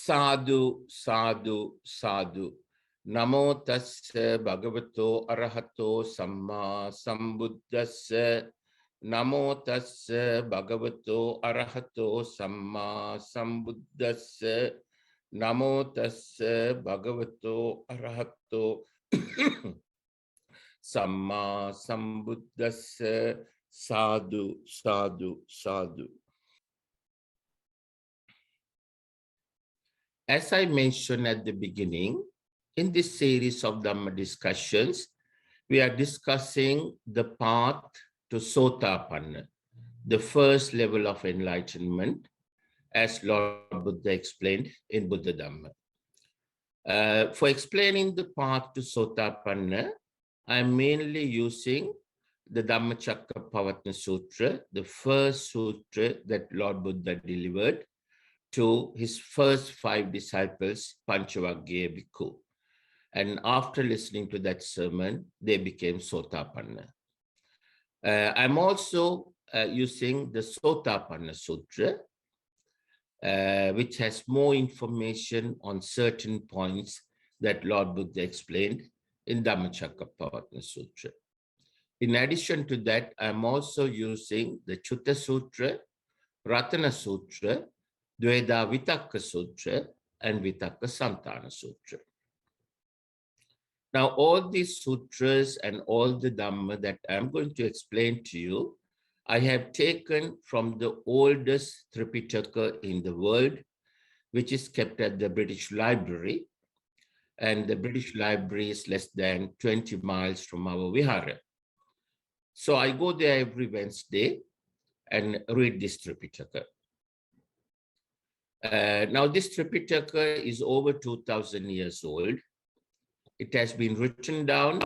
Sadhu, sadhu, sadhu. Namo tassa bhagavato arahato samma sambuddhassa. Namo tassa bhagavato arahato samma sambuddhassa. Namo tassa bhagavato arahato samma sambuddhassa. Sadhu, sadhu, sadhu. As I mentioned at the beginning, in this series of Dhamma discussions, we are discussing the path to Sotapanna, the first level of enlightenment, as Lord Buddha explained in Buddha Dhamma. For explaining the path to Sotapanna, I'm mainly using the Dhammacakkappavattana Sutra, the first sutra that Lord Buddha delivered to his first 5 disciples, Panchavaggiya Bhikkhu. And after listening to that sermon, they became Sotapanna. I'm also using the Sotapanna Sutra, which has more information on certain points that Lord Buddha explained in Dhammacakkappavattana Sutra. In addition to that, I'm also using the Cuta Sutra, Ratana Sutra, Dvedhavitakka Sutra, and Vitakkasanthana Sutra. Now, all these sutras and all the Dhamma that I'm going to explain to you, I have taken from the oldest Tipitaka in the world, which is kept at the British Library. And the British Library is less than 20 miles from our vihara. So I go there every Wednesday and read this Tipitaka. Now, this Tipitaka is over 2,000 years old. It has been written down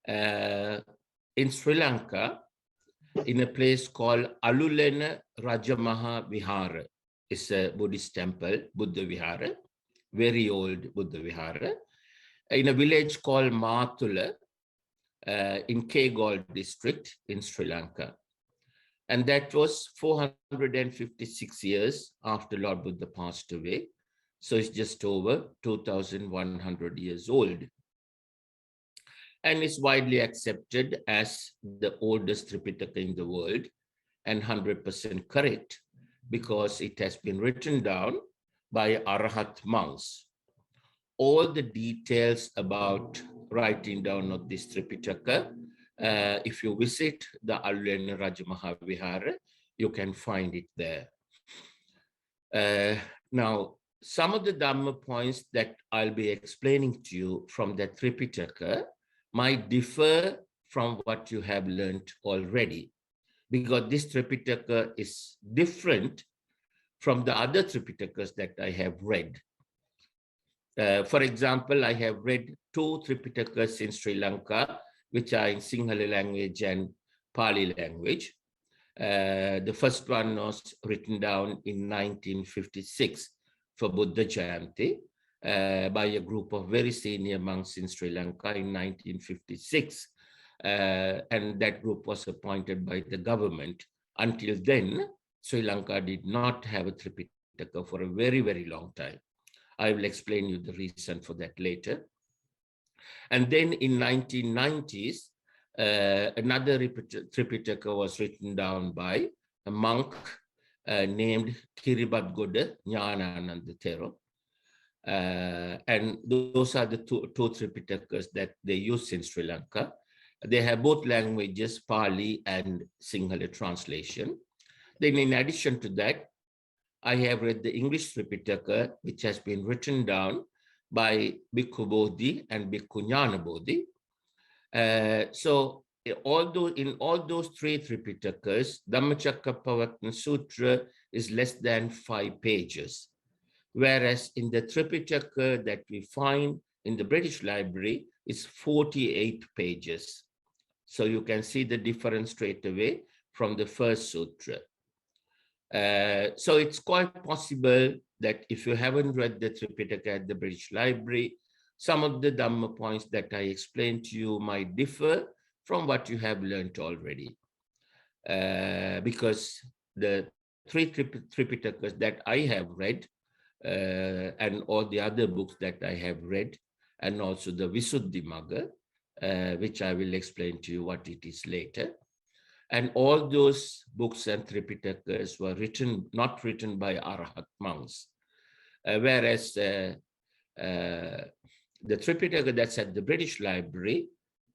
in Sri Lanka in a place called Alulena Rajamaha Vihara. It's a Buddhist temple, Buddha Vihara, very old Buddha Vihara, in a village called Matula in Kegol district in Sri Lanka. And that was 456 years after Lord Buddha passed away. So it's just over 2,100 years old. And it's widely accepted as the oldest Tipitaka in the world and 100% correct because it has been written down by Arahata monks. All the details about writing down of this Tipitaka, if you visit the Alulena Rajamaha Vihara, you can find it there. Now, some of the Dhamma points that I'll be explaining to you from the Tipitaka might differ from what you have learned already, because this Tipitaka is different from the other Tipitakas that I have read. For example, I have read 2 Tipitakas in Sri Lanka, which are in Sinhala language and Pali language. The first one was written down in 1956 for Buddha Jayanti by a group of very senior monks in Sri Lanka in 1956. And that group was appointed by the government. Until then, Sri Lanka did not have a Tipitaka for a very, very long time. I will explain you the reason for that later. And then in 1990s, another Tipitaka was written down by a monk named Kiribadgoda Jnanananda Thero. And those are the two Tipitakas that they use in Sri Lanka. They have both languages, Pali and Sinhala translation. Then in addition to that, I have read the English Tipitaka, which has been written down by Bhikkhu Bodhi and Bhikkhu Jnana Bodhi. So although in all those 3 Tipitakas, Dhammacakkappavattana Sutra is less than 5 pages. Whereas in the Tipitaka that we find in the British Library, it's 48 pages. So you can see the difference straight away from the first sutra. So it's quite possible that if you haven't read the Tipitaka at the British Library, some of the Dhamma points that I explained to you might differ from what you have learned already. Because the 3 Tipitakas that I have read and all the other books that I have read, and also the Visuddhimagga, which I will explain to you what it is later. And all those books and Tripitakas were not written by Arahat monks, whereas the Tripitaka that's at the British Library,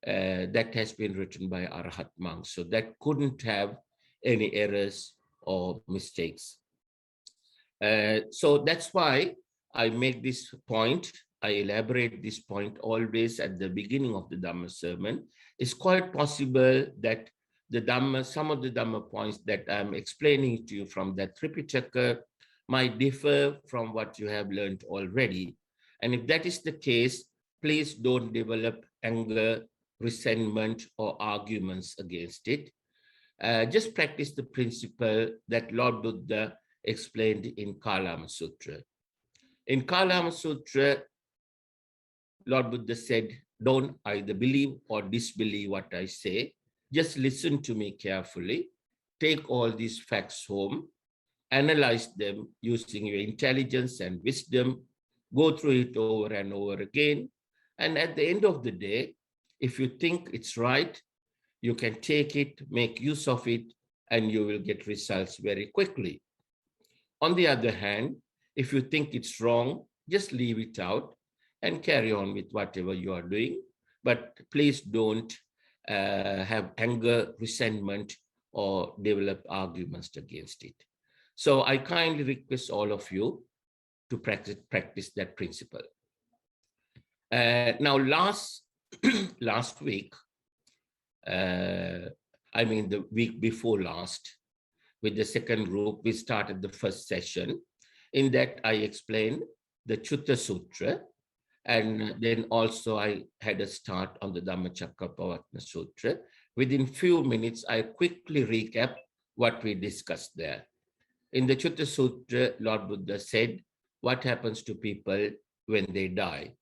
that has been written by Arahat monks. So that couldn't have any errors or mistakes. So that's why I make this point. I elaborate this point always at the beginning of the Dhamma sermon. It's quite possible that some of the Dhamma points that I'm explaining to you from that Tripitaka might differ from what you have learned already. And if that is the case, please don't develop anger, resentment, or arguments against it. Just practice the principle that Lord Buddha explained in Kalama Sutra. In Kalama Sutra, Lord Buddha said, don't either believe or disbelieve what I say. Just listen to me carefully. Take all these facts home, analyze them using your intelligence and wisdom, go through it over and over again. And at the end of the day, if you think it's right, you can take it, make use of it, and you will get results very quickly. On the other hand, if you think it's wrong, just leave it out and carry on with whatever you are doing. But please don't have anger, resentment, or develop arguments against it. So I kindly request all of you to practice that principle. Now, last week, I mean the week before last, with the second group, we started the first session. In that, I explained the Cuta Sutra, and then also I had a start on the Dhammacakkappavattana Sutra. Within few minutes, I quickly recap what we discussed there. In the Cuta Sutra, Lord Buddha said, what happens to people when they die?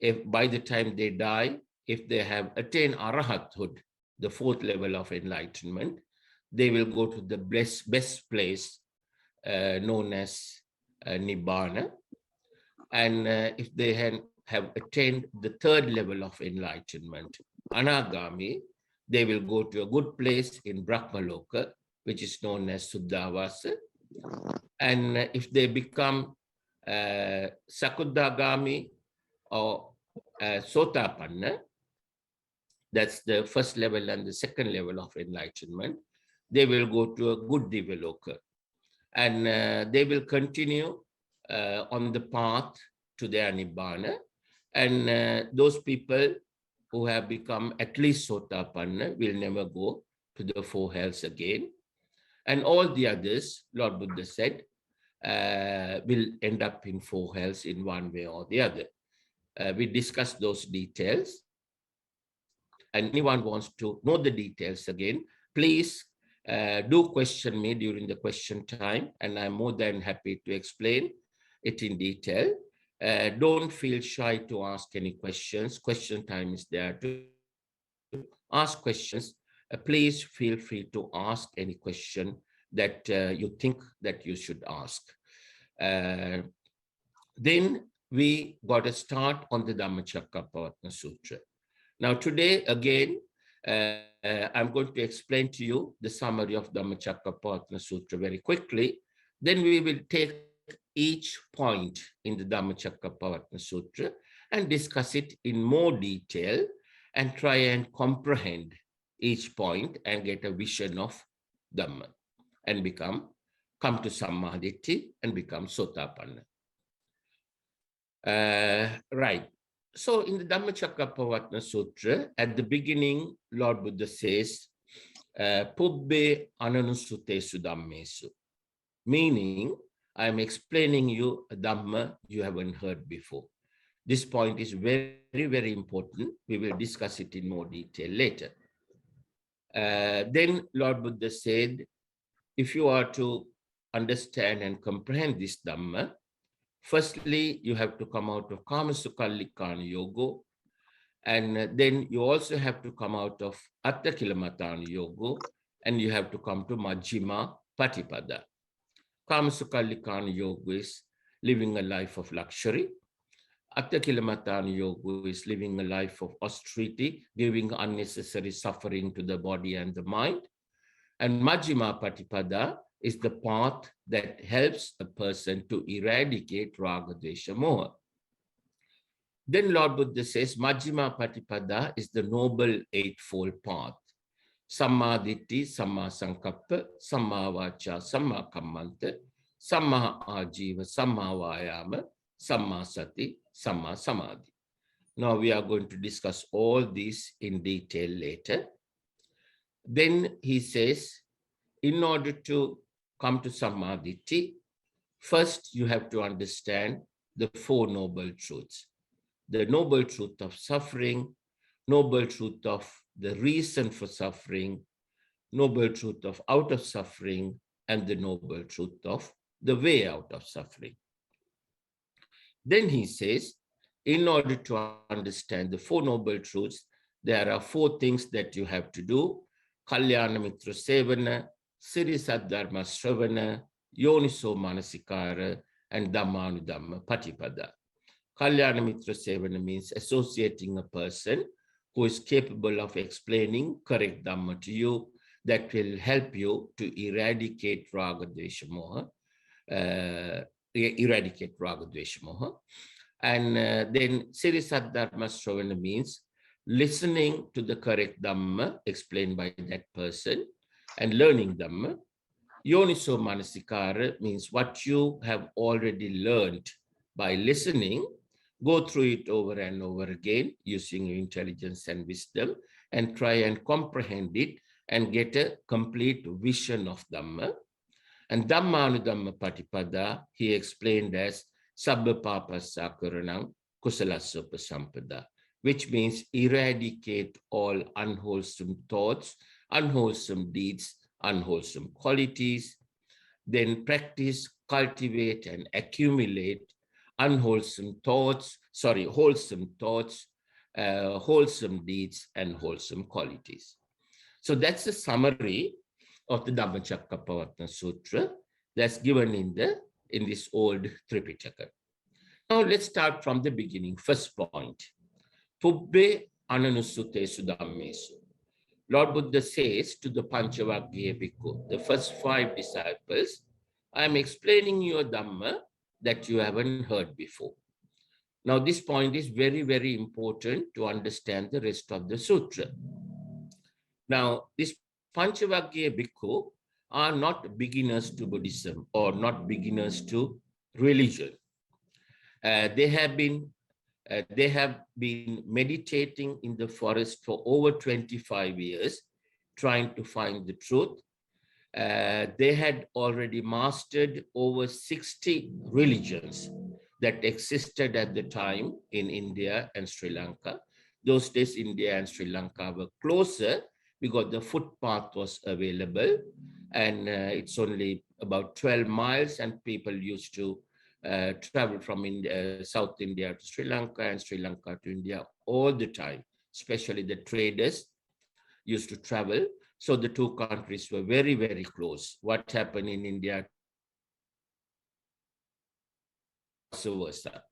If by the time they die, if they have attained Arahathood, the fourth level of enlightenment, they will go to the best place known as Nibbana. And if they have attained the third level of enlightenment, Anagami, they will go to a good place in Brahmaloka, which is known as Suddhavasa. And if they become Sakuddhagami or Sotapanna, that's the first level and the second level of enlightenment, they will go to a good Devaloka. And they will continue on the path to their Nibbana. And those people who have become at least Sotapanna will never go to the four hells again. And all the others, Lord Buddha said, will end up in four hells in one way or the other. We discussed those details. And anyone wants to know the details again, please do question me during the question time, and I'm more than happy to explain it in detail. Don't feel shy to ask any questions. Question time is there to ask questions. Please feel free to ask any question that you think that you should ask. Then we got a start on the Dhammacakkappavattana Sutra. Now today, again, I'm going to explain to you the summary of Dhammacakkappavattana Sutra very quickly. Then we will take each point in the Dhammacakkappavattana Sutra and discuss it in more detail and try and comprehend each point and get a vision of Dhamma and come to Sammaditthi and become Sotapanna. Right. So in the Dhammacakkappavattana Sutra, at the beginning, Lord Buddha says, Pubbe ananusutesu dhammesu, meaning I'm explaining you a Dhamma you haven't heard before. This point is very, very important. We will discuss it in more detail later. Then Lord Buddha said, if you are to understand and comprehend this Dhamma, firstly, you have to come out of Kamasukallikkhana Yoga, and then you also have to come out of Attakilamatthana Yoga, and you have to come to Majjhima Patipada. Kamasukallikkhana Yoga is living a life of luxury. Atthakilamattana Yoga is living a life of austerity, giving unnecessary suffering to the body and the mind. And Majjhima Patipada is the path that helps a person to eradicate Raga, Dvesha, Moha. Then Lord Buddha says, Majjhima Patipada is the noble eightfold path. Samma Ditti, Samma Sankappa, Samma Vacha, Samma Kammanta, Samma Ajiva, Samma Vayama, Samma Sati, Samma Samadhi. Now we are going to discuss all these in detail later. Then he says, in order to come to Sammaditi, first you have to understand the Four Noble Truths. The noble truth of suffering, noble truth of the reason for suffering, noble truth of out of suffering, and the noble truth of the way out of suffering. Then he says, in order to understand the Four Noble Truths, there are four things that you have to do. Kalyana Mitra Sevana, Siri Saddharma Shravana, Yoniso Manasikara, and Dhammanudhamma Patipada. Kalyana Mitra Sevana means associating a person who is capable of explaining correct Dhamma to you that will help you to eradicate Raga, Dvesha, Moha. And then Siri Saddharma Shravana means listening to the correct Dhamma explained by that person and learning Dhamma. Yoniso Manasikara means what you have already learned by listening, go through it over and over again using your intelligence and wisdom and try and comprehend it and get a complete vision of Dhamma. And Dhammanudhamma Patipada, he explained as Sabba Papassa Karanam Kusalasya Upasampada, which means eradicate all unwholesome thoughts, unwholesome deeds, unwholesome qualities, then practice, cultivate, and accumulate wholesome thoughts, wholesome deeds, and wholesome qualities. So that's a summary of the Dhammacakkappavattana Sutra that's given in this old Tipitaka. Now let's start from the beginning. First point. Pubbe ananusutesu dhammesu. Lord Buddha says to the Panchavaggiya Bhikkhu, the first 5 disciples, I am explaining you a Dhamma that you haven't heard before. Now this point is very, very important to understand the rest of the sutra. Now this Panchavaggiya Bhikkhu are not beginners to Buddhism or not beginners to religion. They have been meditating in the forest for over 25 years, trying to find the truth. They had already mastered over 60 religions that existed at the time in India and Sri Lanka. Those days, India and Sri Lanka were closer because the footpath was available, and it's only about 12 miles, and people used to travel from South India to Sri Lanka and Sri Lanka to India all the time, especially the traders used to travel. So the two countries were very, very close. What happened in India, vice versa.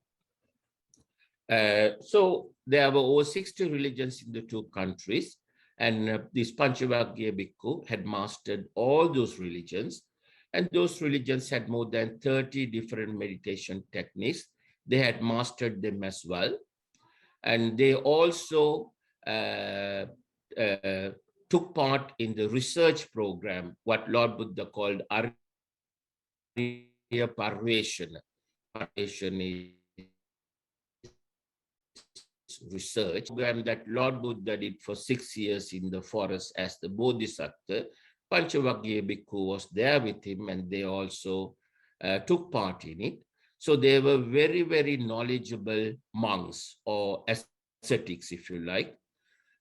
So there were over 60 religions in the two countries, and this Panchavaggiya Bhikkhu had mastered all those religions, and those religions had more than 30 different meditation techniques. They had mastered them as well, and they also took part in the research program, what Lord Buddha called Arya Parveshana. Parveshana research program that Lord Buddha did for 6 years in the forest as the Bodhisattva. Panchavaggiya Bhikkhu was there with him, and they also took part in it. So they were very, very knowledgeable monks or ascetics, if you like.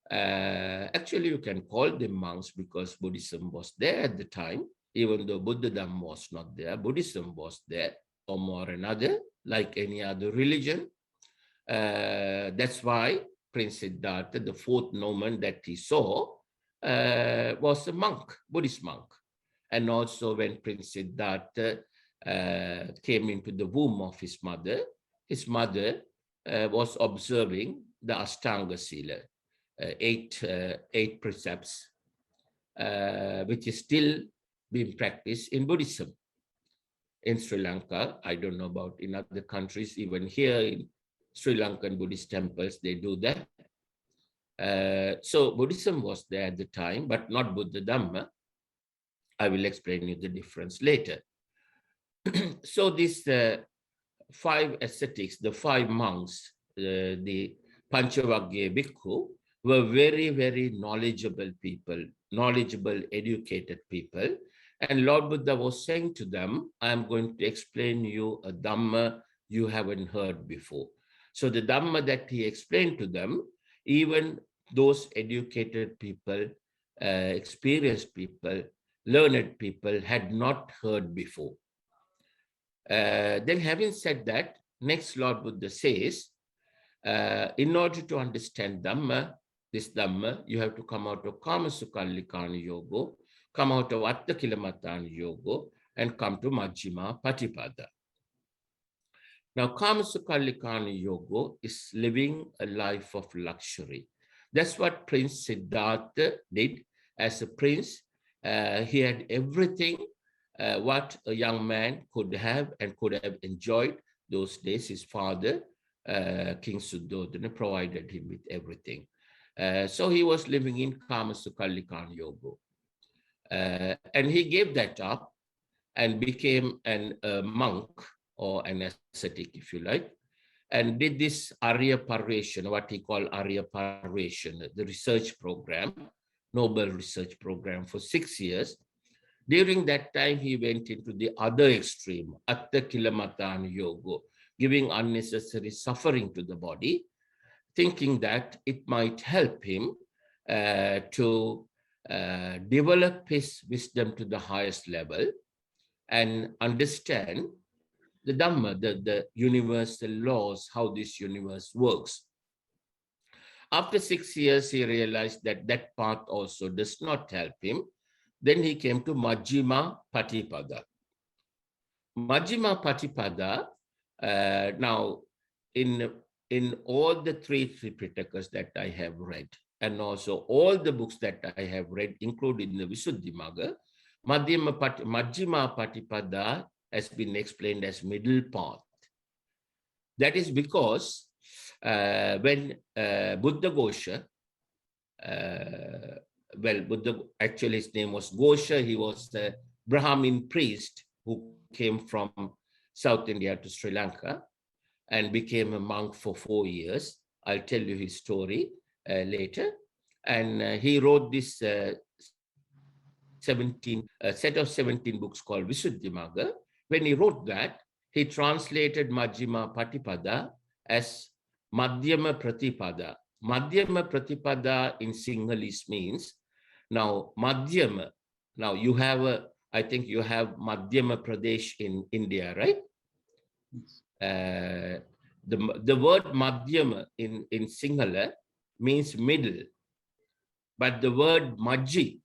Actually, you can call them monks because Buddhism was there at the time. Even though Buddhism was not there, Buddhism was there, some or another, like any other religion. That's why Prince Siddhartha, the 4th nomen that he saw, was a monk, Buddhist monk. And also when Prince Siddhartha came into the womb of his mother was observing the Ashtanga Sila, eight precepts, which is still being practiced in Buddhism. In Sri Lanka, I don't know about in other countries, even here in Sri Lankan Buddhist temples, they do that. So Buddhism was there at the time, but not Buddha Dhamma. I will explain you the difference later. So these 5 ascetics, the 5 monks, the Panchavagya Bhikkhu, were very, very knowledgeable people, knowledgeable, educated people. And Lord Buddha was saying to them, I am going to explain you a Dhamma you haven't heard before. So the Dhamma that he explained to them, even those educated people, experienced people, learned people had not heard before. Then having said that, next Lord Buddha says, in order to understand Dhamma, this Dhamma, you have to come out of Kamasukallikana Yoga, come out of Attakilamattana Yoga, and come to Majjhima Patipada. Now, Kamasukallikana Yoga is living a life of luxury. That's what Prince Siddhartha did as a prince. He had everything what a young man could have and could have enjoyed those days. His father, King Suddhodana, provided him with everything. So he was living in Kamasukallikana Yoga. And he gave that up and became a monk or an ascetic, if you like, and did this Arya Parvation, what he called Arya Parvation, the research program, Nobel research program for 6 years. During that time, he went into the other extreme, Attakilamattana Yoga, giving unnecessary suffering to the body, thinking that it might help him to develop his wisdom to the highest level and understand the Dhamma, the universal laws, how this universe works. After 6 years, he realized that that path also does not help him. Then he came to Majjhima Patipada. Majjhima Patipada, now in all the 3 Tripitakas that I have read, and also all the books that I have read, including the Visuddhimagga, Majjhima Patipada has been explained as middle path. That is because when Buddha Ghosha, Buddha, actually his name was Ghosha, he was the Brahmin priest who came from South India to Sri Lanka and became a monk for 4 years. I'll tell you his story later. And he wrote this set of 17 books called Visuddhimagga. When he wrote that, he translated Majjhima Patipada as Madhyama Pratipada. Madhyama Pratipada in Sinhalese means, now Madhyama, now you have I think you have Madhyama Pradesh in India, right? The word Madhyama in Sinhala means middle, but the word Majji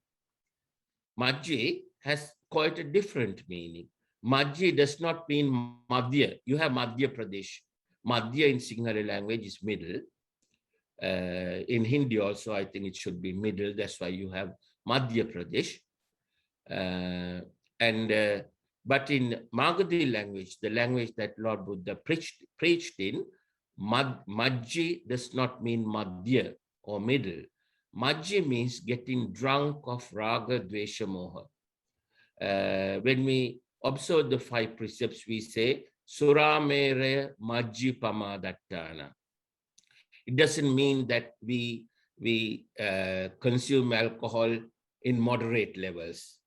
has quite a different meaning. Majji does not mean Madhya. You have Madhya Pradesh. Madhya in Sinhala language is middle. In Hindi also, I think it should be middle. That's why you have Madhya Pradesh. But in Magadhi language, the language that Lord Buddha preached in, Majji does not mean Madhya or middle. Majji means getting drunk of Raga, Dvesha, Moha. When we observe the 5 precepts, we say, Suramere Majji Pamadattana. It doesn't mean that we consume alcohol in moderate levels.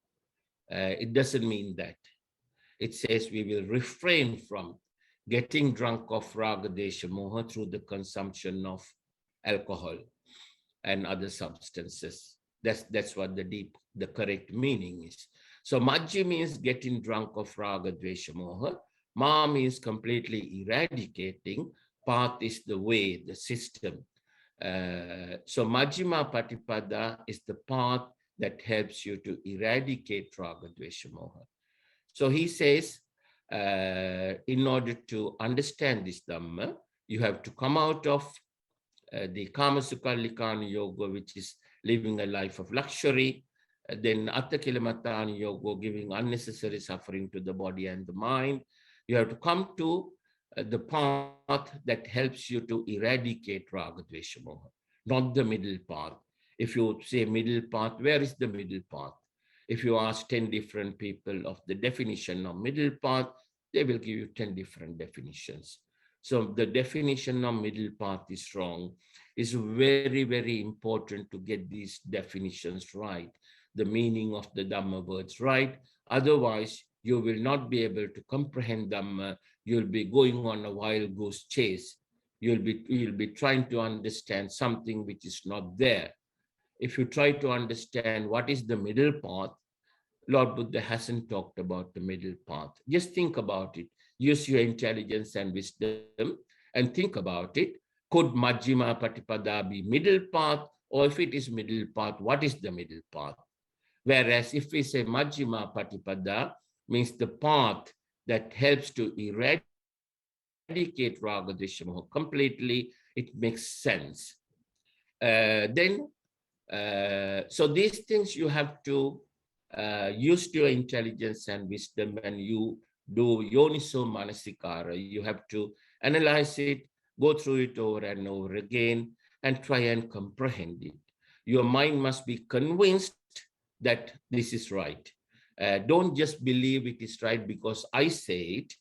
It doesn't mean that. It says we will refrain from getting drunk of Raga, Desha, Moha through the consumption of alcohol and other substances. That's what the correct meaning is. So Majji means getting drunk of Raga, Dvesha, Moha. Ma means completely eradicating. Path is the way, the system. So Majjhima Patipada is the path that helps you to eradicate Raga, Dvesha, Moha. So he says, in order to understand this Dhamma, you have to come out of the Kamasukallikana Yoga, which is living a life of luxury, then Attakilimatana Yoga, giving unnecessary suffering to the body and the mind. You have to come to the path that helps you to eradicate Raga, Dvesha, Moha, not the middle path. If you say middle path, where is the middle path? If you ask 10 different people of the definition of middle path, they will give you 10 different definitions. So the definition of middle path is wrong. It's very, very important to get these definitions right, the meaning of the Dhamma words right. Otherwise, you will not be able to comprehend Dhamma. You'll be going on a wild goose chase. You'll be trying to understand something which is not there. If you try to understand what is the middle path, Lord Buddha hasn't talked about the middle path. Just think about it. Use your intelligence and wisdom and think about it. Could Majjhima Patipada be middle path? Or if it is middle path, what is the middle path? Whereas if we say Majjhima Patipada, means the path that helps to eradicate Raga, Dvesha, Moha completely, it makes sense. So these things you have to use your intelligence and wisdom, and you do yoniso manasikara. You have to analyze it, go through it over and over again, and try and comprehend it. Your mind must be convinced that this is right. Don't just believe it is right because I say it,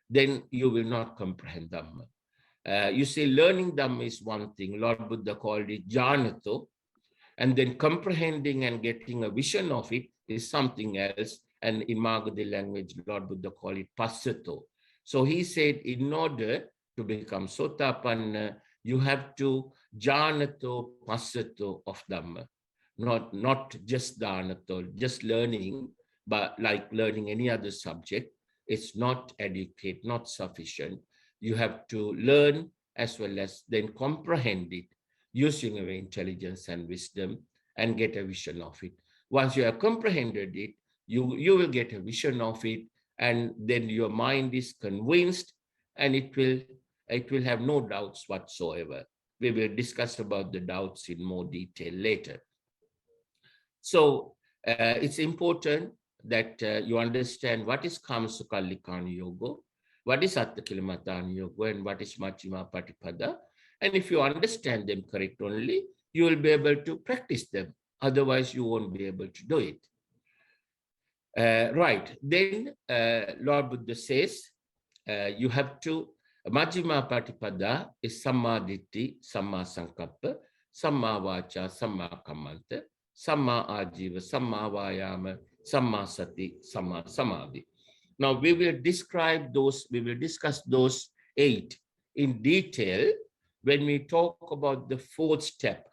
then you will not comprehend Dhamma. You see, learning Dhamma is one thing. Lord Buddha called it janato, and then comprehending and getting a vision of it is something else. And in Magadhi language, Lord Buddha called it passato. So he said, in order to become Sotapanna, you have to janato passato of Dhamma. Not just dhanato, just learning, but like learning any other subject, it's not adequate, not sufficient. You have to learn as well as then comprehend it using your intelligence and wisdom and get a vision of it. Once you have comprehended it, you will get a vision of it, and then your mind is convinced, and it will have no doubts whatsoever. We will discuss about the doubts in more detail later. So it's important that you understand what is Kamasukallikana Yoga, what is Attakilimatana Yoga, and what is Majjhima Patipada. And if you understand them correct only, you will be able to practice them. Otherwise, you won't be able to do it. Right. Then Lord Buddha says, you have to, Majjhima Patipada is Samma Ditti, Samma Sankappa, Samma Vacha, Samma Kammanta, Samma Ajiva, Samma Vayama, Samma Sati, Samma Samadhi. Now we will discuss those 8 in detail when we talk about the 4th step,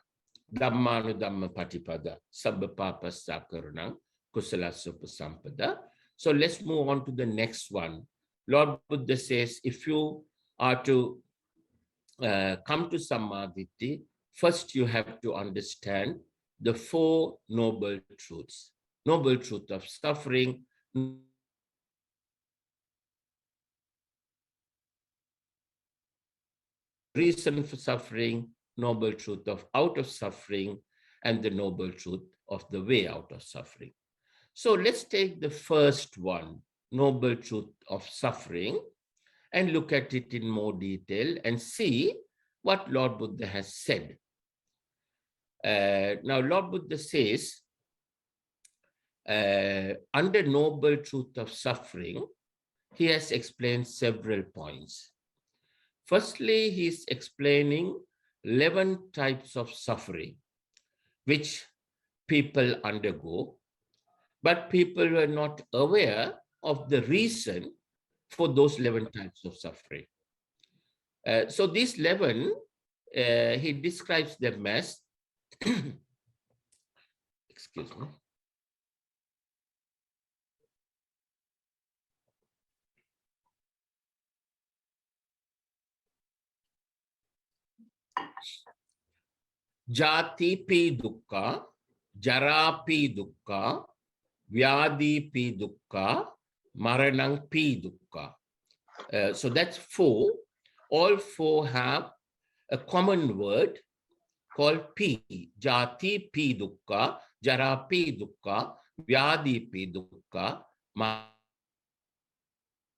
Dhammanudhamma Patipada, Sabba Papa Sakarunam, Kusala Supasampada. So let's move on to the next one. Lord Buddha says, if you are to come to Samadhi, first you have to understand the 4 noble truths. Noble truth of suffering, reason for suffering, noble truth of out of suffering, and the noble truth of the way out of suffering. So let's take the first one, noble truth of suffering, and look at it in more detail and see what Lord Buddha has said. Now, Lord Buddha says, under noble truth of suffering, he has explained several points. Firstly, he is explaining 11 types of suffering, which people undergo, but people were not aware of the reason for those 11 types of suffering. So these 11, he describes them as, excuse me, Jati pi dukkha, Jara pi dukkha, Vyadi pi dukkha, Maranang pi dukkha. So that's four. All four have a common word called pi. Jati pi dukkha, jara pi dukkha, vyadi pi dukkha.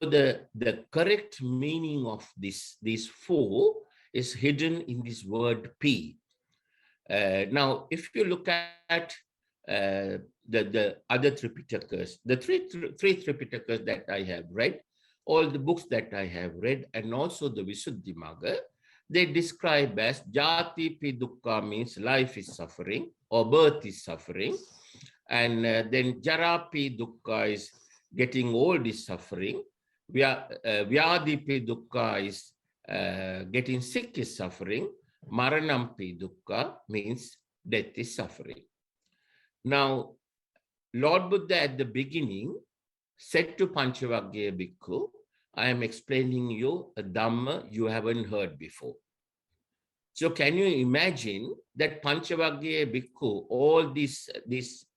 The correct meaning of these four is hidden in this word pi. Now, if you look at the other Tripitakas, the three Tripitakas that I have read, all the books that I have read, and also the Visuddhimagga, they describe as jati pi dukkha means life is suffering or birth is suffering, and then jara pi dukkha is getting old is suffering, vyadi pi dukkha is getting sick is suffering, maranam pi dukkha means death is suffering. Now, Lord Buddha at the beginning said to Panchavagya Bhikkhu, I am explaining you a Dhamma you haven't heard before. So can you imagine that Panchavagya Bhikkhu, all this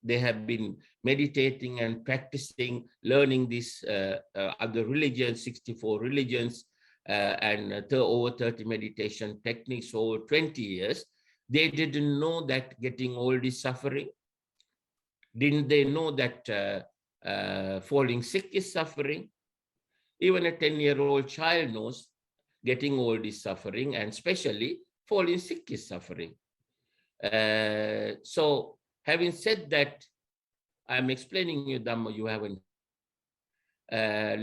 they have been meditating and practicing, learning this other religions, 64 religions, and over 30 meditation techniques over 20 years. They didn't know that getting old is suffering. Didn't they know that falling sick is suffering? Even a 10-year-old child knows getting old is suffering, and especially falling sick is suffering. So having said that, I'm explaining you Dhamma you haven't.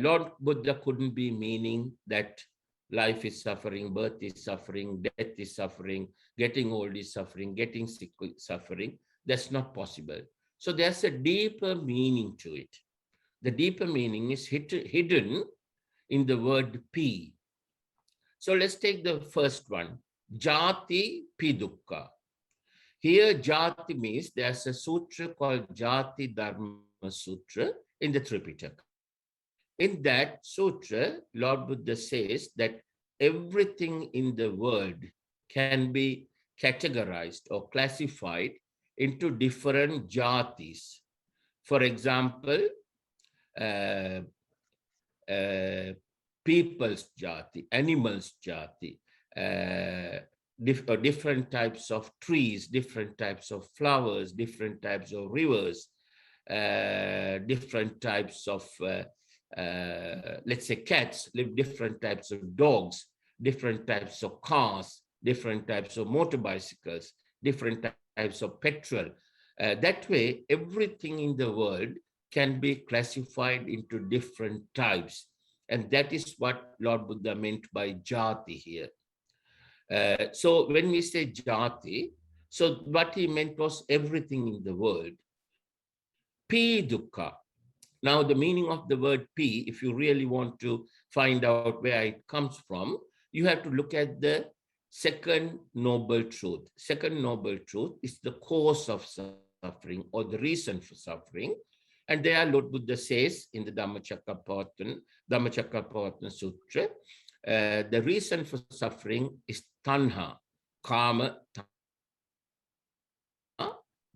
Lord Buddha couldn't be meaning that life is suffering, birth is suffering, death is suffering, getting old is suffering, getting sick is suffering. That's not possible. So there's a deeper meaning to it. The deeper meaning is hidden in the word pi. So let's take the first one, jati pi dukkha. Here jati means there's a sutra called Jati Dharma Sutra in the Tripitaka. In that sutra, Lord Buddha says that everything in the world can be categorized or classified into different jatis. For example, people's jati, animals jati, different types of trees, different types of flowers, different types of rivers, different types of, let's say, cats, different types of dogs, different types of cars, different types of motor bicycles, different types of petrol. That way, everything in the world can be classified into different types. And that is what Lord Buddha meant by jati here. So when we say jati, so what he meant was everything in the world. Pi dukkha. Now the meaning of the word pi, if you really want to find out where it comes from, you have to look at the second noble truth. Second noble truth is the cause of suffering or the reason for suffering. And there Lord Buddha says in the Dhammacakkappavattana Sutra, the reason for suffering is tanha, kama,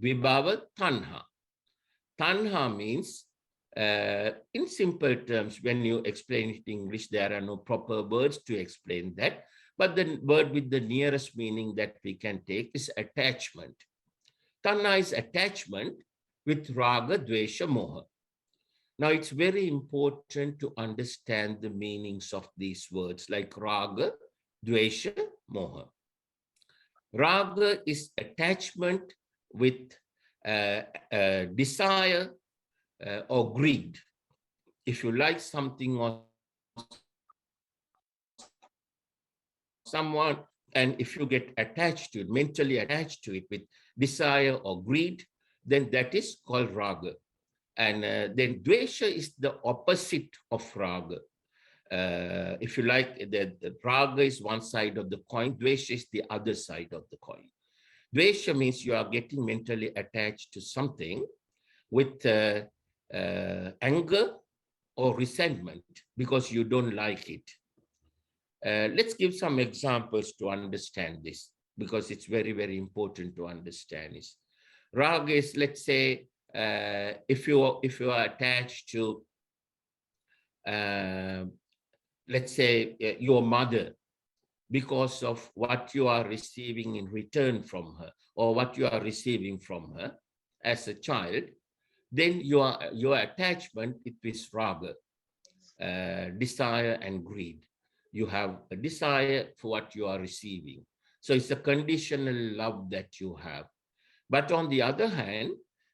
vibhava, tanha. Tanha means, in simple terms, when you explain it in English, there are no proper words to explain that. But the word with the nearest meaning that we can take is attachment. Tanha is attachment with raga, dvesha, moha. Now, it's very important to understand the meanings of these words like raga, dvesha, moha. Raga is attachment with desire or greed. If you like something or someone, and if you get attached to it, mentally attached to it with desire or greed, then that is called raga. And then dvesha is the opposite of raga. If you like, the raga is one side of the coin, dvesha is the other side of the coin. Dvesha means you are getting mentally attached to something with anger or resentment because you don't like it. Let's give some examples to understand this, because it's very, very important to understand this. Raga is, let's say, if you are attached to uh, let's say, your mother, because of what you are receiving in return from her, or what you are receiving from her as a child, then your attachment, it is raga, desire and greed. You have a desire for what you are receiving. So it's a conditional love that you have. But on the other hand,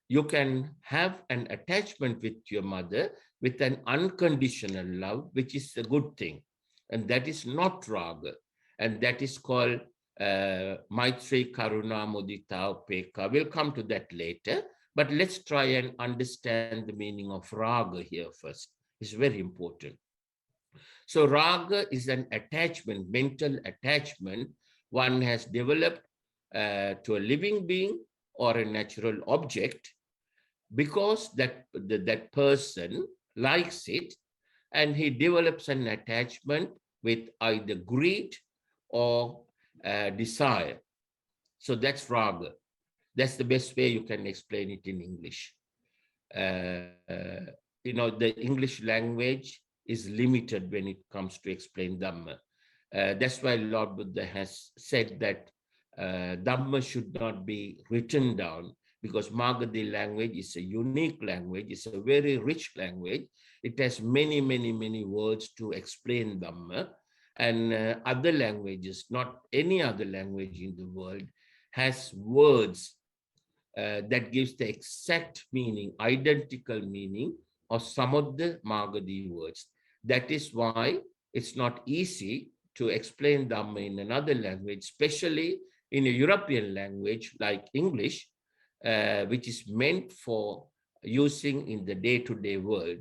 you can have an attachment with your mother with an unconditional love, which is a good thing. And that is not raga. And that is called Maitri, Karuna, Mudita, Upeka. We'll come to that later. But let's try and understand the meaning of raga here first. It's very important. So raga is an attachment, mental attachment one has developed to a living being or a natural object because that person likes it, and he develops an attachment with either greed or desire. So that's raga. That's the best way you can explain it in English. The English language is limited when it comes to explain Dhamma. That's why Lord Buddha has said that Dhamma should not be written down, because Magadhi language is a unique language. It's a very rich language. It has many, many, many words to explain Dhamma. And other languages, not any other language in the world, has words that gives the exact meaning, identical meaning of some of the Magadhi words. That is why it's not easy to explain Dhamma in another language, especially in a European language like English, which is meant for using in the day-to-day world.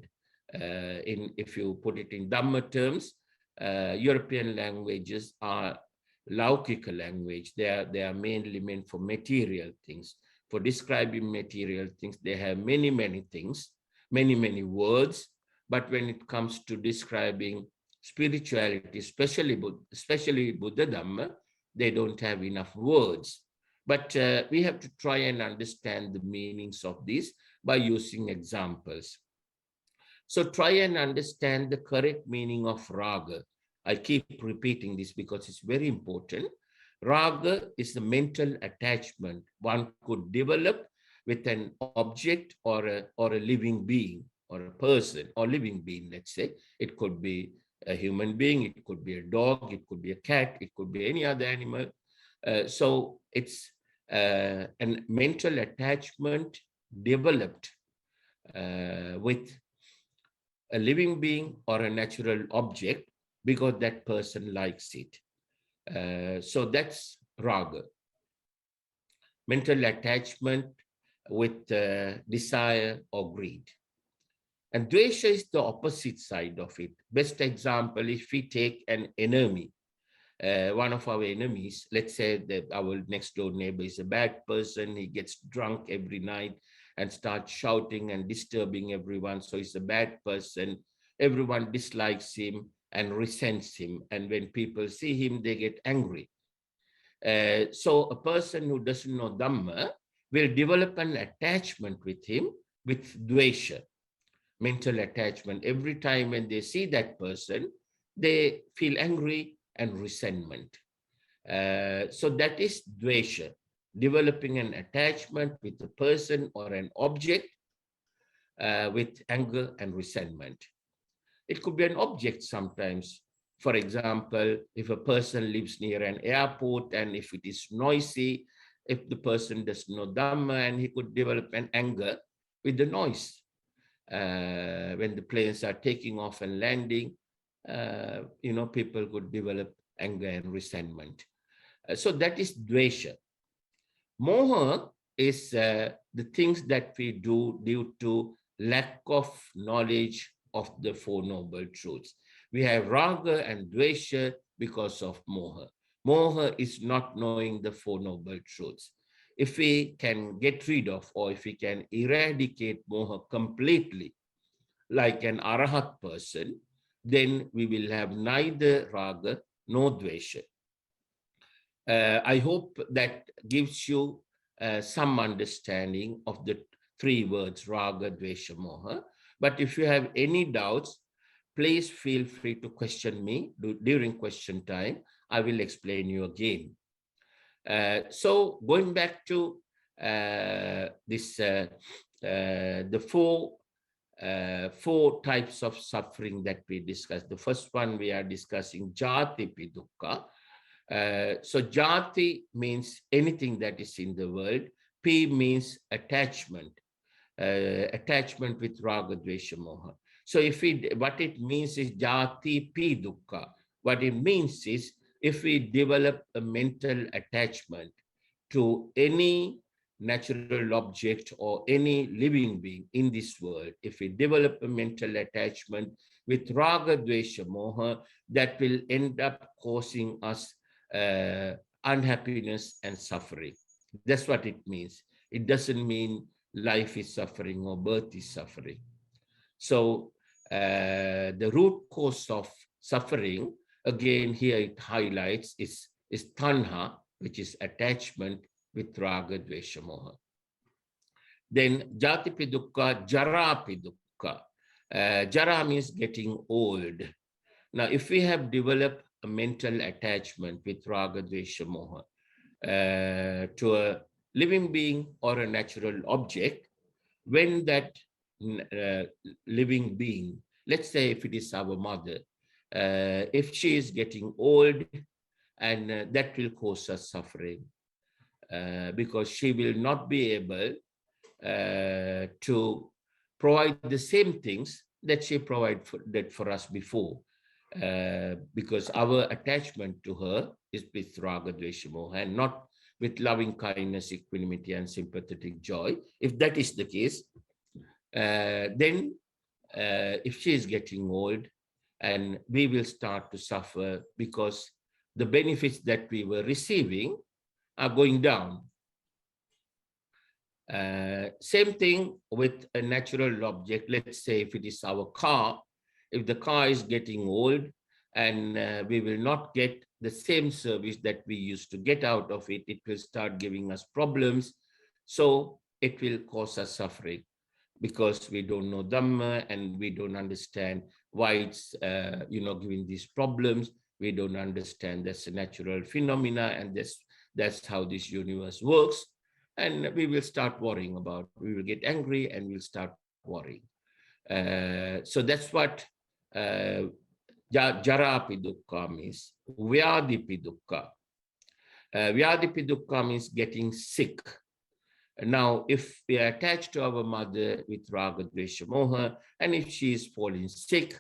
If you put it in Dhamma terms, European languages are Laukika language. They are mainly meant for material things. For describing material things, they have many, many things, many, many words. But when it comes to describing spirituality, especially Buddha Dhamma, they don't have enough words. But we have to try and understand the meanings of these by using examples. So try and understand the correct meaning of raga. I keep repeating this because it's very important. Raga is the mental attachment one could develop with an object or a living being, or a person, or living being, let's say. It could be a human being, it could be a dog, it could be a cat, it could be any other animal. So it's a mental attachment developed with a living being or a natural object because that person likes it. So that's raga. Mental attachment with desire or greed. And dvesha is the opposite side of it. Best example, if we take an enemy, one of our enemies, let's say that our next door neighbor is a bad person, he gets drunk every night and starts shouting and disturbing everyone, so he's a bad person, everyone dislikes him and resents him, and when people see him, they get angry. So a person who doesn't know Dhamma will develop an attachment with him with dvesha, mental attachment. Every time when they see that person, they feel angry and resentment. So that is dvesha, developing an attachment with a person or an object with anger and resentment. It could be an object sometimes. For example, if a person lives near an airport and if it is noisy, if the person doesn't know Dhamma, and he could develop an anger with the noise. When the planes are taking off and landing, people could develop anger and resentment. So that is dvesha. Moha is the things that we do due to lack of knowledge of the Four Noble Truths. We have raga and dvesha because of moha. Moha is not knowing the Four Noble Truths. If we can get rid of, or if we can eradicate moha completely, like an Arahat person, then we will have neither raga nor dvesha. I hope that gives you some understanding of the three words, raga, dvesha, moha. But if you have any doubts, please feel free to question me during question time. I will explain you again. So going back to the four types of suffering that we discussed. The first one we are discussing jati dukkha. So jati means anything that is in the world. P means attachment, attachment with raga, dvesha, moha. So what it means is jati pi dukkha. What it means is if we develop a mental attachment to any natural object or any living being in this world, if we develop a mental attachment with raga, dvesha, moha, that will end up causing us unhappiness and suffering. That's what it means. It doesn't mean life is suffering or birth is suffering. So the root cause of suffering, again, here it highlights is tanha, which is attachment with raga, dvesha, moha. Then jati pi dukkha, jara pi dukkha. Jara means getting old. Now, if we have developed a mental attachment with raga, dvesha, moha to a living being or a natural object, when that living being, let's say if it is our mother, if she is getting old, and that will cause us suffering because she will not be able to provide the same things that she provided for us before, because our attachment to her is with raga, dvesha, moha, and not with loving kindness, equanimity, and sympathetic joy. If that is the case, then if she is getting old, and we will start to suffer because the benefits that we were receiving are going down. Same thing with a natural object. Let's say if it is our car, if the car is getting old and we will not get the same service that we used to get out of it, it will start giving us problems. So it will cause us suffering because we don't know Dhamma and we don't understand why it's giving these problems. We don't understand that's a natural phenomena and that's how this universe works. And we will start worrying about it. We will get angry and we'll start worrying. So that's what jara pi dukkha means. Vyadhi pi dukkha. Vyadhi pi dukkha means getting sick. Now, if we are attached to our mother with raga, dvesha, moha, and if she is falling sick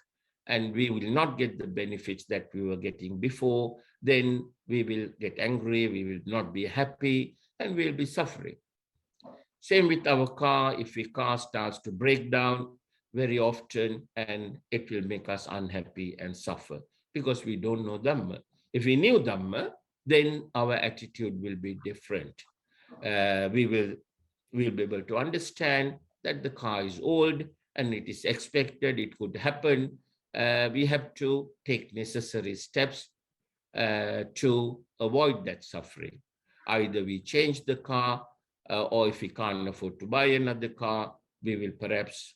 and we will not get the benefits that we were getting before, then we will get angry, we will not be happy, and we'll be suffering. Same with our car. If our car starts to break down very often, and it will make us unhappy and suffer because we don't know Dhamma. If we knew Dhamma, then our attitude will be different. We'll be able to understand that the car is old and it is expected, it could happen. We have to take necessary steps to avoid that suffering. Either we change the car, or if we can't afford to buy another car, we will perhaps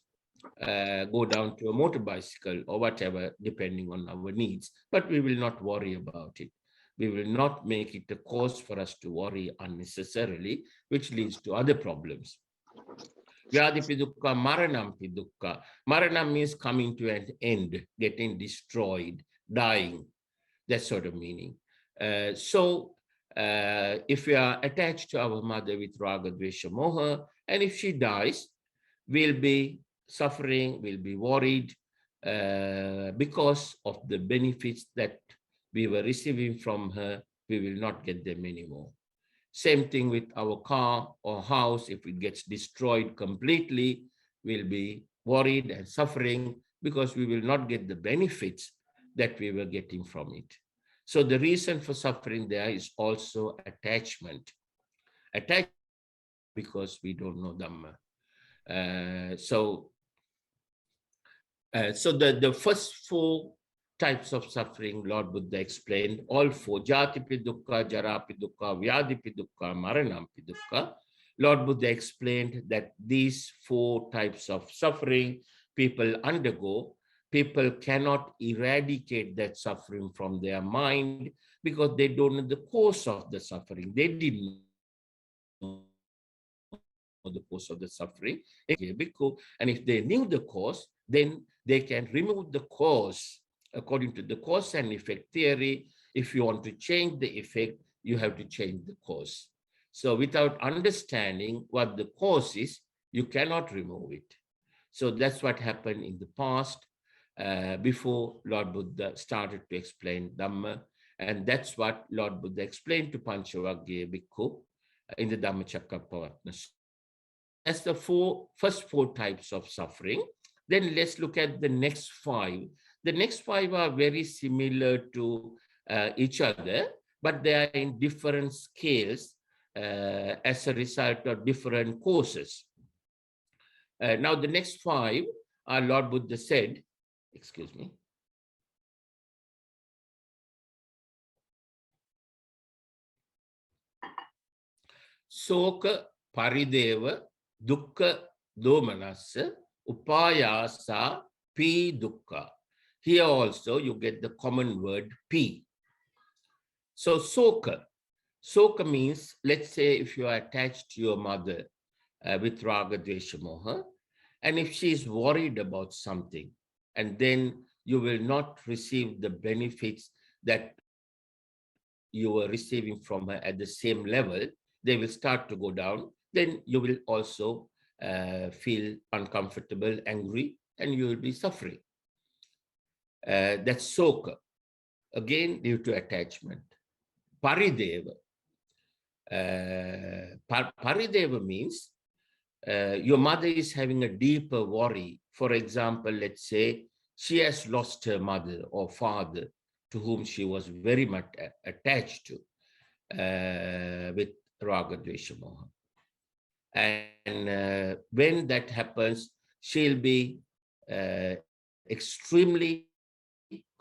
go down to a motor bicycle or whatever, depending on our needs. But we will not worry about it. We will not make it a cause for us to worry unnecessarily, which leads to other problems. Vyadhi pi dukkha, maranam pi dukkha. Maranam means coming to an end, getting destroyed, dying, that sort of meaning. So if we are attached to our mother with raga, dvesha, moha, and if she dies, we'll be suffering, we'll be worried because of the benefits that we were receiving from her, we will not get them anymore. Same thing with our car or house. If it gets destroyed completely, we'll be worried and suffering because we will not get the benefits that we were getting from it. So the reason for suffering there is also attachment. Attachment because we don't know Dhamma. So the first four types of suffering, Lord Buddha explained, all four, jati pi dukkha, jara pi dukkha, vyadhi pi dukkha, maranam pi dukkha. Lord Buddha explained that these four types of suffering people undergo people cannot eradicate that suffering from their mind because they don't know the cause of the suffering. They didn't know the cause of the suffering. And if they knew the cause, then they can remove the cause. According to the cause and effect theory, if you want to change the effect, you have to change the cause. So without understanding what the cause is, you cannot remove it. So that's what happened in the past before Lord Buddha started to explain Dhamma. And that's what Lord Buddha explained to Panchavaggiya Bhikkhu in the Dhammacakkappavattana. That's the first four types of suffering. Then let's look at the next five. The next five are very similar to each other, but they are in different scales as a result of different causes. Now, the next five, our Lord Buddha said, excuse me. Soka parideva dukkha domanassa upayasa pi dukkha. Here also you get the common word pi. So soka. Soka means, let's say if you are attached to your mother with raga, dvesha, moha, and if she is worried about something, and then you will not receive the benefits that you were receiving from her at the same level, they will start to go down. Then you will also feel uncomfortable, angry, and you will be suffering. That's soka, again due to attachment. Parideva. Parideva means your mother is having a deeper worry. For example, let's say she has lost her mother or father to whom she was very much attached to with raga, dvesha, moha. And when that happens, she'll be extremely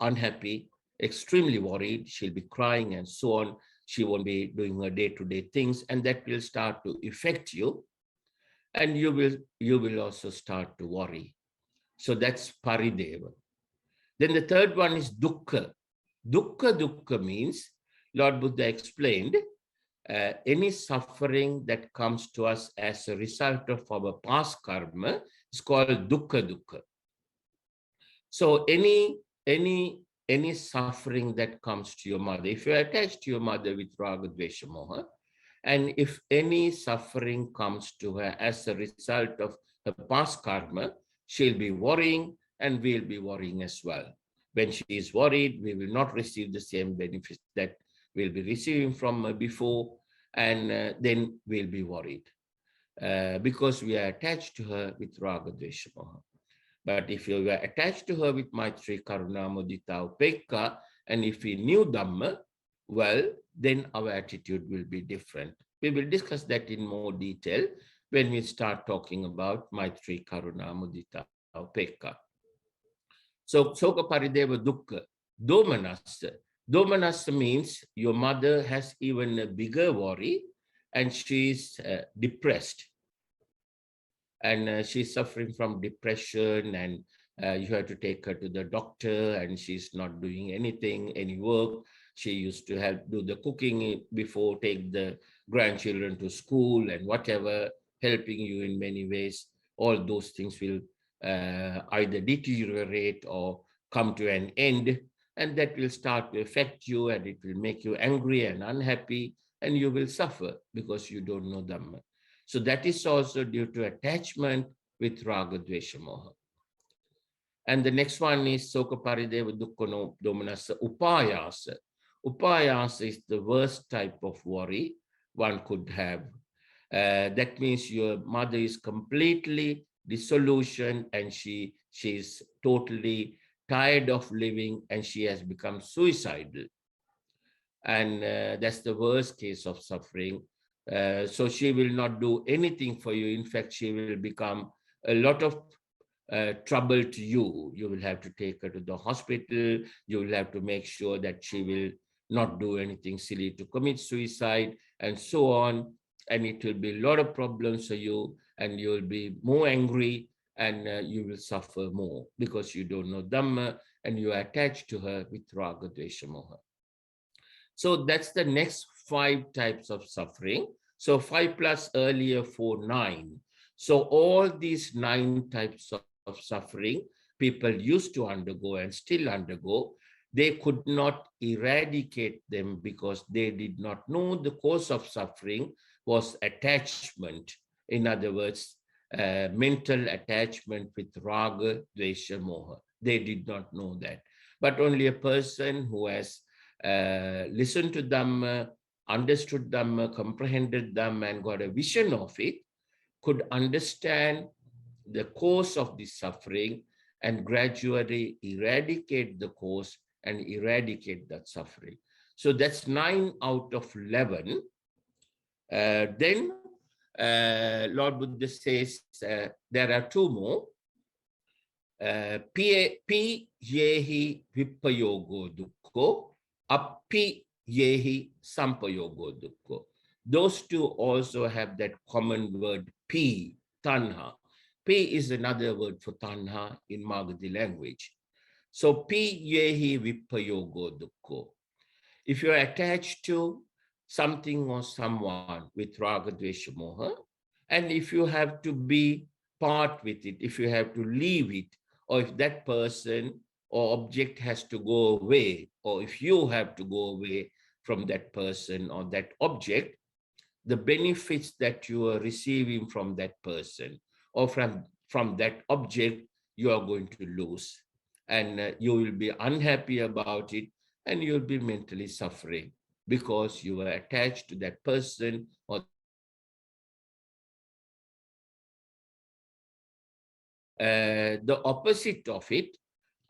unhappy, extremely worried. She'll be crying and so on. She won't be doing her day-to-day things, and that will start to affect you. And you will also start to worry. So that's parideva. Then the third one is dukkha. Dukkha means, Lord Buddha explained, any suffering that comes to us as a result of our past karma is called dukkha. So any suffering that comes to your mother, if you're attached to your mother with raga, dvesha, moha, and if any suffering comes to her as a result of her past karma, she'll be worrying and we'll be worrying as well. When she is worried, we will not receive the same benefits that we'll be receiving from her before, and then we'll be worried because we are attached to her with raga, dvesha, moha. But if you were attached to her with Maitri, Karuna, Mudita, Upekkha, and if we knew Dhamma, well, then our attitude will be different. We will discuss that in more detail when we start talking about Maitri, Karuna, Mudita, Upekkha. So, Soka Parideva Dukkha, Domanassa. Domanassa means your mother has even a bigger worry and she's depressed. And she's suffering from depression, and you have to take her to the doctor, and she's not doing anything, any work. She used to help do the cooking before, take the grandchildren to school and whatever, helping you in many ways. All those things will either deteriorate or come to an end, and that will start to affect you, and it will make you angry and unhappy, and you will suffer because you don't know Dhamma. So that is also due to attachment with raga, dvesha, moha. And the next one is soka parideva dukkha domanassa upayasa. Upayasa is the worst type of worry one could have. That means your mother is completely disillusioned and she's totally tired of living and she has become suicidal. And that's the worst case of suffering. So she will not do anything for you. In fact, she will become a lot of trouble to you. You will have to take her to the hospital. You will have to make sure that she will not do anything silly to commit suicide and so on. And it will be a lot of problems for you, and you will be more angry and you will suffer more because you don't know Dhamma and you are attached to her with Raga, Dvesha, Moha. So that's the next 5 types of suffering. So 5 plus earlier 4, 9. So all these 9 types of suffering people used to undergo and still undergo, they could not eradicate them because they did not know the cause of suffering was attachment. In other words, mental attachment with raga, dvesha, moha. They did not know that. But only a person who has listened to Dhamma, understood Dhamma, comprehended Dhamma, and got a vision of it, could understand the cause of the suffering and gradually eradicate the cause and eradicate that suffering. So that's 9 out of 11. Then Lord Buddha says there are 2 more. Pi yehi vipayogo dukkho, appi yehi sampayogo dukkho. Those 2 also have that common word pi, tanha. Pi is another word for tanha in Magadhi language. So pi yehi vipayogo dukkho. If you're attached to something or someone with raga, dvesha, moha, and if you have to be part with it, if you have to leave it, or if that person or object has to go away, or if you have to go away from that person or that object, the benefits that you are receiving from that person or from that object, you are going to lose. And you will be unhappy about it, and you'll be mentally suffering because you are attached to that person or that object. The opposite of it,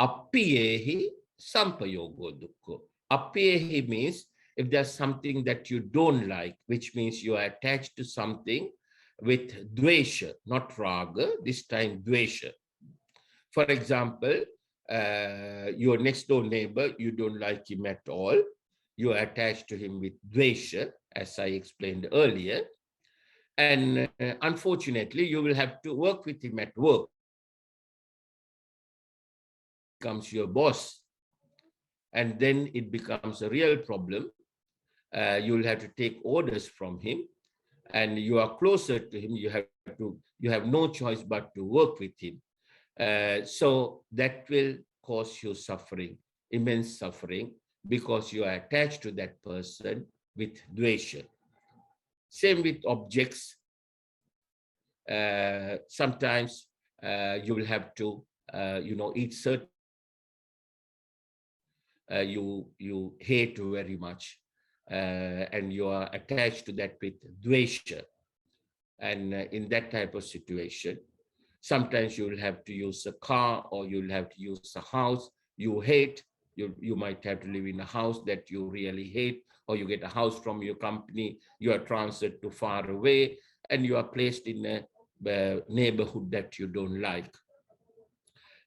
appiyehi sampayogo dukkho. Appiyehi means if there's something that you don't like, which means you are attached to something with dvesha, not raga, this time dvesha. For example, your next door neighbor, you don't like him at all. You are attached to him with dvesha, as I explained earlier. And unfortunately, you will have to work with him at work. He becomes your boss. And then it becomes a real problem. You will have to take orders from him. And you are closer to him. You have no choice but to work with him. So that will cause you suffering, immense suffering, because you are attached to that person with dvesha. Same with objects. Sometimes you will have to, eat certain foods that you hate very much, and you are attached to that with dvesha. And in that type of situation, sometimes you will have to use a car or you will have to use a house you hate. You might have to live in a house that you really hate, or you get a house from your company, you are transferred to far away, and you are placed in a neighborhood that you don't like.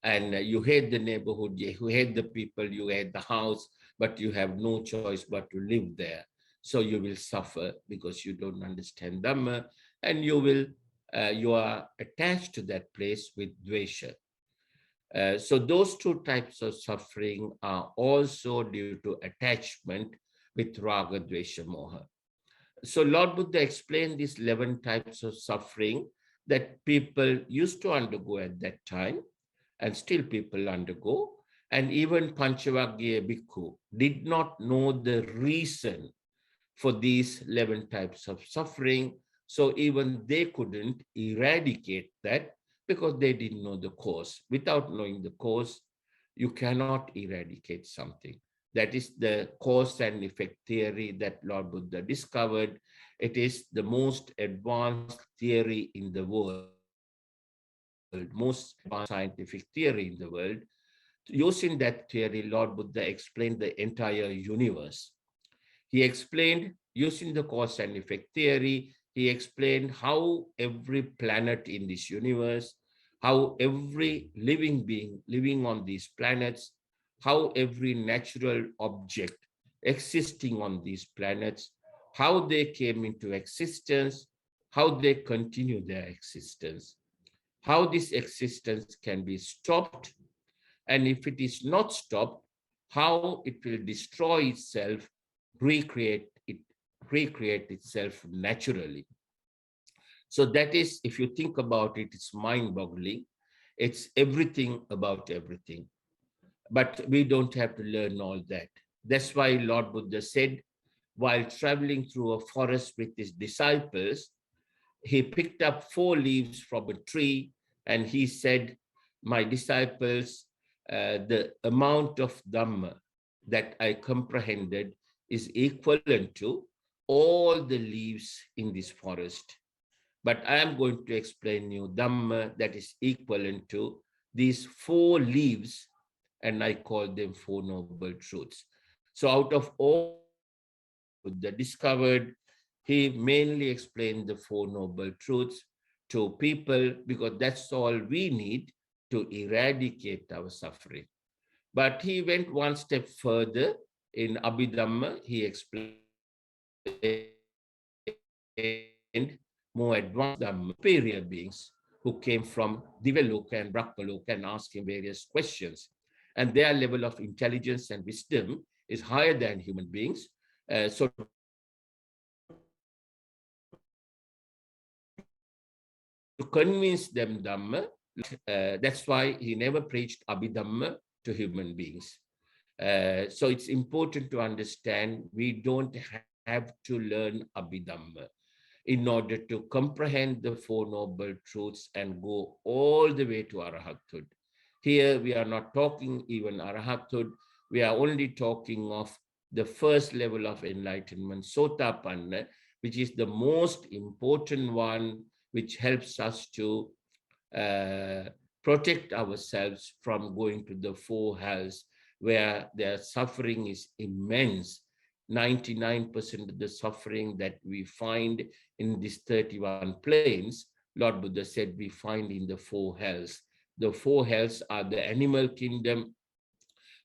And you hate the neighborhood, you hate the people, you hate the house, but you have no choice but to live there. So you will suffer because you don't understand Dhamma, and you are attached to that place with dvesha. So those 2 types of suffering are also due to attachment with raga, dvesha, moha. So Lord Buddha explained these 11 types of suffering that people used to undergo at that time, and still people undergo. And even Panchavaggiya Bhikkhu did not know the reason for these 11 types of suffering. So even they couldn't eradicate that because they didn't know the cause. Without knowing the cause, you cannot eradicate something. That is the cause and effect theory that Lord Buddha discovered. It is the most advanced theory in the world, most advanced scientific theory in the world. Using that theory, Lord Buddha explained the entire universe. He explained, using the cause and effect theory, he explained how every planet in this universe, how every living being living on these planets, how every natural object existing on these planets, how they came into existence, how they continue their existence, how this existence can be stopped, and if it is not stopped, how it will destroy itself, recreate it, recreate itself naturally. So that is, if you think about it, it's mind-boggling. It's everything about everything. But we don't have to learn all that. That's why Lord Buddha said, while traveling through a forest with his disciples, he picked up 4 leaves from a tree and he said, my disciples, the amount of Dhamma that I comprehended is equivalent to all the leaves in this forest. But I am going to explain you Dhamma that is equivalent to these 4 leaves, and I call them 4 noble truths. So out of all Buddha discovered, he mainly explained the 4 noble truths to people because that's all we need to eradicate our suffering. But he went one step further. In Abhidhamma, he explained more advanced Dhamma, superior beings who came from Divyaloka and Brahmaloka and asked him various questions. And their level of intelligence and wisdom is higher than human beings. So to convince them Dhamma, that's why he never preached Abhidhamma to human beings. So it's important to understand we don't have to learn Abhidhamma in order to comprehend the 4 noble truths and go all the way to Arahathood. Here we are not talking even Arahathood, we are only talking of the first level of enlightenment, Sotapanna, which is the most important one, which helps us to protect ourselves from going to the 4 hells, where their suffering is immense. 99% of the suffering that we find in these 31 planes, Lord Buddha said we find in the 4 hells. The 4 hells are the animal kingdom,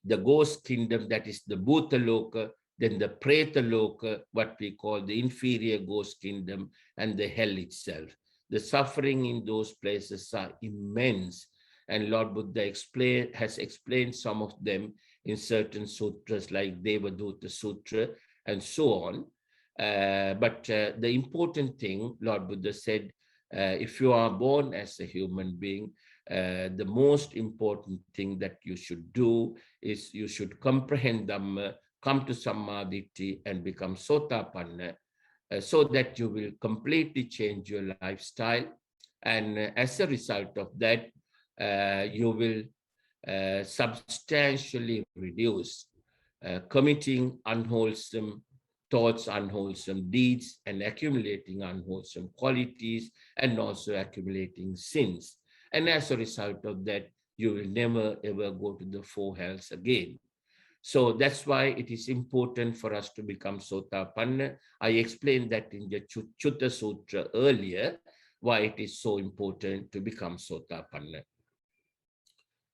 the ghost kingdom, that is the Bhutaloka, then the Pretaloka, what we call the inferior ghost kingdom, and the hell itself. The suffering in those places are immense, and Lord Buddha has explained some of them in certain sutras like Devadutta Sutra and so on. But the important thing, Lord Buddha said, if you are born as a human being, the most important thing that you should do is you should comprehend Dhamma, come to Sammaditi and become Sotapanna, so that you will completely change your lifestyle. And as a result of that, you will substantially reduce committing unwholesome thoughts, unwholesome deeds, and accumulating unwholesome qualities, and also accumulating sins. And as a result of that, you will never ever go to the 4 hells again. So that's why it is important for us to become Sotapanna. I explained that in the Cuta Sutra earlier, why it is so important to become Sotapanna.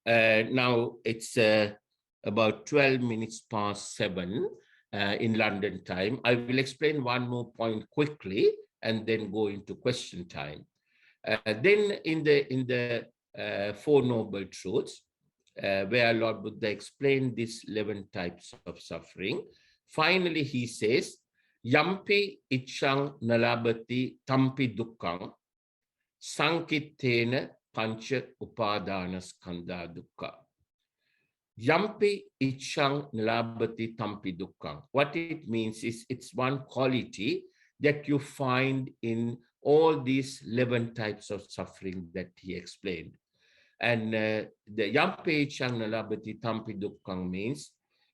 Now it's about 12 minutes past 7 in London time. I will explain one more point quickly and then go into question time. Then in the 4 noble truths, where Lord Buddha explained these 11 types of suffering, finally he says, Yampi ichang nalabati tampi dukkang sankittena pancha upadana skandha dukkha. Yampi ichang nalabati tampi dukkang. What it means is it's one quality that you find in all these 11 types of suffering that he explained. And the Yampe Chang Nalabati Tampi Dukkang means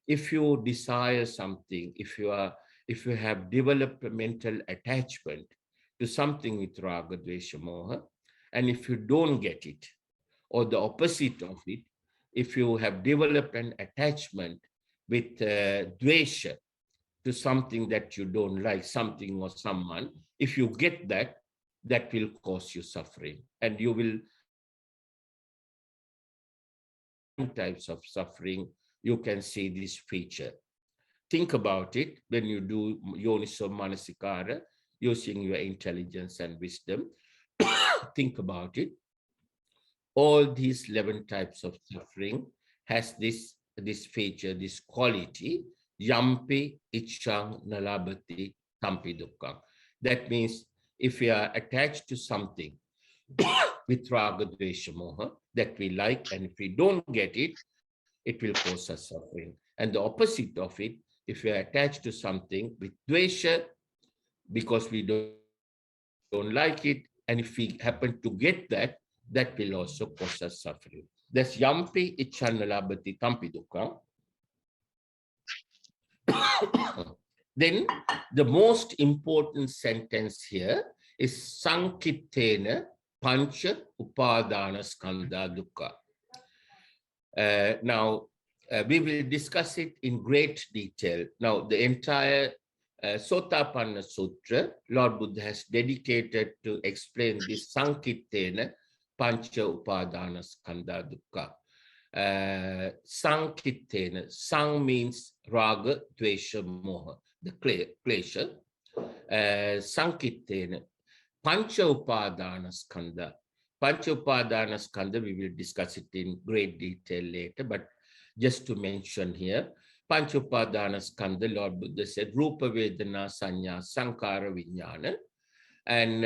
if you desire something, if you have developed a mental attachment to something with Raga, Dvesha, Moha, and if you don't get it, or the opposite of it, if you have developed an attachment with Dvesha to something that you don't like, something or someone, if you get that, that will cause you suffering. And you will types of suffering, you can see this feature. Think about it when you do yoniso manasikara, using your intelligence and wisdom. Think about it. all these 11 types of suffering has this feature, this quality, yampi ichang nalabati tampi dukkha. That means if we are attached to something with raga, dvesha, moha that we like, and if we don't get it, it will cause us suffering. And the opposite of it, if we are attached to something with dvesha, because we don't like it, and if we happen to get that, that will also cause us suffering. That's yampi ichannalabhati tampi dukkha. Then the most important sentence here is sankittena pancha upadana skandha dukkha. Now, we will discuss it in great detail. Now, the entire Sotapanna Sutra, Lord Buddha has dedicated to explain this Sankittena Pancha Upadana Skandha Dukkha. Sankittena, Sang means Raga, Dvesha, Moha, the klesha. Sankittena, Pancha Upadana Skandha. Pancha Upadana Skandha, we will discuss it in great detail later, but just to mention here, Pancha Upadana Skandha, Lord Buddha said, Rupa Vedana Sanya Sankara Vijnana. And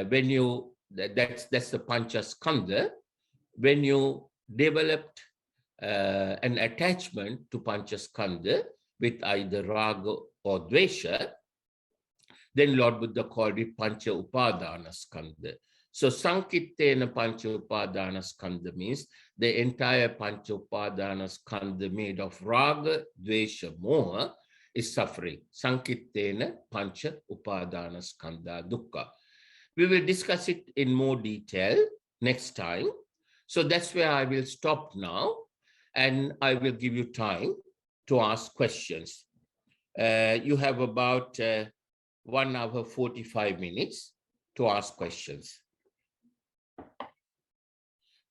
when you, that's the Pancha Skandha, when you developed an attachment to Pancha Skandha with either Raga or Dvesha, then Lord Buddha called it Pancha Upadana Skandha. So Sankittena Pancha Upadana Skandha means the entire Pancha Upadana Skandha made of Raga, Dvesha, Moha is suffering. Sankittena Pancha Upadana Skandha Dukkha. We will discuss it in more detail next time. So that's where I will stop now, and I will give you time to ask questions. You have about 1 hour 45 minutes to ask questions.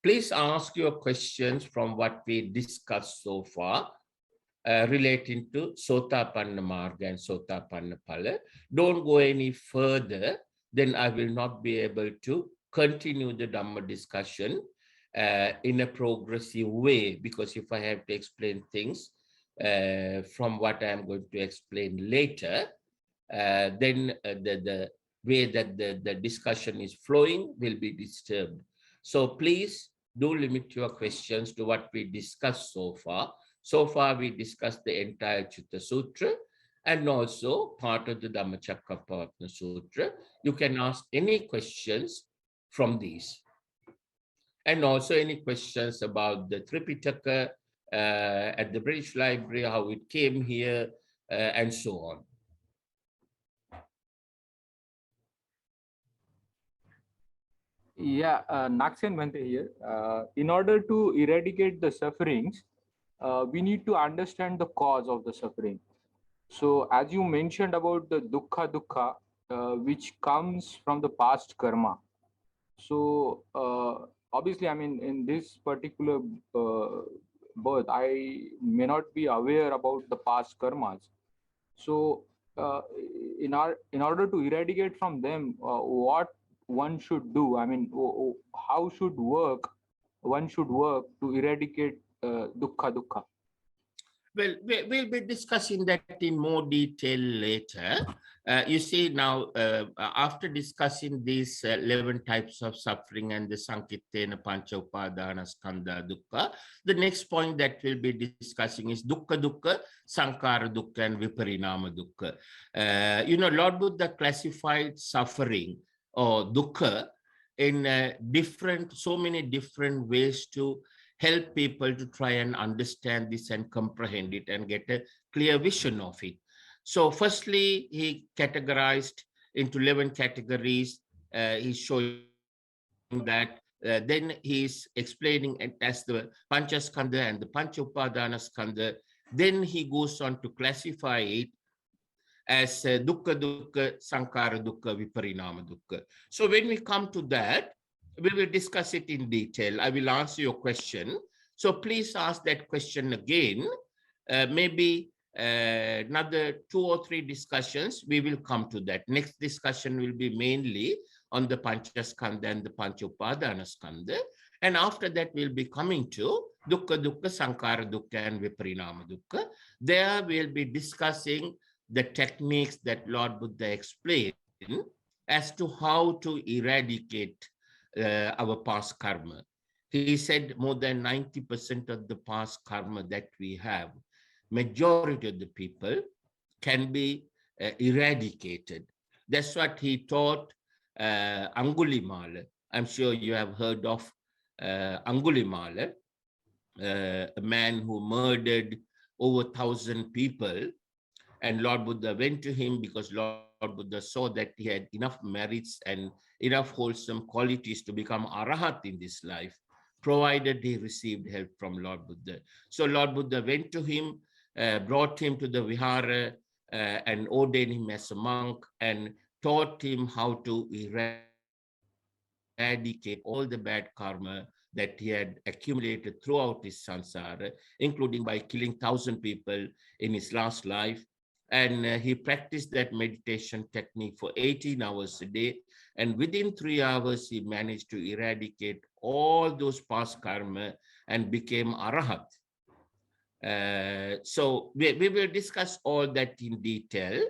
Please ask your questions from what we discussed so far relating to Sotapanna Marga and Sotapanna Phala. Don't go any further, then I will not be able to continue the Dhamma discussion in a progressive way, because if I have to explain things from what I am going to explain later, then the way that the discussion is flowing will be disturbed. So please do limit your questions to what we discussed so far. So far, we discussed the entire Chitta Sutra and also part of the Dhammacakkappavattana Sutra. You can ask any questions from these. And also any questions about the Tipitaka at the British Library, how it came here, and so on. Yeah, Naksen Bhante here. In order to eradicate the sufferings, we need to understand the cause of the suffering. So, as you mentioned about the dukkha, which comes from the past karma. So, obviously, I mean, in this particular birth, I may not be aware about the past karmas. So, in order to eradicate from them, what one should do? I mean, how one should work to eradicate dukkha? Well, we'll be discussing that in more detail later. You see now, after discussing these 11 types of suffering and the Sankittena Pancha Upadana Skandha Dukkha, the next point that we'll be discussing is Dukkha, Sankara Dukkha, and Viparinama Dukkha. You know, Lord Buddha classified suffering or Dukkha in so many different ways to help people to try and understand this and comprehend it and get a clear vision of it. So firstly, he categorized into 11 categories. He's showing that. Then he's explaining it as the Panchaskandha and the Pancha Upadana Skandha. Then he goes on to classify it as Dukkha, Sankara Dukkha, Viparinama Dukkha. So when we come to that, we will discuss it in detail. I will answer your question. So please ask that question again. Maybe another 2 or 3 discussions, we will come to that. Next discussion will be mainly on the Panchaskandha and the Panchopadanaskandha. And after that, we'll be coming to Dukkha Dukkha, Sankhara Dukkha, and Viparinama Dukkha. There we'll be discussing the techniques that Lord Buddha explained as to how to eradicate our past karma. He said more than 90% of the past karma that we have, majority of the people, can be eradicated. That's what he taught Angulimala. I'm sure you have heard of Angulimala, a man who murdered over 1,000 people. And Lord Buddha went to him because Lord Buddha saw that he had enough merits and enough wholesome qualities to become Arahata in this life, provided he received help from Lord Buddha. So Lord Buddha went to him, brought him to the vihara, and ordained him as a monk and taught him how to eradicate all the bad karma that he had accumulated throughout his samsara, including by killing 1,000 people in his last life. And he practiced that meditation technique for 18 hours a day. And within 3 hours, he managed to eradicate all those past karma and became Arahat. So we will discuss all that in detail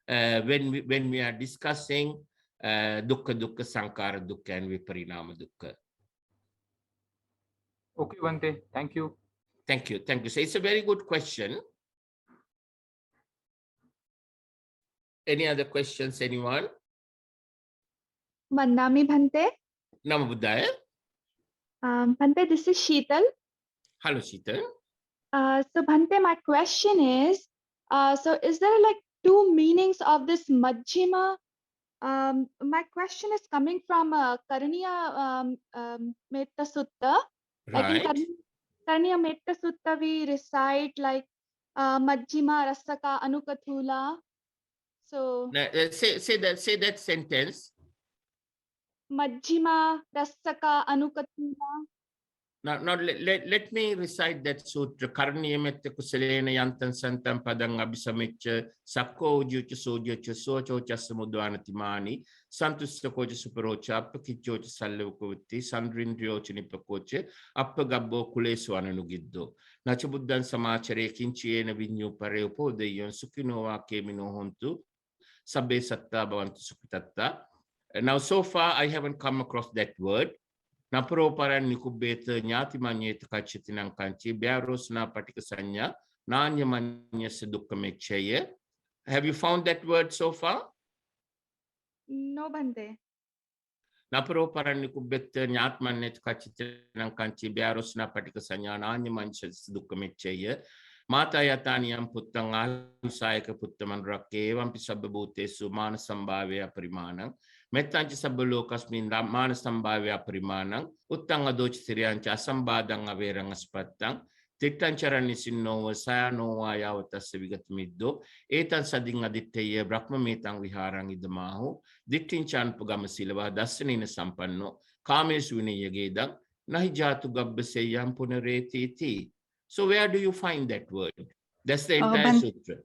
when we are discussing Dukkha Dukkha, Sankhara Dukkha, and Viparinama Dukkha. Okay, Bhante, thank you. Thank you. Thank you. So it's a very good question. Any other questions, anyone? Vandami Bhante. Namo Buddhaya. Bhante, this is Sheetal. Hello, Sheetal. So Bhante, my question is, so is there like two meanings of this Majjhima? My question is coming from Karaniya Metta Sutta. Like in Right. Karaniya Metta Sutta, we recite like Majjhima Rasaka Anukathula. So Say that sentence. Majjhima Rasaka Anukathula. Now let me recite that sutra. Karniyametta kusalena yantan santam padang abhisamicca sakko ujucha sojucha sochocha samudvanatimani santustakocha superocha appakichocha sallavukavati sandrindryocha nipakocha appagabbo kulesu ananugiddo nacha buddhan samachare kinchiena vinyu pare upodeyon sukino kemino hontu sabbe satta bhavantu sukhitatta. Now so far I haven't come across that word. Naparoparan nikubeta nyati manyeta kachitinang kanchi biaros na patikasanya nanya manya sedukkamechaya. Have you found that word so far? No, Bhante. Naparoparan nikubeta nyati manyeta kachitinang kanchi biaros na patikasanya nanya manya sedukkamechaya. Mata yataniyam puttang ahusayaka puttaman rakevam pisababute sumana sambhavya primanang. Mettancha sabbalokasmin mana sambhavya primanang. Uttanga doch siriyancha asambadang averang aspattang. Tittancharan isinnova sayanova yavatasya vigatmiddo. Etan sading aditteya brahmametang viharang idamaho. Dittinchan pagamasila dasanina sampanno. Kames vinayagedang. Nahijatu gabbaseyam punareti iti. So where do you find that word? That's the entire sutra.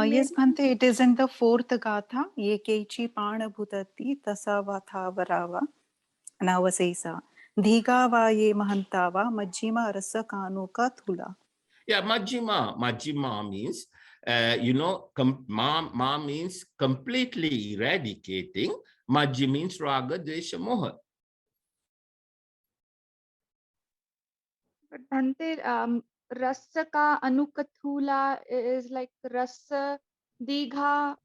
Yes, Bhante, it is in the fourth gatha. Yekeichi pana bhutati tasavatha varava navasesa. Dhigava ye mahantava majjima rasa kanuka thula. Yeah, majjima. Majjima means, ma means completely eradicating. Majji means raga, dvesha, moha. But Bhante, Rasaka Anukathula is like Rasa Digha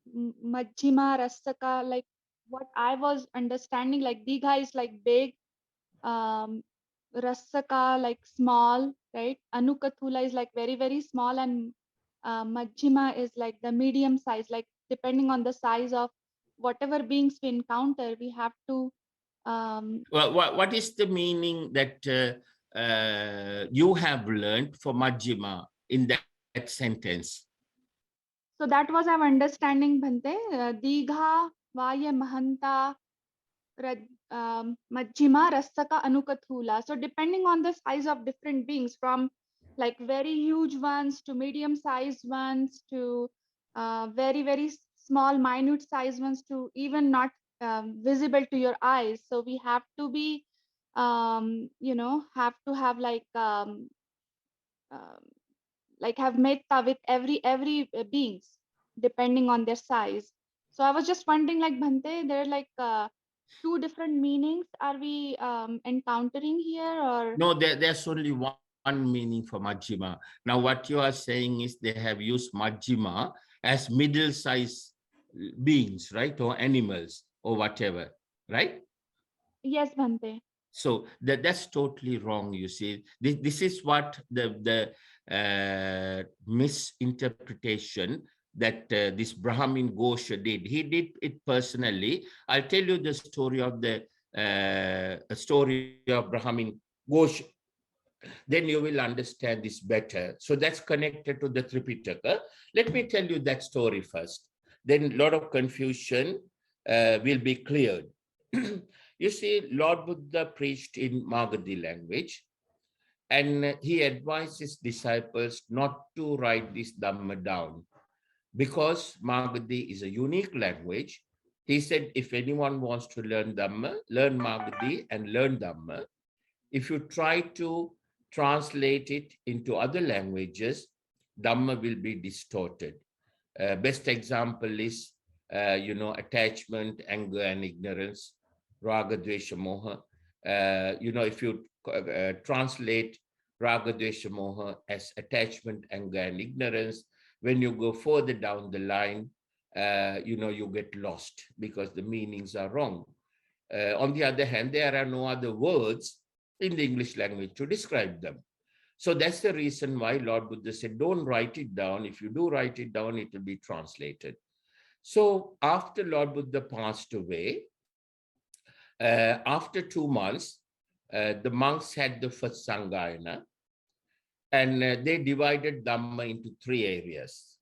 Majjima Rasaka. Like what I was understanding, like Digha is like big, Rasaka like small, right? Anukathula is like very, very small, and Majjima is like the medium size. Like depending on the size of whatever beings we encounter, we have to. Well, what is the meaning that you have learned for Majjima in that sentence? So that was our understanding, Bhante. Digha, Vaya, Mahanta, Majjima, Rasaka, Anukathula. So depending on the size of different beings, from like very huge ones to medium sized ones to very, very small, minute sized ones to even not visible to your eyes. So we have to be, have to have um, have metta with every beings depending on their size. So I was just wondering, like Bhante, there are two different meanings are we encountering here, or No, there's only one meaning for Majjhima. Now, what you are saying is they have used Majjhima as middle-sized beings, right? Or animals or whatever, right? yes, Bhante? So that's totally wrong. You see, this is what the misinterpretation that this Brahmin Gosha did. He did it personally. I'll tell you the story of the story of Brahmin Gosha. Then you will understand this better. So that's connected to the Tripitaka. Let me tell you that story first. Then a lot of confusion will be cleared. You see, Lord Buddha preached in Magadhi language, and he advised his disciples not to write this Dhamma down because Magadhi is a unique language. He said, if anyone wants to learn Dhamma, learn Magadhi and learn Dhamma. If you try to translate it into other languages, Dhamma will be distorted. Best example is, attachment, anger, and ignorance, raga, dvesha, moha. If you translate raga, dvesha, moha as attachment, anger, and ignorance, when you go further down the line, you get lost because the meanings are wrong. On the other hand, there are no other words in the English language to describe them. So that's the reason why Lord Buddha said, don't write it down. If you do write it down, it will be translated. So after Lord Buddha passed away, after 2 months, the monks had the first Sanghayana, and they divided Dhamma into 3 areas.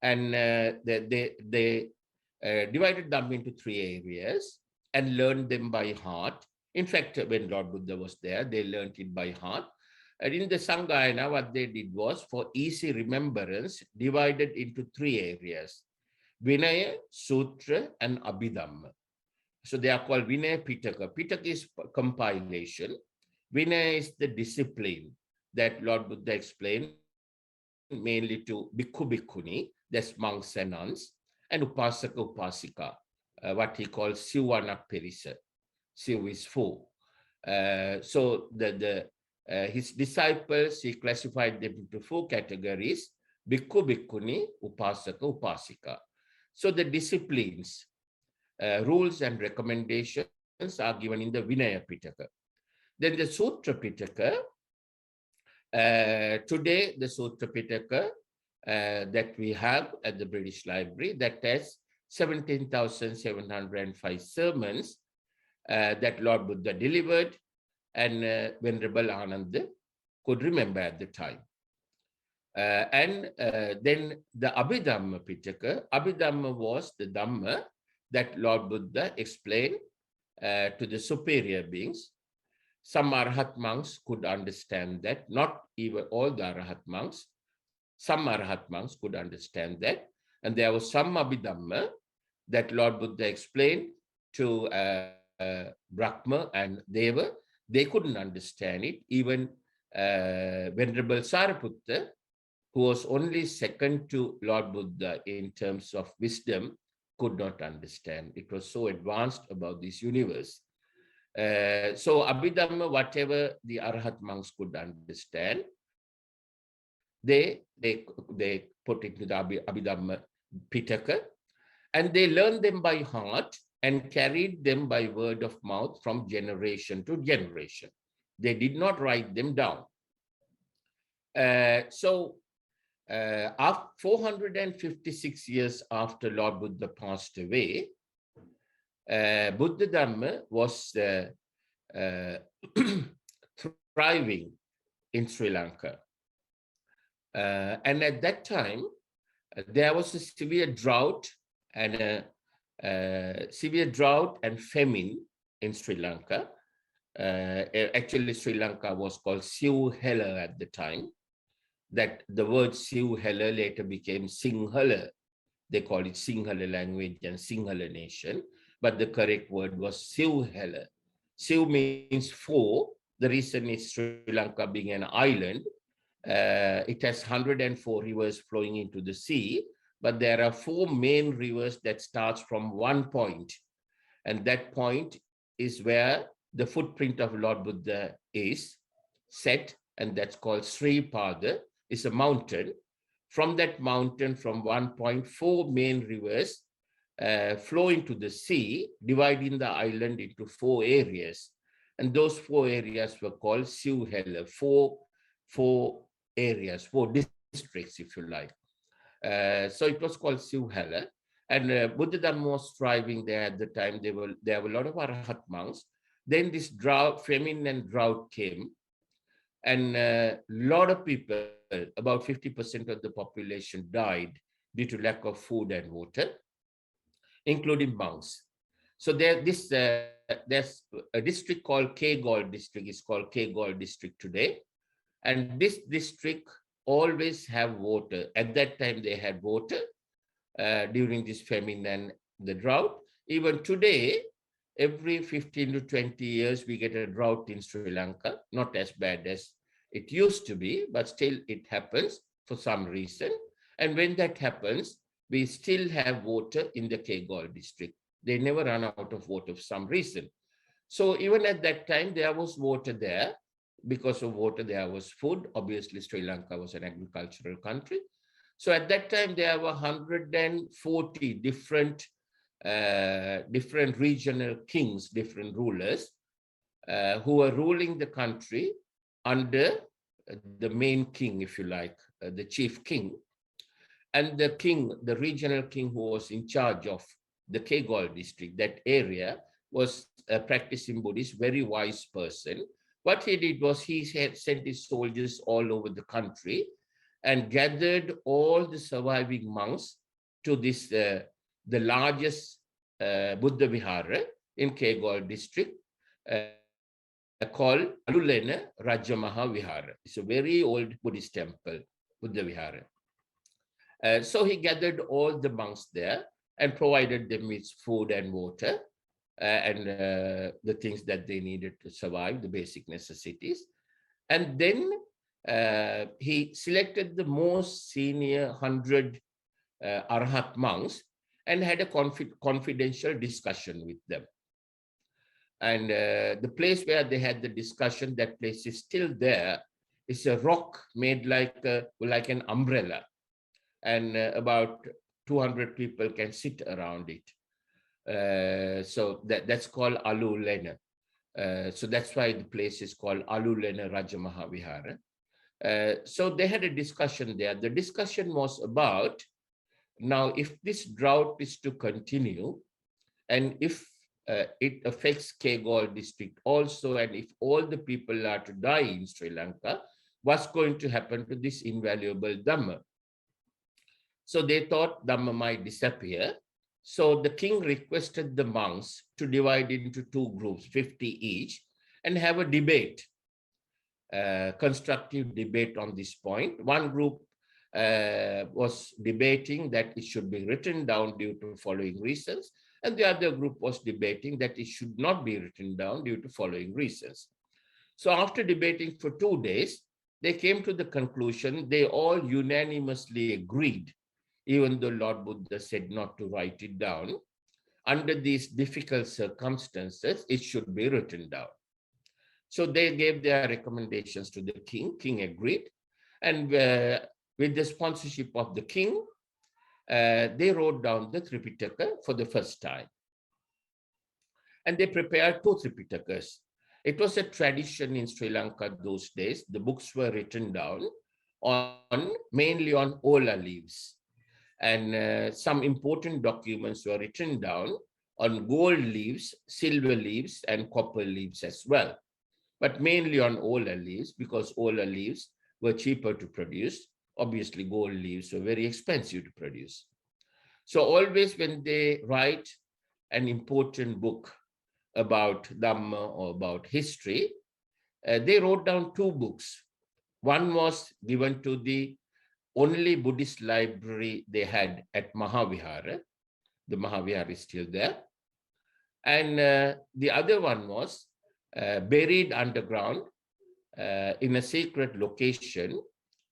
And they divided Dhamma into 3 areas and learned them by heart. In fact, when Lord Buddha was there, they learned it by heart. And in the Sanghayana, what they did was, for easy remembrance, divided into 3 areas: Vinaya, Sutra, and Abhidhamma. So they are called Vinaya Pitaka. Pitaka is compilation. Vinaya is the discipline that Lord Buddha explained mainly to Bhikkhu Bhikkhuni, that's monks and nuns, and Upasaka Upasika, what he calls Sivanak Perisa. Siv is 4. So his disciples, he classified them into 4 categories: Bhikkhu Bhikkhuni, Upasaka Upasika. So the disciplines, rules and recommendations are given in the Vinaya Pitaka. Then the Sutra Pitaka, today the Sutra Pitaka that we have at the British Library, that has 17,705 sermons that Lord Buddha delivered, and Venerable Ananda could remember at the time. Then the Abhidhamma Pitaka. Abhidhamma was the Dhamma that Lord Buddha explained to the superior beings. Some Arahat monks could understand that, not even all the Arahat monks. Some Arahat monks could understand that. And there was some Abhidhamma that Lord Buddha explained to Brahma and Deva. They couldn't understand it. Even Venerable Sariputta, who was only second to Lord Buddha in terms of wisdom, could not understand. It was so advanced about this universe. So Abhidhamma, whatever the Arahat monks could understand, they put it to the Abhidhamma Pitaka, and they learned them by heart and carried them by word of mouth from generation to generation. They did not write them down. So after 456 years after Lord Buddha passed away, Buddha Dhamma was thriving in Sri Lanka. And at that time, there was a severe drought and famine in Sri Lanka. Actually, Sri Lanka was called Siuhela at the time. That the word Siuhela later became Sinhala. They call it Sinhala language and Sinhala nation. but the correct word was Sivhela. Siv means four. The reason is Sri Lanka being an island. It has 104 rivers flowing into the sea, but there are four main rivers that starts from one point, and that point is where the footprint of Lord Buddha is set, and that's called Sri Pada. It's a mountain. From that mountain, from one point, four main rivers flow into the sea, dividing the island into four areas. And those four areas were called Sivhela, four areas, four districts, if you like. So it was called Sivhela. And Buddha Dhamma was thriving there at the time. There were a lot of Arahat monks. Then this drought, famine and drought came. And a lot of people, about 50% of the population died due to lack of food and water, including monks. So there's a district called Kegol district. It's called Kegol district today. And this district always have water. At that time, they had water during this famine and the drought. Even today, every 15 to 20 years, we get a drought in Sri Lanka. Not as bad as it used to be, but still it happens for some reason. And when that happens, we still have water in the Kegol district. They never run out of water for some reason. So even at that time, there was water there. Because of water, there was food. Obviously, Sri Lanka was an agricultural country. So at that time, there were 140 different regional kings, different rulers, who were ruling the country under the main king, if you like, the chief king. And the king, the regional king who was in charge of the Kegol district, that area, was a practicing Buddhist, very wise person. What he did was he had sent his soldiers all over the country and gathered all the surviving monks to this, the largest Buddha Vihara in Kegol district, called Alulena Rajamaha Vihara. It's a very old Buddhist temple, Buddha Vihara. So he gathered all the monks there and provided them with food and water and the things that they needed to survive, the basic necessities. And then he selected the most senior 100 Arahat monks and had a confidential discussion with them. And the place where they had the discussion, that place is still there. It's a rock made like an umbrella. And about 200 people can sit around it. So that's called Alulena. So that's why the place is called Alulena Rajamaha Vihara. So they had a discussion there. The discussion was about, now if this drought is to continue, and if it affects Kegol district also, and if all the people are to die in Sri Lanka, what's going to happen to this invaluable Dhamma? So they thought Dhamma might disappear. So the king requested the monks to divide into two groups, 50 each, and have a debate, constructive debate on this point. One group was debating that it should be written down due to following reasons, and the other group was debating that it should not be written down due to following reasons. So after debating for 2 days, they came to the conclusion, they all unanimously agreed, even though Lord Buddha said not to write it down, under these difficult circumstances, it should be written down. So they gave their recommendations to the king. King agreed. And with the sponsorship of the king, they wrote down the Tipitaka for the first time. And they prepared 2 Tipitakas. It was a tradition in Sri Lanka those days. The books were written down mainly on ola leaves. And some important documents were written down on gold leaves, silver leaves, and copper leaves as well. But mainly on ola leaves, because ola leaves were cheaper to produce. Obviously, gold leaves were very expensive to produce. So always when they write an important book about Dhamma or about history, they wrote down 2 books. One was given to the only Buddhist library they had at Mahavihara. The Mahavihara is still there. And the other one was buried underground in a secret location.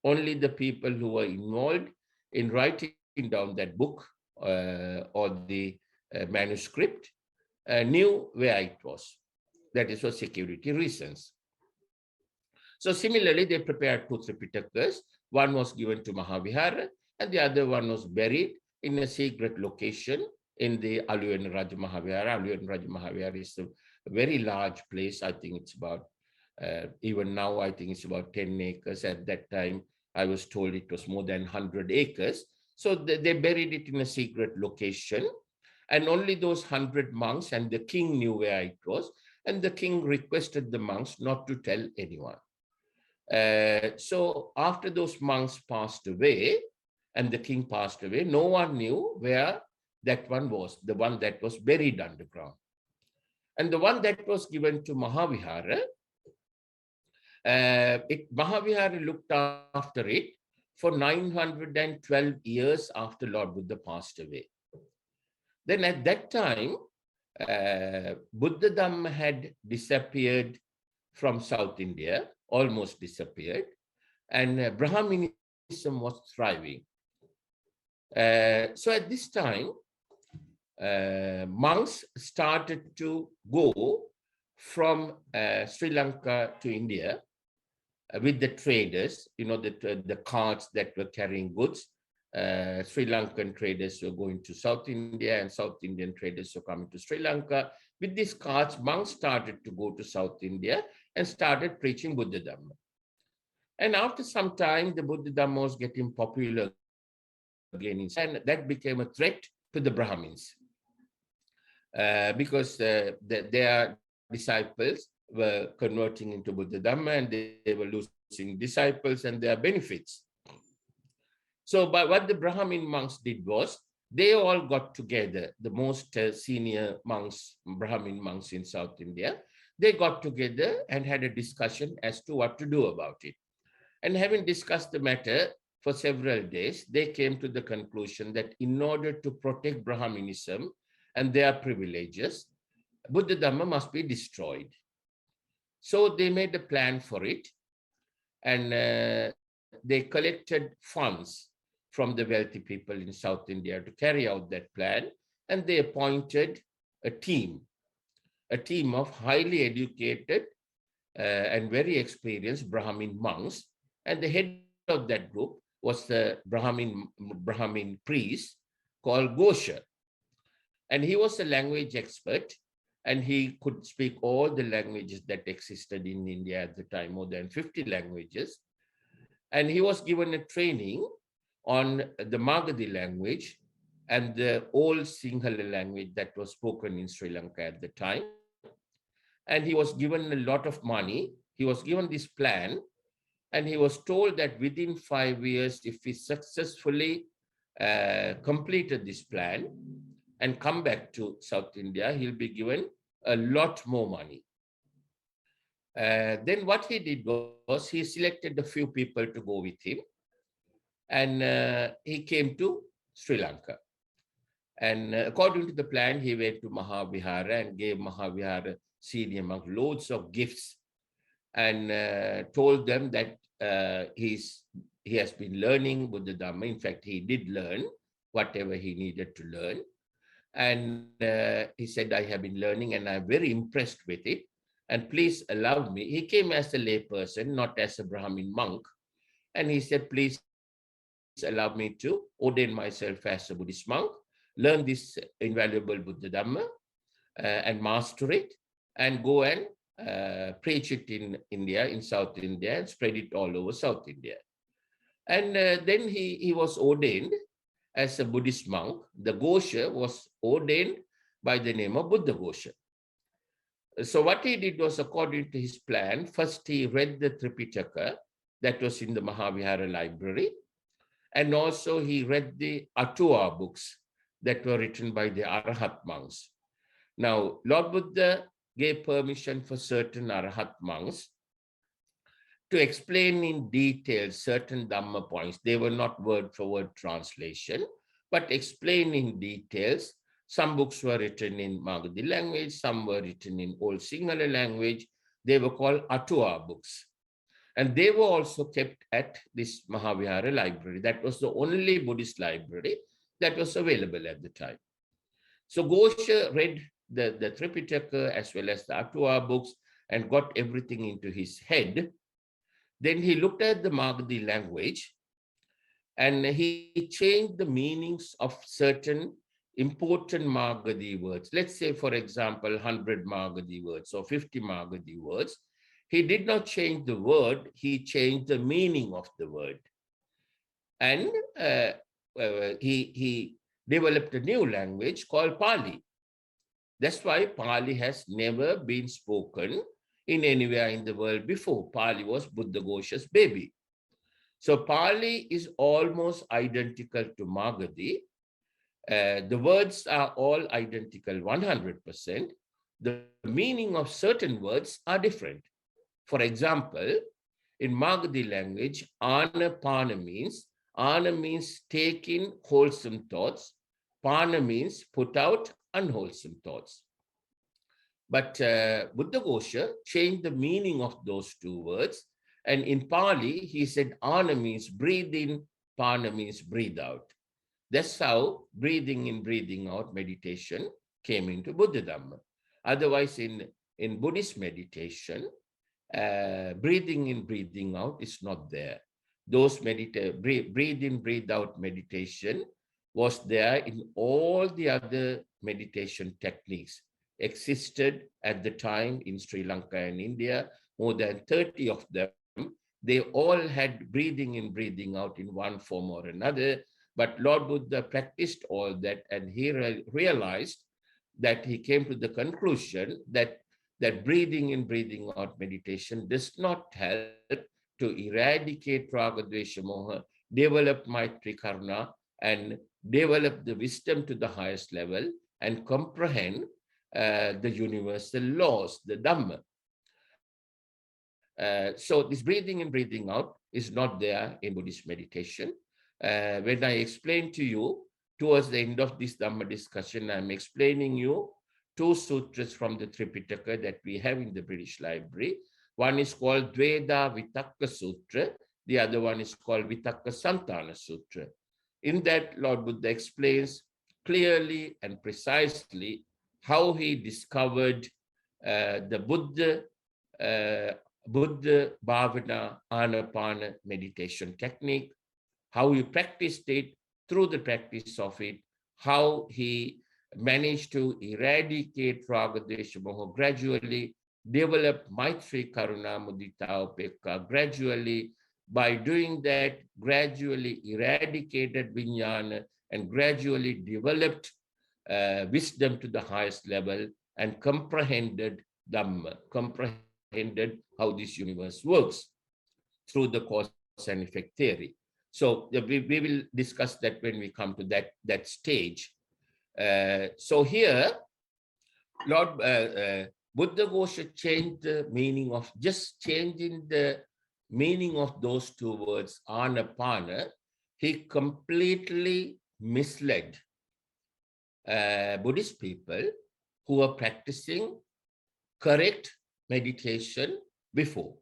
Only the people who were involved in writing down that book or the manuscript knew where it was. That is for security reasons. So similarly, they prepared two Tripitakas. One was given to Mahavihara and the other one was buried in a secret location in the Aluyana Raja Mahavihara. Aluyana Raja Mahavihara is a very large place. I think it's about, even now, I think it's about 10 acres. At that time, I was told it was more than 100 acres. So they buried it in a secret location. And only those 100 monks and the king knew where it was. And the king requested the monks not to tell anyone. So after those monks passed away and the king passed away, no one knew where that one was, the one that was buried underground. And the one that was given to Mahavihara, Mahavihara looked after it for 912 years after Lord Buddha passed away. Then at that time, Buddha Dhamma had disappeared from South India, almost disappeared, and Brahminism was thriving. So at this time, monks started to go from Sri Lanka to India with the traders, you know, the carts that were carrying goods. Sri Lankan traders were going to South India and South Indian traders were coming to Sri Lanka. With these carts, monks started to go to South India and started preaching Buddha Dhamma. And after some time, the Buddha Dhamma was getting popular again, and that became a threat to the Brahmins because their disciples were converting into Buddha Dhamma and they were losing disciples and their benefits. So but what the Brahmin monks did was, they all got together, the most senior monks, Brahmin monks in South India, they got together and had a discussion as to what to do about it. And having discussed the matter for several days, they came to the conclusion that in order to protect Brahminism and their privileges, Buddha Dhamma must be destroyed. So they made a plan for it, and they collected funds from the wealthy people in South India to carry out that plan, and they appointed a team of highly educated and very experienced Brahmin monks, and the head of that group was the Brahmin priest called Gosha. And he was a language expert, and he could speak all the languages that existed in India at the time, more than 50 languages. And he was given a training on the Magadhi language and the old Sinhala language that was spoken in Sri Lanka at the time. And he was given a lot of money. He was given this plan, and he was told that within 5 years, if he successfully completed this plan and come back to South India, he'll be given a lot more money. Then what he did was he selected a few people to go with him, and he came to Sri Lanka. And according to the plan, he went to Mahavihara and gave Mahavihara senior monk loads of gifts, and told them that he has been learning Buddha Dhamma. In fact, he did learn whatever he needed to learn. And he said, I have been learning and I'm very impressed with it. And please allow me. He came as a lay person, not as a Brahmin monk. And he said, please allow me to ordain myself as a Buddhist monk, learn this invaluable Buddha Dhamma and master it, and go and preach it in India, in South India, and spread it all over South India. And then he was ordained as a Buddhist monk. The Gosha was ordained by the name of Buddha Gosha. So what he did was, according to his plan, first he read the Tipitaka that was in the Mahavihara library, and also he read the Atua books that were written by the Arahat monks. Now, Lord Buddha gave permission for certain Arahat monks to explain in detail certain Dhamma points. They were not word for word translation, but explain in details Some books were written in Magadhi language, some were written in Old Sinhala language. They were called Atua books. And they were also kept at this Mahavihara library. That was the only Buddhist library that was available at the time. So Ghosha read the Tripitaka as well as the Atua books and got everything into his head. Then he looked at the Magadhi language and he changed the meanings of certain important Magadhi words. Let's say, for example, 100 Magadhi words or 50 Magadhi words. He did not change the word, he changed the meaning of the word. And he developed a new language called Pali. That's why Pali has never been spoken in anywhere in the world before. Pali was Buddha Ghosha's baby. So Pali is almost identical to Magadhi. The words are all identical 100%. The meaning of certain words are different. For example, in Magadhi language, Anapana means take in wholesome thoughts. Pana means put out unwholesome thoughts. But Buddha Ghosha changed the meaning of those two words. And in Pali, he said Ana means breathe in, Pana means breathe out. That's how breathing in, breathing out meditation came into Buddha Dhamma. Otherwise, in Buddhist meditation, breathing in, breathing out is not there. Those breathe in, breathe out meditation was there in all the other meditation techniques existed at the time in Sri Lanka and India, more than 30 of them. They all had breathing in, breathing out in one form or another. But Lord Buddha practiced all that, and he realized that he came to the conclusion that breathing in, breathing out meditation does not help to eradicate Raga, Dvesha, Moha, develop Maitri, Karuna, and develop the wisdom to the highest level and comprehend the universal laws, the Dhamma. So this breathing in, breathing out is not there in Buddhist meditation. When I explain to you, towards the end of this Dhamma discussion, I'm explaining you two sutras from the Tripitaka that we have in the British Library. One is called Dvedhavitakka Sutra. The other one is called Vitakkasanthana Sutra. In that, Lord Buddha explains clearly and precisely how he discovered the Buddha Bhavana Anapana meditation technique, how he practiced it, through the practice of it, how he managed to eradicate Raga, Dvesha, Moha gradually, develop Maitri, Karuna, Mudita, Upekka gradually. By doing that, gradually eradicated Vijnana and gradually developed wisdom to the highest level and comprehended Dhamma, comprehended how this universe works through the cause and effect theory. So we will discuss that when we come to that stage. So here, Lord Buddha Ghosha changed the meaning of, just changing the meaning of those two words, Anapana, he completely misled Buddhist people who are practicing correct meditation before.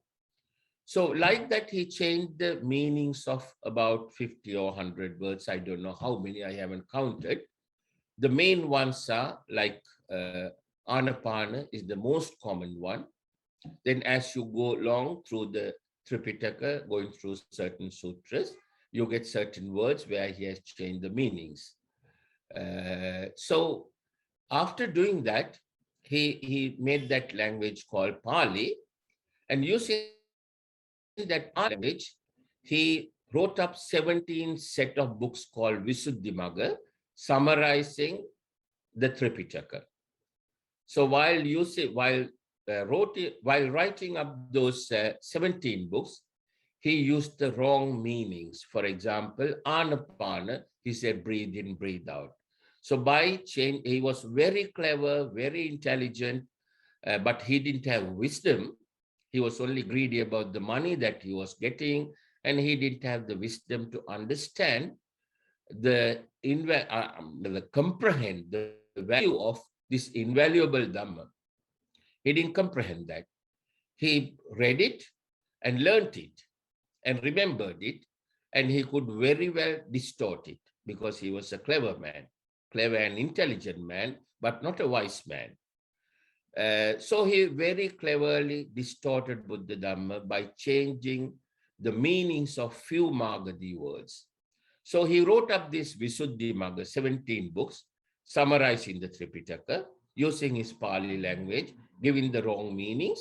So like that, he changed the meanings of about 50 or 100 words. I don't know how many, I haven't counted. The main ones are like Anapana is the most common one. Then as you go along through the Tripitaka, going through certain sutras, you get certain words where he has changed the meanings. So after doing that, he made that language called Pali, and using that language, he wrote up 17 set of books called Visuddhimagga, summarizing the Tripitaka. So while writing up those 17 books, he used the wrong meanings. For example, Anapana, he said breathe in, breathe out. So by change, he was very clever, very intelligent, but he didn't have wisdom. He was only greedy about the money that he was getting, and he didn't have the wisdom to understand comprehend the value of this invaluable Dhamma. He didn't comprehend that. He read it and learnt it and remembered it, and he could very well distort it because he was a clever man, clever and intelligent man, but not a wise man. So he very cleverly distorted Buddha Dhamma by changing the meanings of few Magadhi words. So he wrote up this Visuddhimagga, 17 books, summarizing the Tripitaka, using his Pali language, giving the wrong meanings.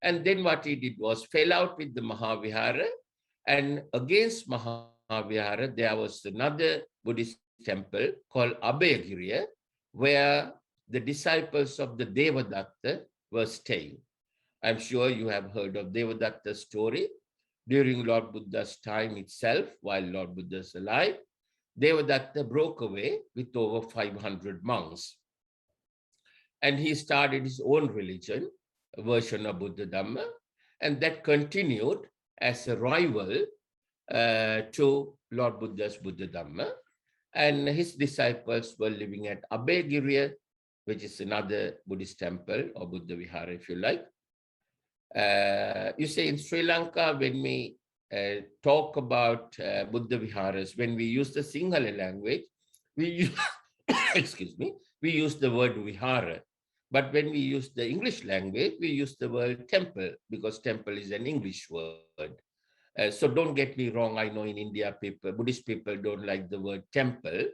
And then what he did was fell out with the Mahavihara, and against Mahavihara, there was another Buddhist temple called Abhayagiriya, where the disciples of the Dvedhavitakka were staying. I'm sure you have heard of Dvedhavitakka's story. During Lord Buddha's time itself, while Lord Buddha is alive, Dvedhavitakka broke away with over 500 monks. And he started his own religion, a version of Buddha Dhamma, and that continued as a rival to Lord Buddha's Buddha Dhamma. And his disciples were living at Abhayagiriya, which is another Buddhist temple or Buddha Vihara, if you like. You say in Sri Lanka, when we talk about Buddha Viharas, when we use the Sinhala language, we use, excuse me, we use the word Vihara. But when we use the English language, we use the word temple, because temple is an English word. So don't get me wrong. I know in India, Buddhist people don't like the word temple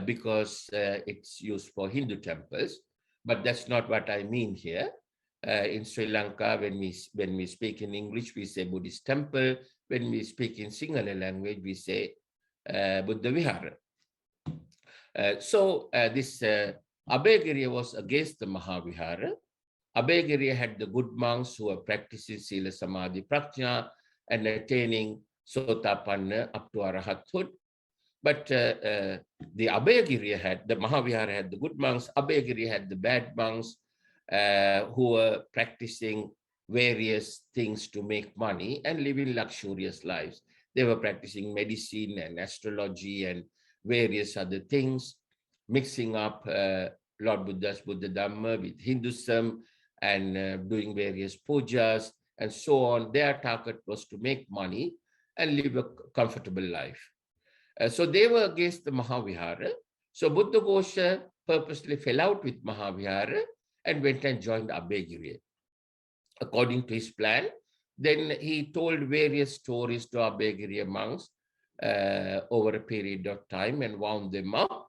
because it's used for Hindu temples. But that's not what I mean here. In Sri Lanka, when we speak in English, we say Buddhist temple. When we speak in Sinhala language, we say Buddha Vihara. So this Abhayagiriya was against the Mahavihara. Abhayagiriya had the good monks who were practicing Sila Samadhi Prajna and attaining Sotapanna up to Arahathood. But the Abhayagiriya had, the Mahavihara had the good monks, Abhayagiriya had the bad monks who were practicing various things to make money and living luxurious lives. They were practicing medicine and astrology and various other things, mixing up Lord Buddha's Buddha Dhamma with Hinduism and doing various pujas and so on. Their target was to make money and live a comfortable life. So they were against the Mahavihara. So Buddha Ghosha purposely fell out with Mahavihara and went and joined Abhayagiriya. According to his plan, then he told various stories to Abhayagiriya monks over a period of time and wound them up.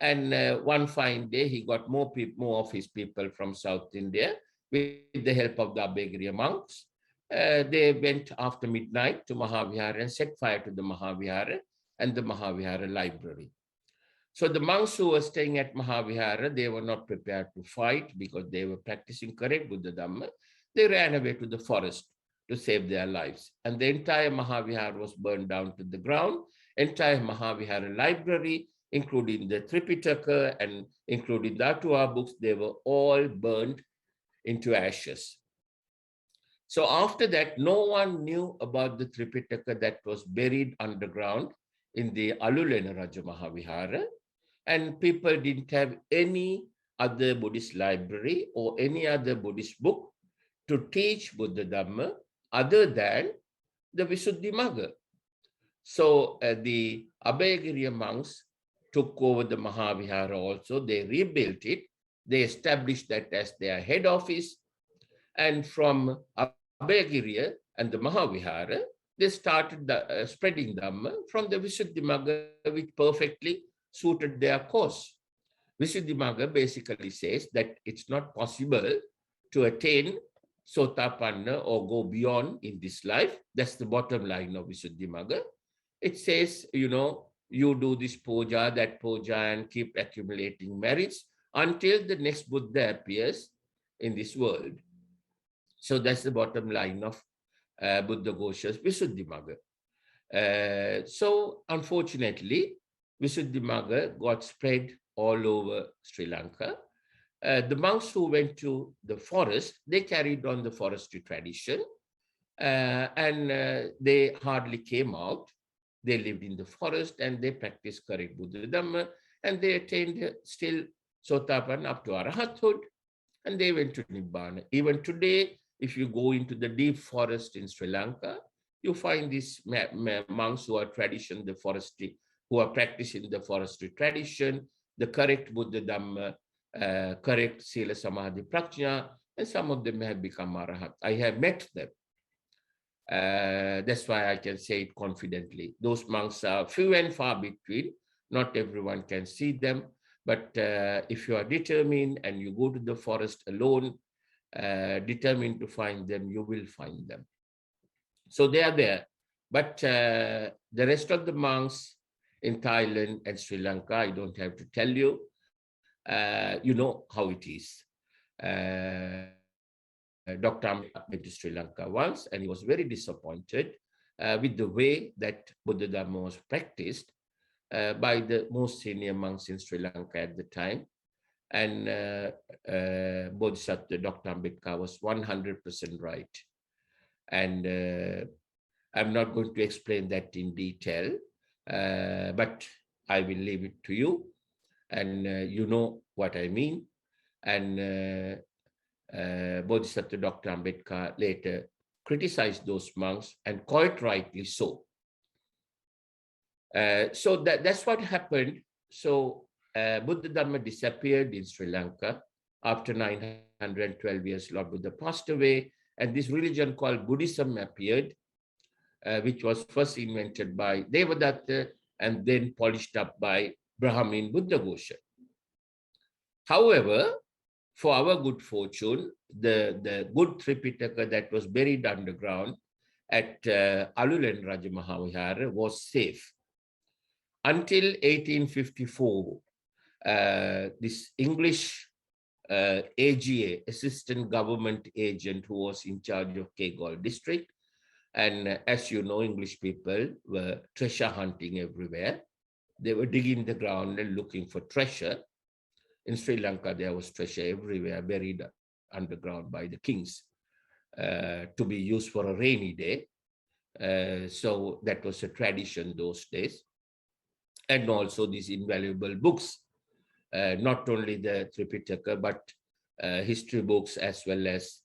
And one fine day, he got more of his people from South India with the help of the Abhayagiriya monks. They went after midnight to Mahavihara and set fire to the Mahavihara and the Mahavihara library. So the monks who were staying at Mahavihara, they were not prepared to fight because they were practicing correct Buddha Dhamma. They ran away to the forest to save their lives. And the entire Mahavihara was burned down to the ground. Entire Mahavihara library, including the Tripitaka and including the Atua books, they were all burned into ashes. So after that, no one knew about the Tripitaka that was buried underground in the Alulena Raja Mahavihara. And people didn't have any other Buddhist library or any other Buddhist book to teach Buddha Dhamma other than the Visuddhimagga. So the Abhayagiriya monks took over the Mahavihara also. They rebuilt it. They established that as their head office. And from Abhayagiriya and the Mahavihara, they started spreading Dhamma from the Visuddhimagga, which perfectly suited their cause. Visuddhimagga basically says that it's not possible to attain Sotapanna or go beyond in this life. That's the bottom line of Visuddhimagga. It says, you know, you do this puja, that puja, and keep accumulating merits until the next Buddha appears in this world. So that's the bottom line of Buddha Ghosha's Visuddhimagga. So unfortunately, Visuddhimagga got spread all over Sri Lanka. The monks who went to the forest, they carried on the forestry tradition and they hardly came out. They lived in the forest and they practiced correct Buddha Dhamma and they attained still Sotapanna up to Arahathood, and they went to Nibbana. Even today, if you go into the deep forest in Sri Lanka, you find these monks who are who are practicing the forestry tradition, the correct Buddha Dhamma, correct Sila Samadhi Prajna, and some of them have become Arahat. I have met them. That's why I can say it confidently. Those monks are few and far between. Not everyone can see them, but if you are determined and you go to the forest alone, determined to find them, you will find them. So they are there. But the rest of the monks in Thailand and Sri Lanka, I don't have to tell you, you know how it is. Dr. Amit went to Sri Lanka once, and he was very disappointed with the way that Buddha Dhamma was practiced by the most senior monks in Sri Lanka at the time. And Bodhisattva Dr. Ambedkar was 100% right. And I'm not going to explain that in detail, but I will leave it to you. And you know what I mean. And Bodhisattva Dr. Ambedkar later criticized those monks, and quite rightly so. So that's what happened. So Buddha Dhamma disappeared in Sri Lanka after 912 years. Lord Buddha passed away, and this religion called Buddhism appeared, which was first invented by Dvedhavitakka and then polished up by Brahmin Buddha Ghosha. However, for our good fortune, the good Tipitaka that was buried underground at Alulen Raja Mahavihara was safe. Until 1854, this English AGA, Assistant Government Agent, who was in charge of Kegol district, and as you know, English people were treasure hunting everywhere. They were digging the ground and looking for treasure. In Sri Lanka, there was treasure everywhere, buried underground by the kings to be used for a rainy day. So that was a tradition those days. And also these invaluable books, not only the Tipitaka, but history books, as well as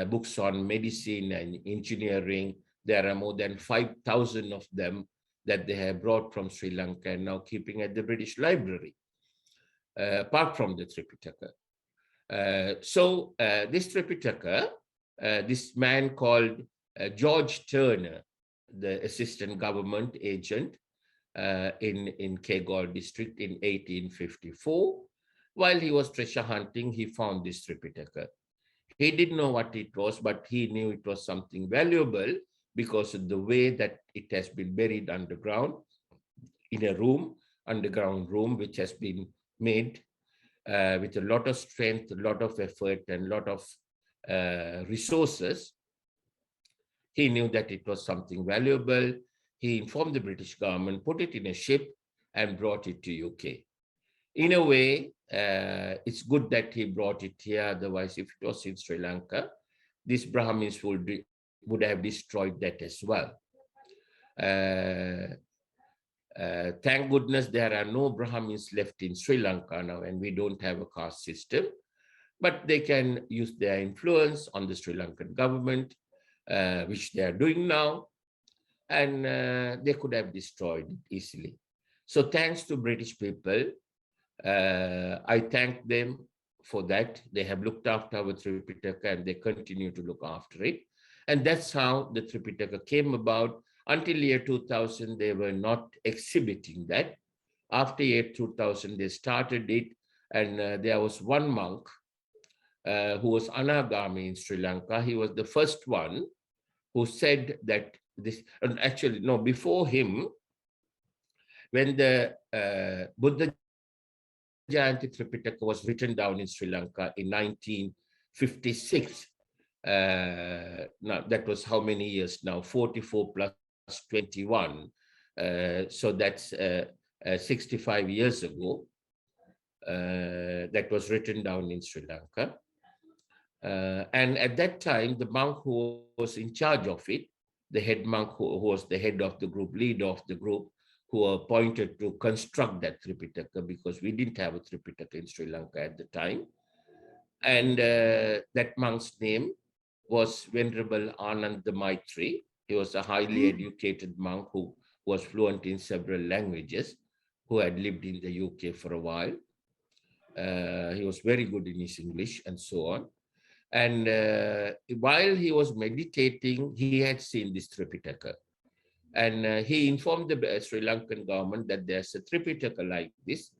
books on medicine and engineering. There are more than 5,000 of them that they have brought from Sri Lanka and now keeping at the British Library, apart from the Tipitaka. So this Tipitaka, this man called George Turner, the assistant government agent in Kegol district in 1854, while he was treasure hunting, he found this Tipitaka. He didn't know what it was, but he knew it was something valuable because of the way that it has been buried underground in a room, underground room, which has been made with a lot of strength, a lot of effort, and a lot of resources. He knew that it was something valuable. He informed the British government, put it in a ship, and brought it to UK. In a way, it's good that he brought it here. Otherwise, if it was in Sri Lanka, these Brahmins would have destroyed that as well. Thank goodness there are no Brahmins left in Sri Lanka now, and we don't have a caste system, but they can use their influence on the Sri Lankan government, which they are doing now, and they could have destroyed it easily. So thanks to British people, I thank them for that. They have looked after our Tipitaka, and they continue to look after it. And that's how the Tipitaka came about. Until year 2000, they were not exhibiting that. After year 2000, they started it, and there was one monk who was Anagami in Sri Lanka. He was the first one who said that this, and actually, no, before him, when the Buddha Jayanti Tipitaka was written down in Sri Lanka in 1956, now that was how many years now? 44 plus 21. So that's 65 years ago. That was written down in Sri Lanka. And at that time, the monk who was in charge of it, the head monk who was the head of the group, leader of the group, who were appointed to construct that Tripitaka, because we didn't have a Tripitaka in Sri Lanka at the time. And that monk's name was Venerable Ananda Maitri. He was a highly educated monk who was fluent in several languages, who had lived in the UK for a while. He was very good in his English and so on. And while he was meditating, he had seen this Tripitaka. And he informed the Sri Lankan government that there's a Tripitaka like this.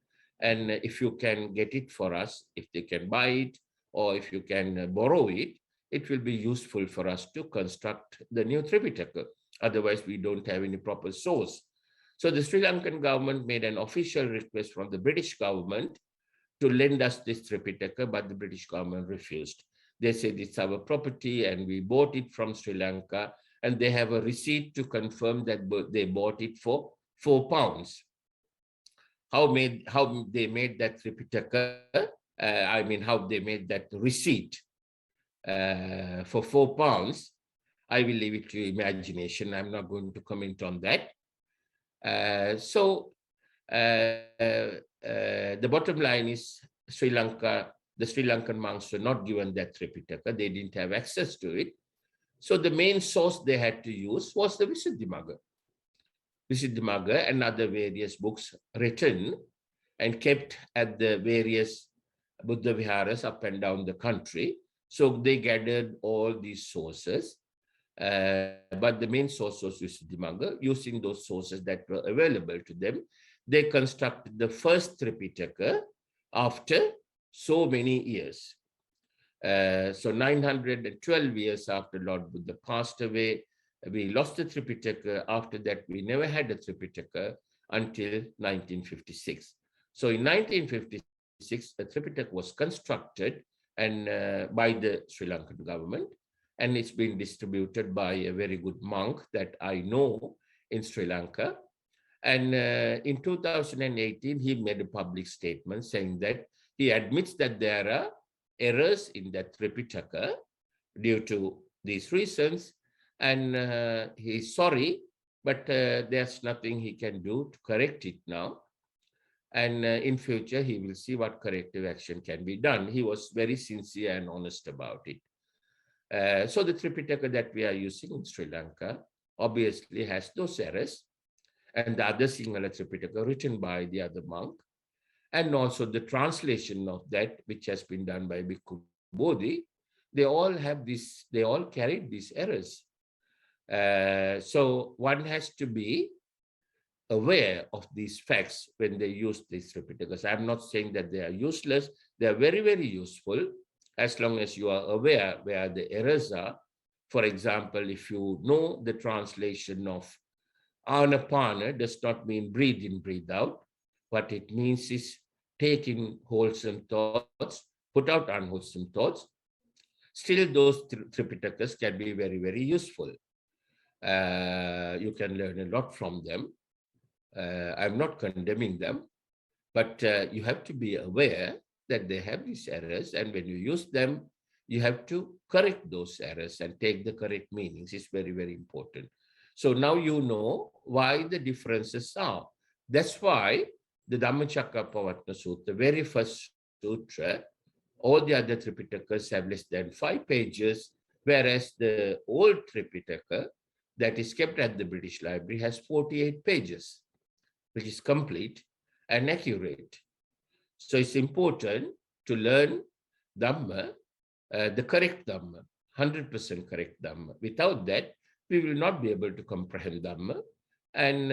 And if you can get it for us, if they can buy it, or if you can borrow it, it will be useful for us to construct the new Tripitaka. Otherwise, we don't have any proper source. So the Sri Lankan government made an official request from the British government to lend us this Tripitaka, but the British government refused. They said it's our property and we bought it from Sri Lanka, and they have a receipt to confirm that they bought it for £4. How they made that Tripitaka, how they made that receipt for £4, I will leave it to your imagination. I'm not going to comment on that. The bottom line is Sri Lanka, the Sri Lankan monks were not given that Tripitaka. They didn't have access to it. So the main source they had to use was the Vijithavansa and other various books written and kept at the various Buddha viharas up and down the country. So they gathered all these sources. But the main source was Vijithavansa. Using those sources that were available to them, they constructed the first Tripitaka after so many years. So 912 years after Lord Buddha passed away, we lost the Tripitaka. After that, we never had a Tripitaka until 1956. So in 1956, a Tripitaka was constructed and by the Sri Lankan government, and it's been distributed by a very good monk that I know in Sri Lanka. And in 2018, he made a public statement saying that he admits that there are errors in that Tripitaka due to these reasons, and he's sorry, but there's nothing he can do to correct it now. And in future, he will see what corrective action can be done. He was very sincere and honest about it. So the Tripitaka that we are using in Sri Lanka obviously has those errors, and the other Sinhala Tripitaka written by the other monk, and also the translation of that, which has been done by Bhikkhu Bodhi, they all carried these errors. So one has to be aware of these facts when they use these Tripitakas. I'm not saying that they are useless. They are very, very useful as long as you are aware where the errors are. For example, if you know the translation of Anapana does not mean breathe in, breathe out. What it means is take in wholesome thoughts, put out unwholesome thoughts. Still, those Tripitakas can be very, very useful. You can learn a lot from them. I'm not condemning them, but you have to be aware that they have these errors, and when you use them, you have to correct those errors and take the correct meanings. It's very, very important. So now you know why the differences are. That's why the Dhammacakkappavattana Sutta, the very first sutra, all the other Tripitakas have less than 5 pages, whereas the old Tripitaka that is kept at the British Library has 48 pages, which is complete and accurate. So it's important to learn Dhamma, the correct Dhamma, 100% correct Dhamma. Without that, we will not be able to comprehend Dhamma, and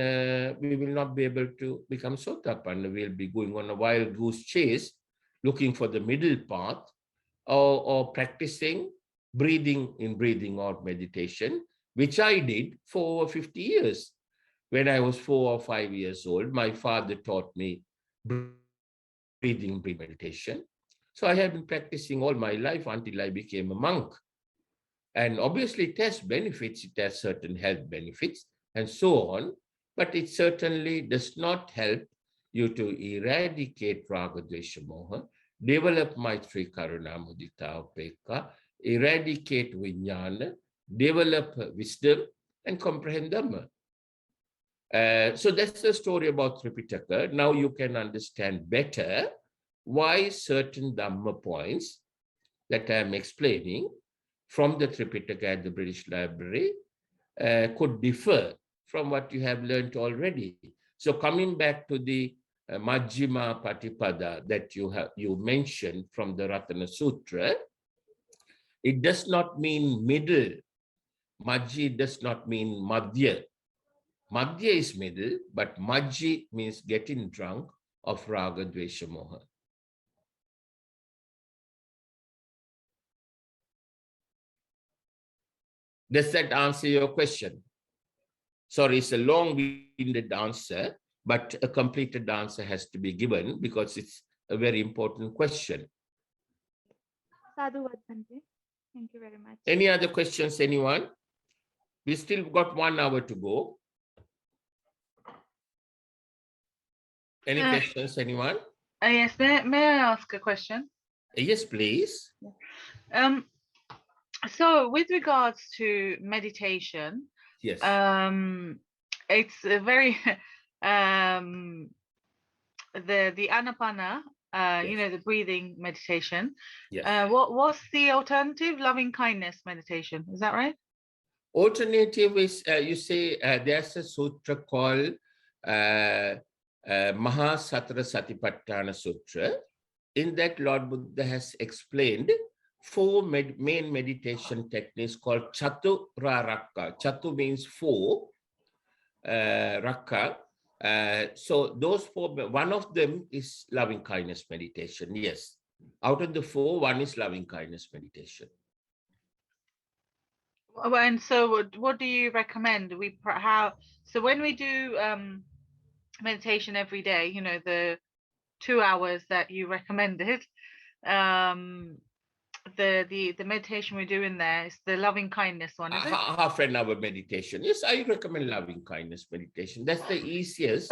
we will not be able to become Sotapanna. We'll be going on a wild goose chase, looking for the middle path, or practicing breathing in, breathing out meditation, which I did for over 50 years. When I was 4 or 5 years old, my father taught me breathing meditation. So I have been practicing all my life until I became a monk. And obviously it has benefits, it has certain health benefits and so on, but it certainly does not help you to eradicate Raga, Dvesha, Moha, develop Maitri, Karuna, Mudita, Upekka, eradicate Vijnana, develop wisdom and comprehend Dhamma. So that's the story about Tripitaka. Now you can understand better why certain Dhamma points that I am explaining from the Tripitaka at the British Library could differ from what you have learned already. So coming back to the Majjhima Patipada that you mentioned from the Ratana Sutra, it does not mean middle. Majji does not mean Madhya. Madhya is middle, but Majji means getting drunk of Raga, Dvesha, Moha. Does that answer your question? Sorry, it's a long-winded answer, but a completed answer has to be given because it's a very important question. Sadhuvat Bhante. Thank you very much. Any other questions, anyone? We still got 1 hour to go. Any questions, anyone? Yes, may I ask a question? Yes, please. So with regards to meditation, Yes. it's a very the Anapanna, Yes. you know, the breathing meditation. Yes. What's the alternative? Loving kindness meditation, is that right? Alternative is, you say, there's a sutra called Satipatthana Sutra. In that, Lord Buddha has explained 4 main meditation techniques called Chaturaraka. Chatu means 4, Rakka. So those 4, one of them is loving kindness meditation. Yes. Out of the 4, one is loving kindness meditation. And so what do you recommend? So when we do meditation every day, you know, the 2 hours that you recommended, the meditation we do in there is the loving kindness one, is it? Half an hour meditation. Yes, I recommend loving kindness meditation. That's the easiest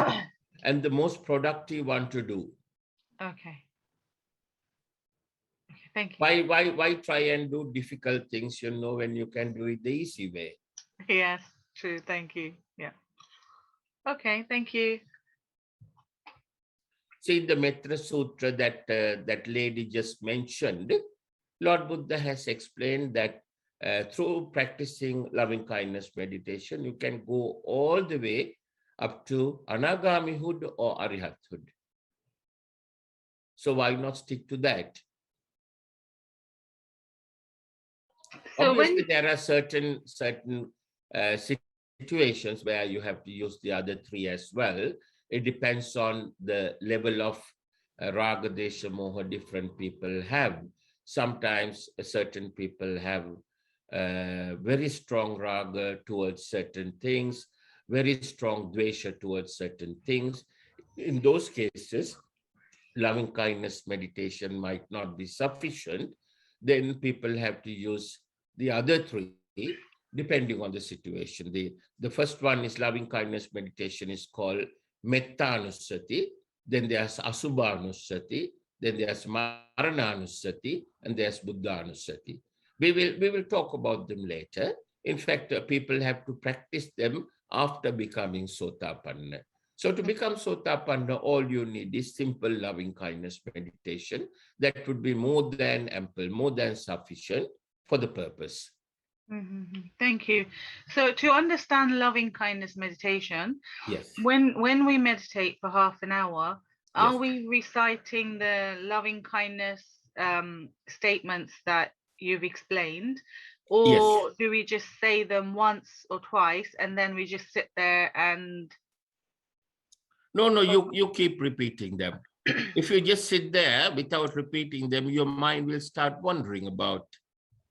and the most productive one to do. Okay. Thank you. Why try and do difficult things, you know, when you can do it the easy way? Yes, true. Thank you. Yeah. Okay, thank you. See, in the Metta Sutra that that lady just mentioned, Lord Buddha has explained that through practicing loving kindness meditation, you can go all the way up to Anagamihood or Arihathood. So why not stick to that? So obviously, there are certain situations where you have to use the other 3 as well. It depends on the level of Raga, Desha, Moha different people have. Sometimes certain people have very strong Raga towards certain things, very strong Dvesha towards certain things. In those cases, loving kindness meditation might not be sufficient. Then people have to use the other 3 depending on the situation. The first one is loving kindness meditation is called Mettanusati. Then there's Asubhanusati. Then there's Marananusati, and there's Buddhanusati. We will talk about them later. In fact, people have to practice them after becoming Sotapanna. So to become Sotapanna, all you need is simple loving kindness meditation. That would be more than ample, more than sufficient for the purpose. Mm-hmm. Thank you. So to understand loving kindness meditation, yes, when we meditate for half an hour, are yes, we reciting the loving kindness statements that you've explained, or yes, do we just say them once or twice and then we just sit there and... No, you keep repeating them. If you just sit there without repeating them, your mind will start wondering about.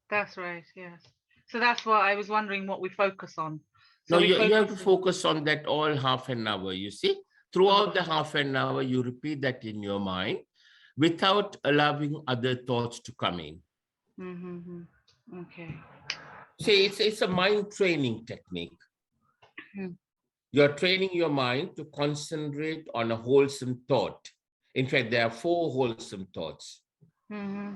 That's right, yes. So that's why I was wondering what we focus on. So no, you have to focus on that all half an hour, you see. Throughout the half an hour, you repeat that in your mind without allowing other thoughts to come in. Mm-hmm. Okay. See, it's a mind training technique. Mm. You're training your mind to concentrate on a wholesome thought. In fact, there are 4 wholesome thoughts. Mm-hmm.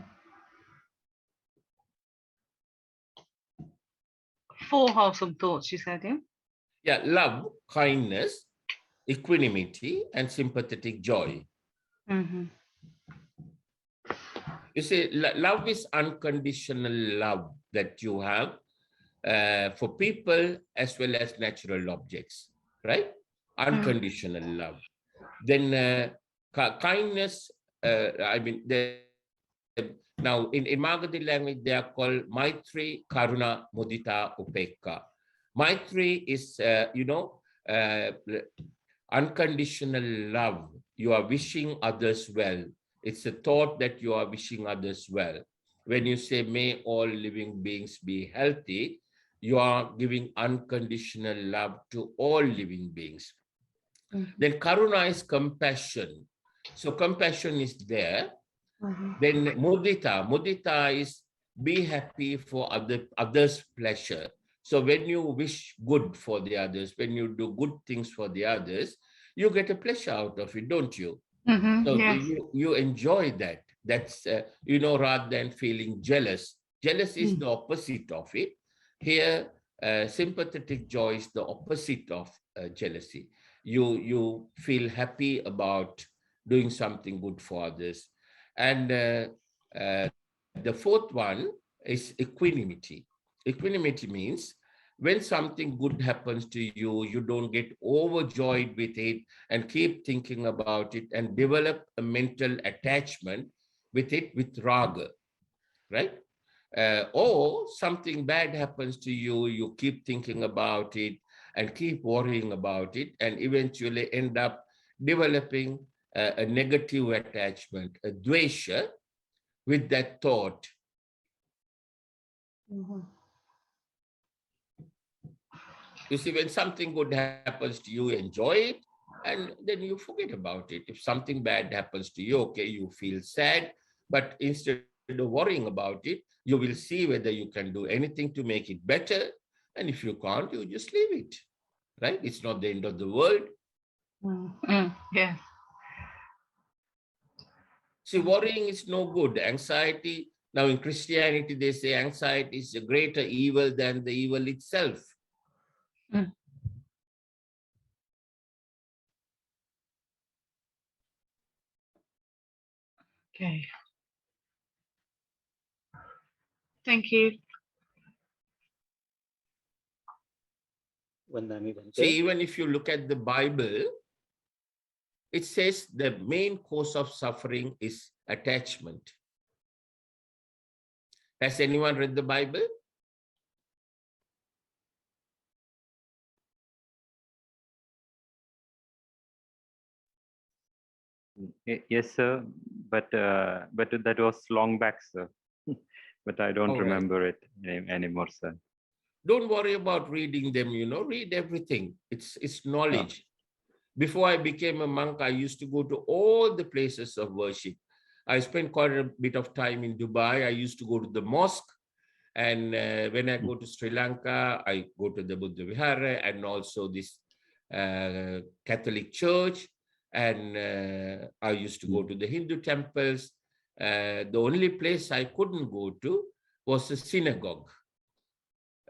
4 wholesome thoughts, you said, yeah? Yeah, love, kindness, equanimity, and sympathetic joy. Mm-hmm. You see, love is unconditional love that you have for people as well as natural objects, right? Unconditional love. Then kindness, now in Magadhi language, they are called Maitri, Karuna, Mudita, Upekka. Maitri is, uh, unconditional love. You are wishing others well. It's a thought that you are wishing others well. When you say, may all living beings be healthy, you are giving unconditional love to all living beings. Then karuna is compassion. So compassion is there. Then mudita is be happy for others' pleasure. So when you wish good for the others, when you do good things for the others, you get a pleasure out of it, don't you? So Yes. you enjoy that. That's, rather than feeling jealous. Jealous is the opposite of it. Here, sympathetic joy is the opposite of jealousy. You feel happy about doing something good for others. And the fourth one is equanimity. Equanimity means when something good happens to you, you don't get overjoyed with it and keep thinking about it and develop a mental attachment with it with raga, right? Or something bad happens to you, you keep thinking about it and keep worrying about it and eventually end up developing a negative attachment, a dvesha with that thought. You see, when something good happens to you, enjoy it, and then you forget about it. If something bad happens to you, okay, you feel sad, but instead of worrying about it, you will see whether you can do anything to make it better. And if you can't, you just leave it, right? It's not the end of the world. Yes. See, worrying is no good. Anxiety, now in Christianity, they say anxiety is a greater evil than the evil itself. Okay. Thank you. See, even if you look at the Bible, it says the main cause of suffering is attachment. Has anyone read the Bible? Yes, sir. But that was long back, sir. But I don't remember it anymore, sir. Don't worry about reading them, read everything. It's knowledge. Before I became a monk, I used to go to all the places of worship. I spent quite a bit of time in Dubai. I used to go to the mosque. And when I go to Sri Lanka, I go to the Buddha Vihara and also this Catholic church. And I used to go to the Hindu temples. The only place I couldn't go to was a synagogue.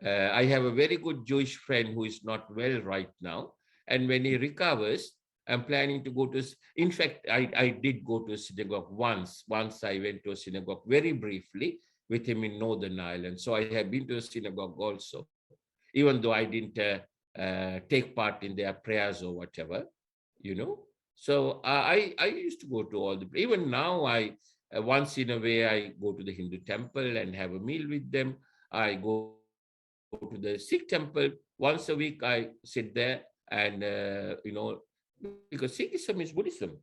I have a very good Jewish friend who is not well right now. And when he recovers, I'm planning to go to, in fact, I did go to a synagogue once. Once I went to a synagogue very briefly with him in Northern Ireland. So I have been to a synagogue also, even though I didn't take part in their prayers or whatever, So I used to go to all the, even now once in a way, I go to the Hindu temple and have a meal with them. I go to the Sikh temple once a week. I sit there and, because Sikhism is Buddhism.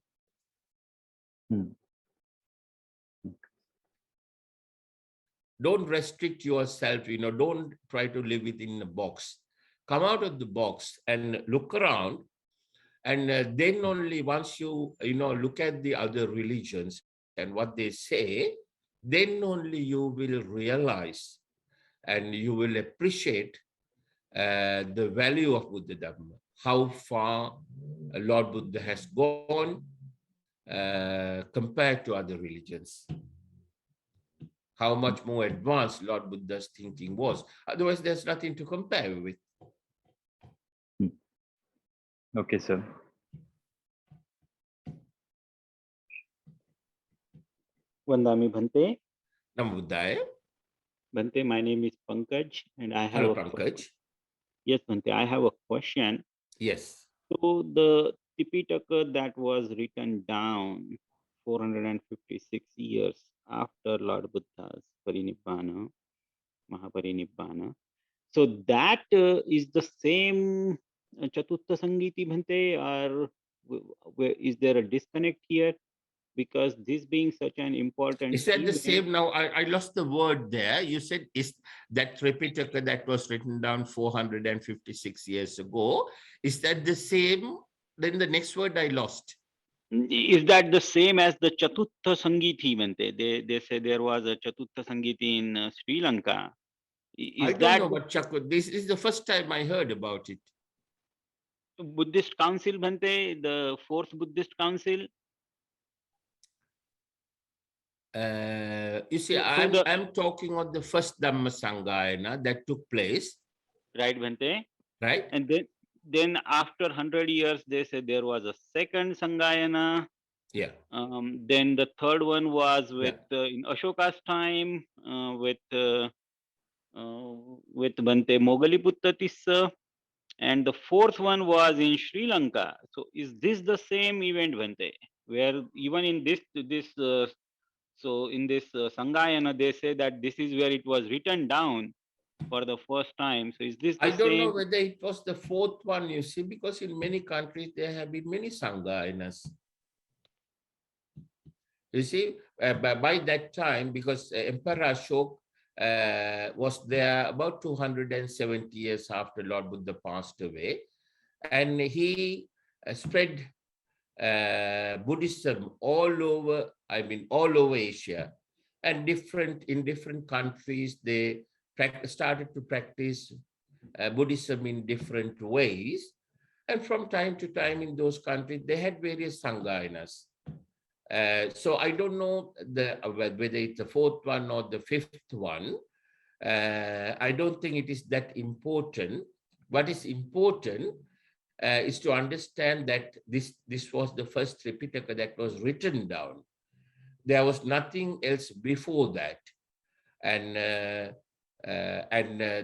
Don't restrict yourself, don't try to live within a box. Come out of the box and look around. And then only once you, look at the other religions and what they say, then only you will realize and you will appreciate the value of Buddha Dhamma, how far Lord Buddha has gone compared to other religions, how much more advanced Lord Buddha's thinking was. Otherwise, there's nothing to compare with. Okay, sir. Vandami Bhante. Namo Buddhaya. Bhante, my name is Pankaj, and I have Hello, a Pankaj. Yes, Bhante, I have a question. Yes. So the Tipitaka that was written down 456 years after Lord Buddha's Parinibbana, Mahaparinibbana. So that is the same Chatutta Sangiti Bhante, or is there a disconnect here? Because this being such an important Is that the event, same? Now, I lost the word there. You said, is that Tripitaka that was written down 456 years ago, is that the same? Then the next word I lost. is that the same as the Chatutta Sangiti Bhante? They say there was a Chatutta Sangiti in Sri Lanka. Is I don't that know what Chakut. This is the first time I heard about it. Buddhist Council Bhante, the fourth Buddhist Council? You see, I'm talking on the first Dhammacakkappavattana that took place. Right, Bhante. Right. And then after 100 years, they said there was a second Sangayana. Yeah. Then the third one was with in Ashoka's time with Bhante Mogaliputta Tissa. And the fourth one was in Sri Lanka. So is this the same event, Bhante? Where even in this so in this Sangayana, they say that this is where it was written down for the first time. So is this the I don't same? know whether it was the fourth one, you see, because in many countries there have been many Sangayanas. You see, by that time, because Emperor Ashok was there about 270 years after Lord Buddha passed away, and he spread Buddhism all over, all over Asia, and in different countries, they started to practice Buddhism in different ways. And from time to time in those countries, they had various Sangayanas. So I don't know whether it's the fourth one or the fifth one. I don't think it is that important. What is important is to understand that this was the first Tripitaka that was written down. There was nothing else before that. And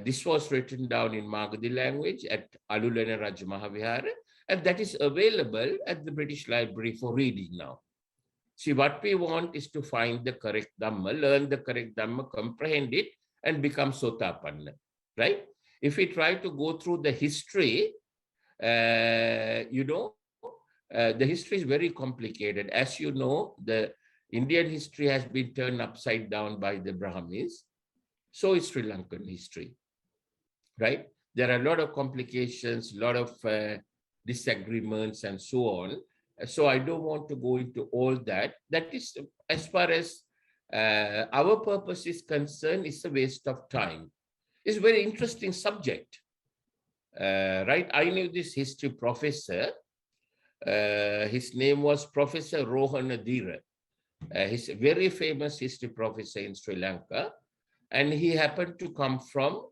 this was written down in Magadhi language at Alulana Raj Mahavihara, and that is available at the British Library for reading now. See, what we want is to find the correct Dhamma, learn the correct Dhamma, comprehend it, and become Sotapanna, right? If we try to go through the history, the history is very complicated. As you know, the Indian history has been turned upside down by the Brahmins. So is Sri Lankan history, right? There are a lot of complications, a lot of disagreements and so on. So I don't want to go into all that. That is, as far as our purpose is concerned, it's a waste of time. It's a very interesting subject, right? I knew this history professor. His name was Professor Rohana Dhira. He's a very famous history professor in Sri Lanka. And he happened to come from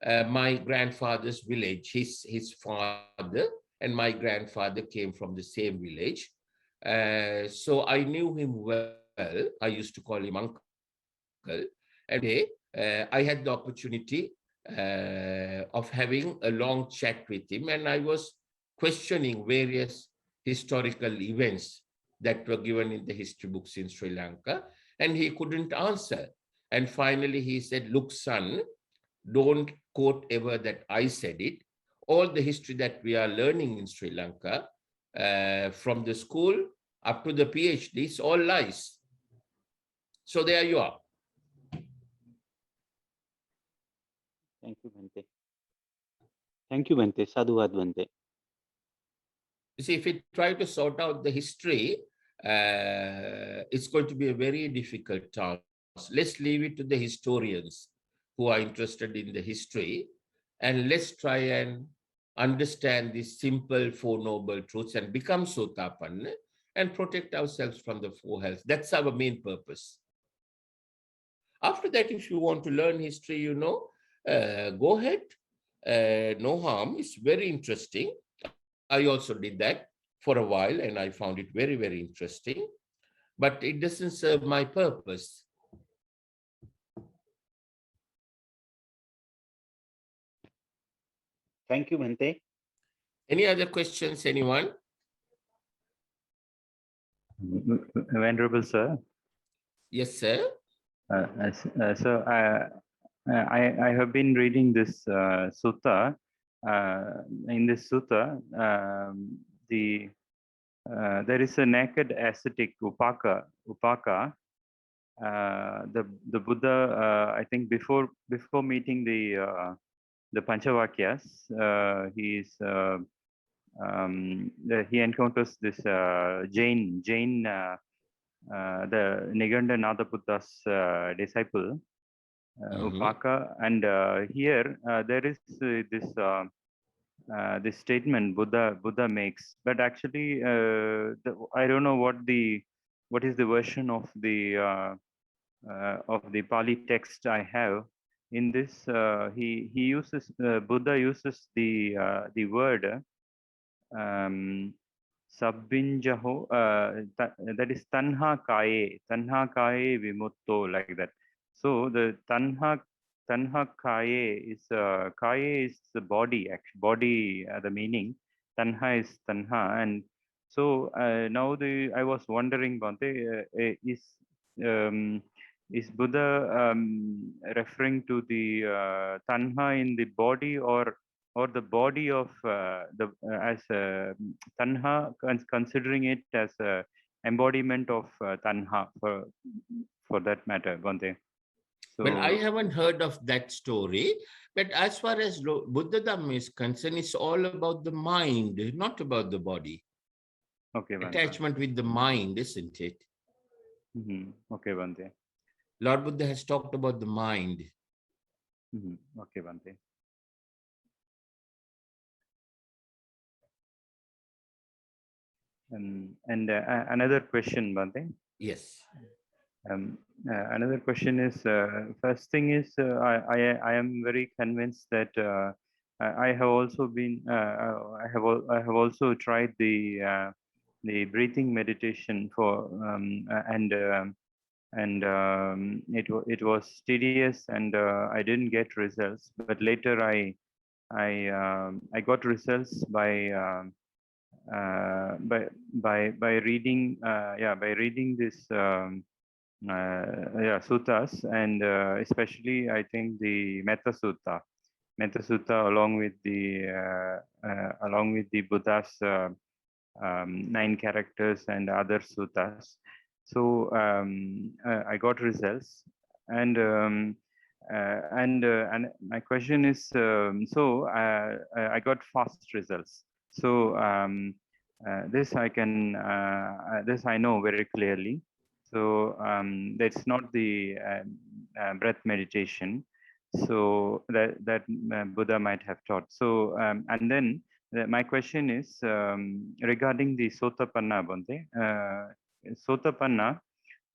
my grandfather's village. His father and my grandfather came from the same village. So I knew him well. I used to call him uncle. And I had the opportunity of having a long chat with him, and I was questioning various historical events that were given in the history books in Sri Lanka, and he couldn't answer. And finally he said, look, son, don't quote ever that I said it. All the history that we are learning in Sri Lanka, from the school up to the PhD, is all lies. So there you are. Thank you, Bhante. Thank you, Bhante. Sadhuvad, Bhante. You see, if we try to sort out the history, it's going to be a very difficult task. Let's leave it to the historians who are interested in the history, and let's try and understand these simple Four Noble Truths and become Sotapanna and protect ourselves from the four hells. That's our main purpose. After that, if you want to learn history, go ahead. No harm. It's very interesting. I also did that for a while, and I found it very, very interesting, but it doesn't serve my purpose. Thank you, Bhante. Any other questions, anyone? Venerable sir. Yes, sir. So I have been reading this sutta. In this sutta, there is a naked ascetic upaka. The Buddha, I think before meeting the Panchavakyas, he encounters this Jain, the Niganda Nadabuddha's disciple, Upaka, and here there is this statement Buddha makes, but actually I don't know what is the version of the Pali text I have. In this, he uses Buddha uses the word Sabbinjaho, that is tanha kaye vimutto, like that. So the tanha kaye is the body, actually body, the meaning. Tanha is tanha, and so now I was wondering, Bhante, is Buddha referring to the tanha in the body, or the body of as tanha, considering it as a embodiment of tanha for that matter, Bhante? So, well, I haven't heard of that story, but as far as Buddha Dhamma is concerned, it's all about the mind, not about the body. Okay, Bhante. Attachment with the mind, isn't it? Okay, Bhante. Lord Buddha has talked about the mind. Okay, Bhante. And another question, Bhante. Yes. Another question is, first thing is, I am very convinced that I have also been I have also tried the breathing meditation for it was tedious, and I didn't get results. But later I got results by reading this suttas, and especially I think the Metta Sutta along with the Buddha's 9 characters and other suttas. So I got results, and my question is, so I got fast results. So this I can this I know very clearly. So that's not the breath meditation. So that Buddha might have taught. So and then my question is regarding the Sotapanna, Bhante. Sotapanna,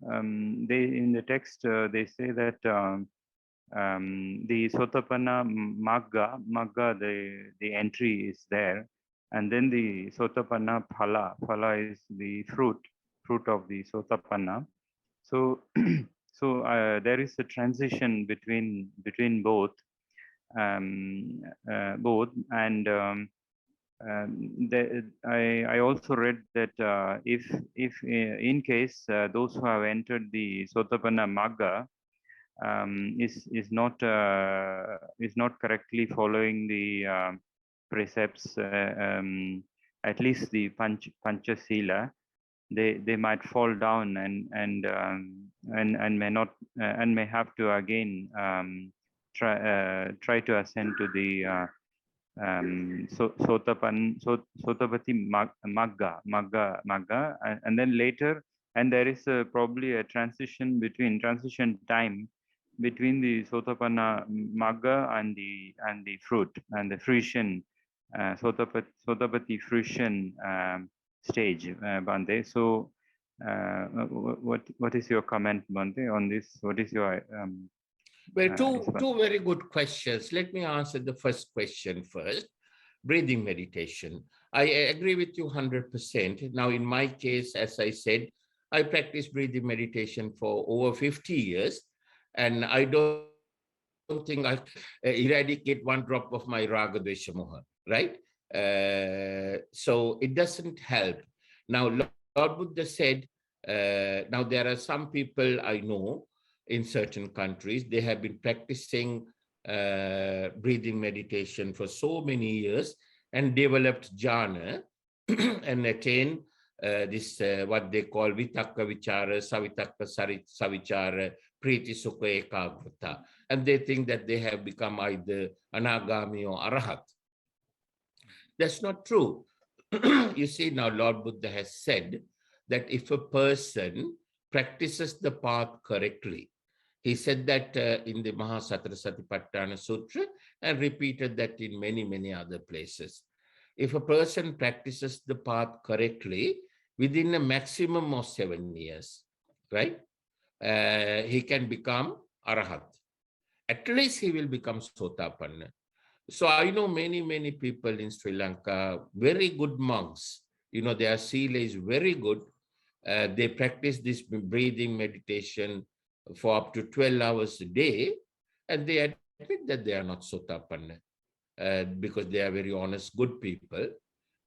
they in the text they say that the Sotapanna Magga, the entry is there, and then the Sotapanna Phala is the fruit of the Sotapanna. So so there is a transition between both, and I also read that if in case those who have entered the Sotapanna Magga is not correctly following the precepts, at least the Panchasila, they might fall down and may not and may have to again try to ascend to the Sotapati Magga, and then later, and there is probably a transition time between the Sotapanna Magga and the fruit and the fruition, Sotapati fruition stage, Bhante. So what is your comment, Bhante, on this? What is your well, two very good questions. Let me answer the first question first. breathing meditation. I agree with you 100%. Now, in my case, as I said, I practice breathing meditation for over 50 years, and I don't think I eradicate one drop of my raga, dvesha, moha, right? So it doesn't help. Now, Lord Buddha said, now there are some people I know in certain countries, they have been practicing breathing meditation for so many years and developed jhana and attained this what they call Vitakka Vichara, Savitakka Savichara, Priti Sukha Ekagrata. And they think that they have become either Anagami or Arahat. That's not true. You see, now Lord Buddha has said that if a person practices the path correctly, he said that in the Satipatthana Sutra and repeated that in many, many other places. If a person practices the path correctly within a maximum of 7 years, right, he can become Arahat. At least he will become Sotapanna. So I know many, many people in Sri Lanka, very good monks. You know, their sila is very good. They practice this breathing meditation for up to 12 hours a day, and they admit that they are not Sotapanna because they are very honest, good people,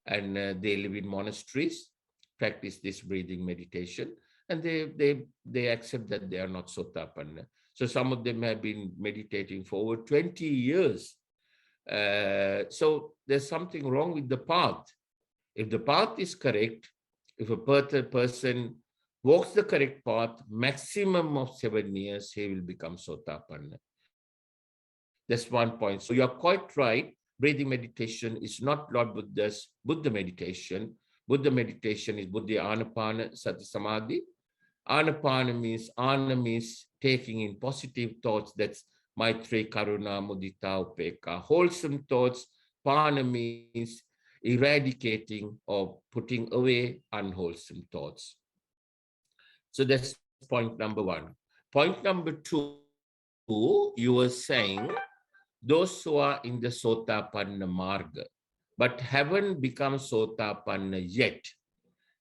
and they live in monasteries, practice this breathing meditation, and they accept that they are not Sotapanna. So some of them have been meditating for over 20 years. So there's something wrong with the path. If the path is correct, if a person walks the correct path, maximum of 7 years, he will become Sotapanna. That's one point. So you are quite right. Breathing meditation is not Lord Buddha's Buddha meditation. Buddha meditation is Buddha Anapana Sati Samadhi. Anapana means taking in positive thoughts. That's Maitri, Karuna, Mudita, Upeka. Wholesome thoughts. Pana means eradicating or putting away unwholesome thoughts. So that's point number one. Point number two, you were saying those who are in the Sotapanna Marga, but haven't become Sotapanna yet,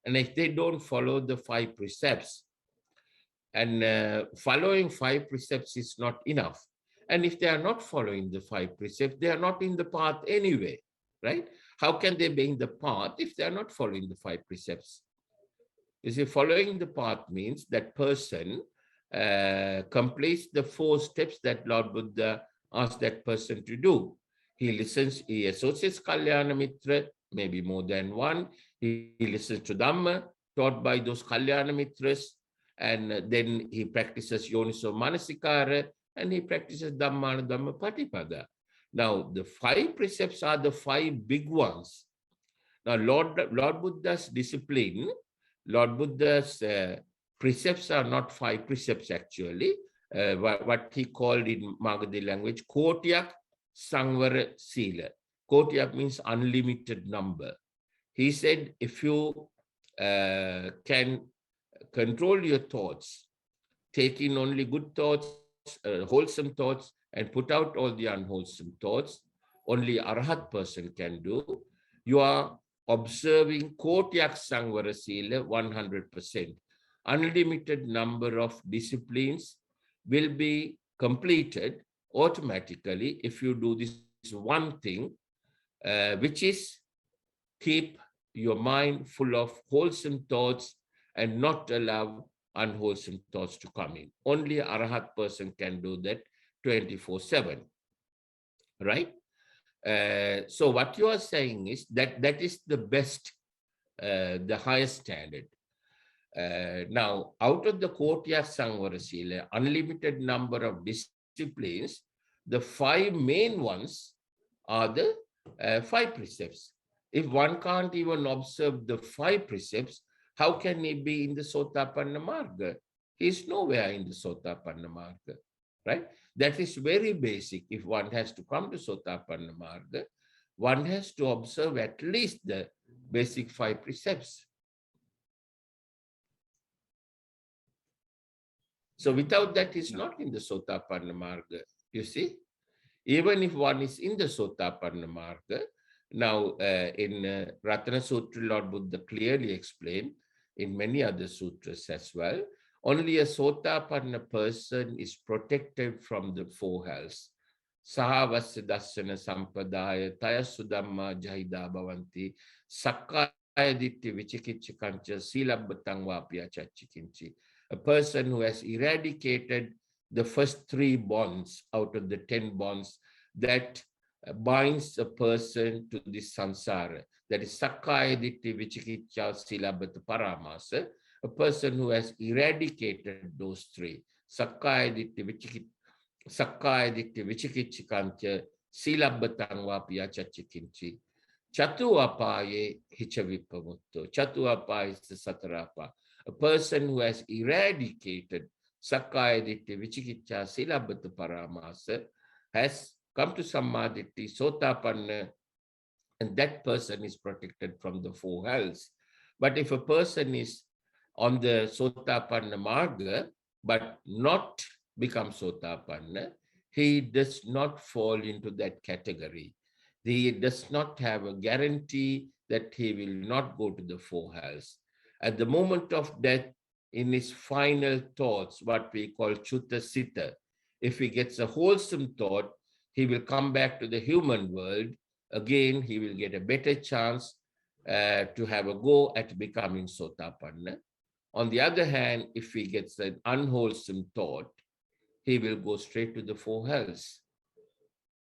and if they don't follow the 5 precepts, and following 5 precepts is not enough. And if they are not following the 5 precepts, they are not in the path anyway, right? How can they be in the path if they are not following the 5 precepts? You see, following the path means that person completes the 4 steps that Lord Buddha asked that person to do. He listens, he associates Kalyana Mitra, maybe more than one. He listens to Dhamma taught by those Kalyana Mitras, and then he practices Yoniso Manasikara, and he practices Dhamma Dhamma Patipada. Now, the 5 precepts are the 5 big ones. Now, Lord Buddha's discipline, Lord Buddha's precepts are not 5 precepts actually. What he called in Magadhi language, Kotyak Sangvara Sila. Kotyak means unlimited number. He said, if you can control your thoughts, take in only good thoughts, wholesome thoughts, and put out all the unwholesome thoughts, only Arahat person can do. You are observing Kotyak Sangvara Sila 100%. Unlimited number of disciplines will be completed automatically if you do this one thing, which is keep your mind full of wholesome thoughts and not allow unwholesome thoughts to come in. Only Arahat person can do that 24/7, right? So what you are saying is that that is the best, the highest standard. Now, out of the Kotya Sangvara Sila, unlimited number of disciplines, the 5 main ones are the 5 precepts. If one can't even observe the 5 precepts, how can he be in the Sotapanna Marga? He is nowhere in the Sotapanna Marga, right? That is very basic. If one has to come to Sotapanna Marga, one has to observe at least the basic 5 precepts. So without that, he's not in the Sotapanna Marga, you see. Even if one is in the Sotapanna Marga, Now, in Ratana Sutra, Lord Buddha clearly explained, in many other sutras as well, only a Sotapanna person is protected from the four hells. Sahavasya dasana sampadaya taya sudamma jahida bhavanti sakkaya ditti vichikichikancha silabbatang vapya chachikinchi. A person who has eradicated the first 3 bonds out of the 10 bonds that binds a person to this samsara, that is sakkaya ditti vichikicha silabbata paramasa. A person who has eradicated those 3, sakkaya ditti vichikichikancha silabbatang vapya chachikinchi. Chatuapaye hichavipamutto. Chatuapa is the satarapa. A person who has eradicated sakkaya ditti vichikicha silabbata paramasa has come to sammaditi, sotapanna, and that person is protected from the 4 hells. But if a person is on the sotapanna marga, but not become sotapanna, he does not fall into that category. He does not have a guarantee that he will not go to the 4 hells. At the moment of death, in his final thoughts, what we call Cuta Sitta, if he gets a wholesome thought, he will come back to the human world. Again, he will get a better chance to have a go at becoming Sotapanna. On the other hand, if he gets an unwholesome thought, he will go straight to the 4 hells.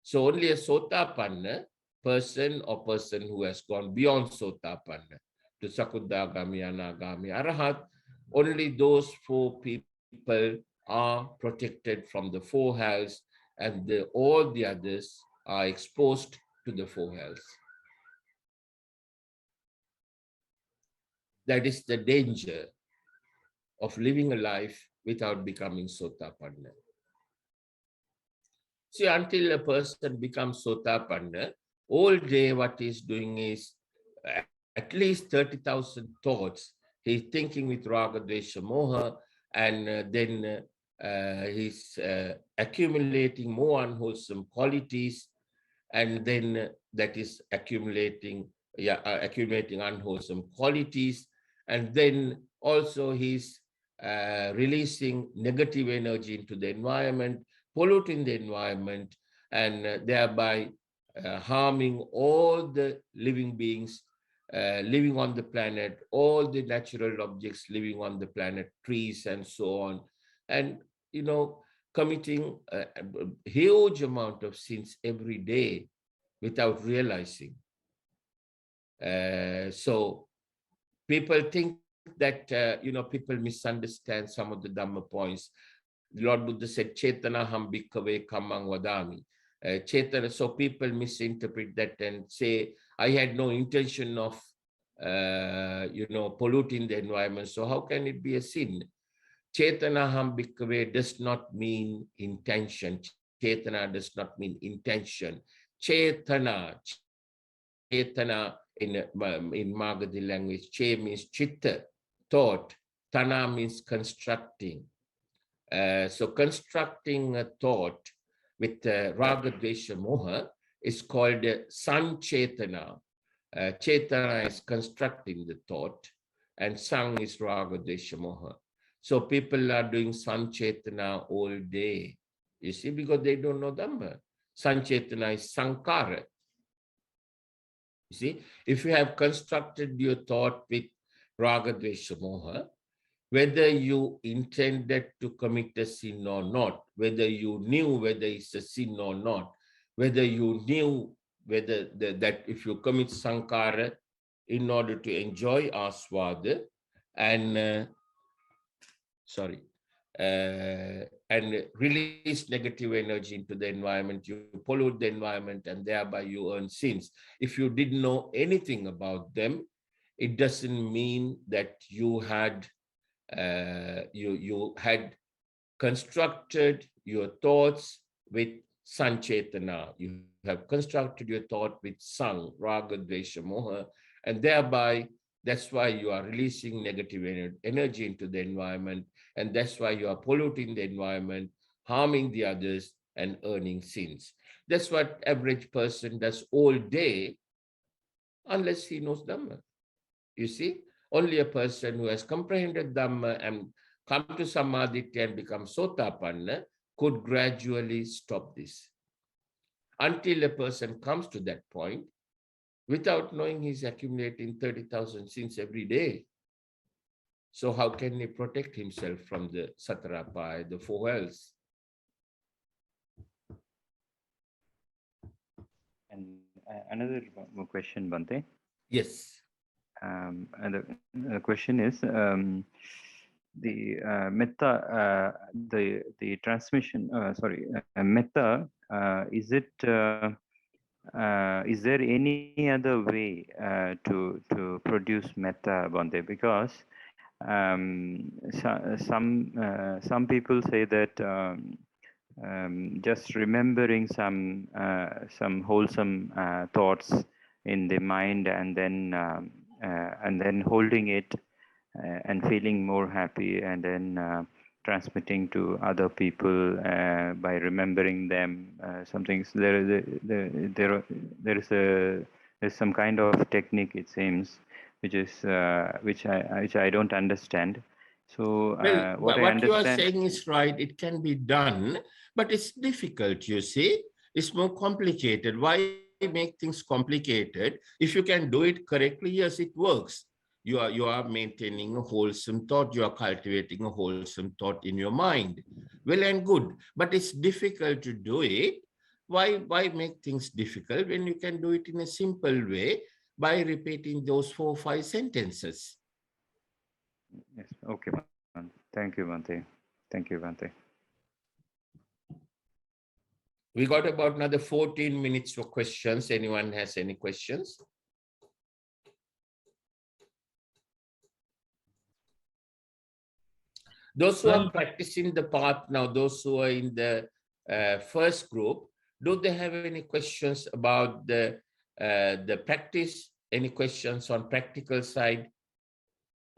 So only a Sotapanna person or person who has gone beyond Sotapanna to Sakudagami, Anagami, Arahat, only those 4 people are protected from the 4 hells, and all the others are exposed to the 4 hells. That is the danger of living a life without becoming Sotapanna. See, until a person becomes Sotapanna, all day what he's doing is at least 30,000 thoughts. He's thinking with Raga, Dvesha, Moha, and then he's accumulating more unwholesome qualities, and then that is accumulating unwholesome qualities, and then also he's releasing negative energy into the environment, polluting the environment, and thereby harming all the living beings living on the planet, all the natural objects living on the planet, trees and so on, and committing a huge amount of sins every day without realizing. So people think that people misunderstand some of the Dhamma points. Lord Buddha said, Chetana ham bhikkhave kammang vadami. Chetana, so people misinterpret that and say, I had no intention of polluting the environment, so how can it be a sin? Chetana ham bhikkhave does not mean intention. Chetana does not mean intention. Chetana in Magadhi language, che means chitta, thought. Tana means constructing. So constructing a thought with Raga, Dvesha, Moha is called Sanchetana. Chetana is constructing the thought, and Sang is Raga, Dvesha, Moha. So people are doing Sanchetana all day, you see, because they don't know Dhamma. Sanchetana is Sankara. You see, if you have constructed your thought with Raga, Dvesha, Moha, whether you intended to commit a sin or not, whether you knew whether it's a sin or not, whether you knew whether that if you commit Sankara in order to enjoy aswada and and release negative energy into the environment, you pollute the environment and thereby you earn sins. If you didn't know anything about them, it doesn't mean that you had you had constructed your thoughts with Sanchetana. You have constructed your thought with Sang, Raga, Dvesha, Moha, and thereby that's why you are releasing negative energy into the environment, and that's why you are polluting the environment, harming the others, and earning sins. That's what average person does all day unless he knows Dhamma. You see, only a person who has comprehended Dhamma and come to Samadhi and become Sotapanna could gradually stop this. Until a person comes to that point, without knowing he's accumulating 30,000 sins every day. So how can he protect himself from the Satarapaya, the four hells? And another question, Bhante. Yes. And the question is the metta, the transmission. Metta. Is there any other way to produce metta, Bhante? Because some people say that just remembering some wholesome thoughts in the mind and then holding it and feeling more happy and then transmitting to other people by remembering them something. There's some kind of technique, it seems, which I don't understand. So what you are saying is right. It can be done, but it's difficult. You see, it's more complicated. Why make things complicated? If you can do it correctly, yes, it works. You are maintaining a wholesome thought. You are cultivating a wholesome thought in your mind. Well and good, but it's difficult to do it. Why make things difficult when you can do it in a simple way by repeating those 4 or 5 sentences? Yes. Okay. Thank you, Bhante. Thank you, Bhante. We got about another 14 minutes for questions. Anyone has any questions? Those who are practicing the path now, those who are in the first group, do they have any questions about the practice? Any questions on practical side?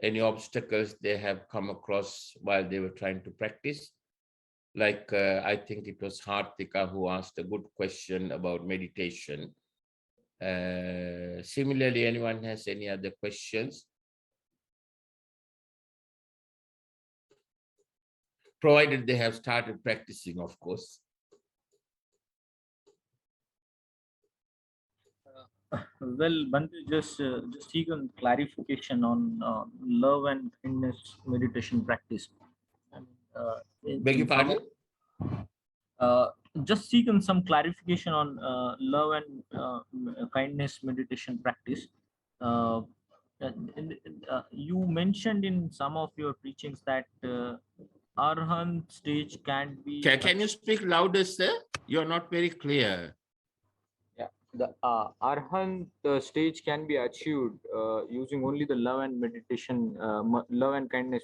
Any obstacles they have come across while they were trying to practice? Like I think it was Hartika who asked a good question about meditation. Similarly, anyone has any other questions? Provided they have started practicing, of course. Well, Bhante, just seek a clarification on love and kindness meditation practice. Beg your pardon? Just seek some clarification on love and kindness meditation practice. You mentioned in some of your preachings that Arahant stage can be. Can you speak louder, sir? You're not very clear. Yeah, the Arahant stage can be achieved using only the love and meditation, love and kindness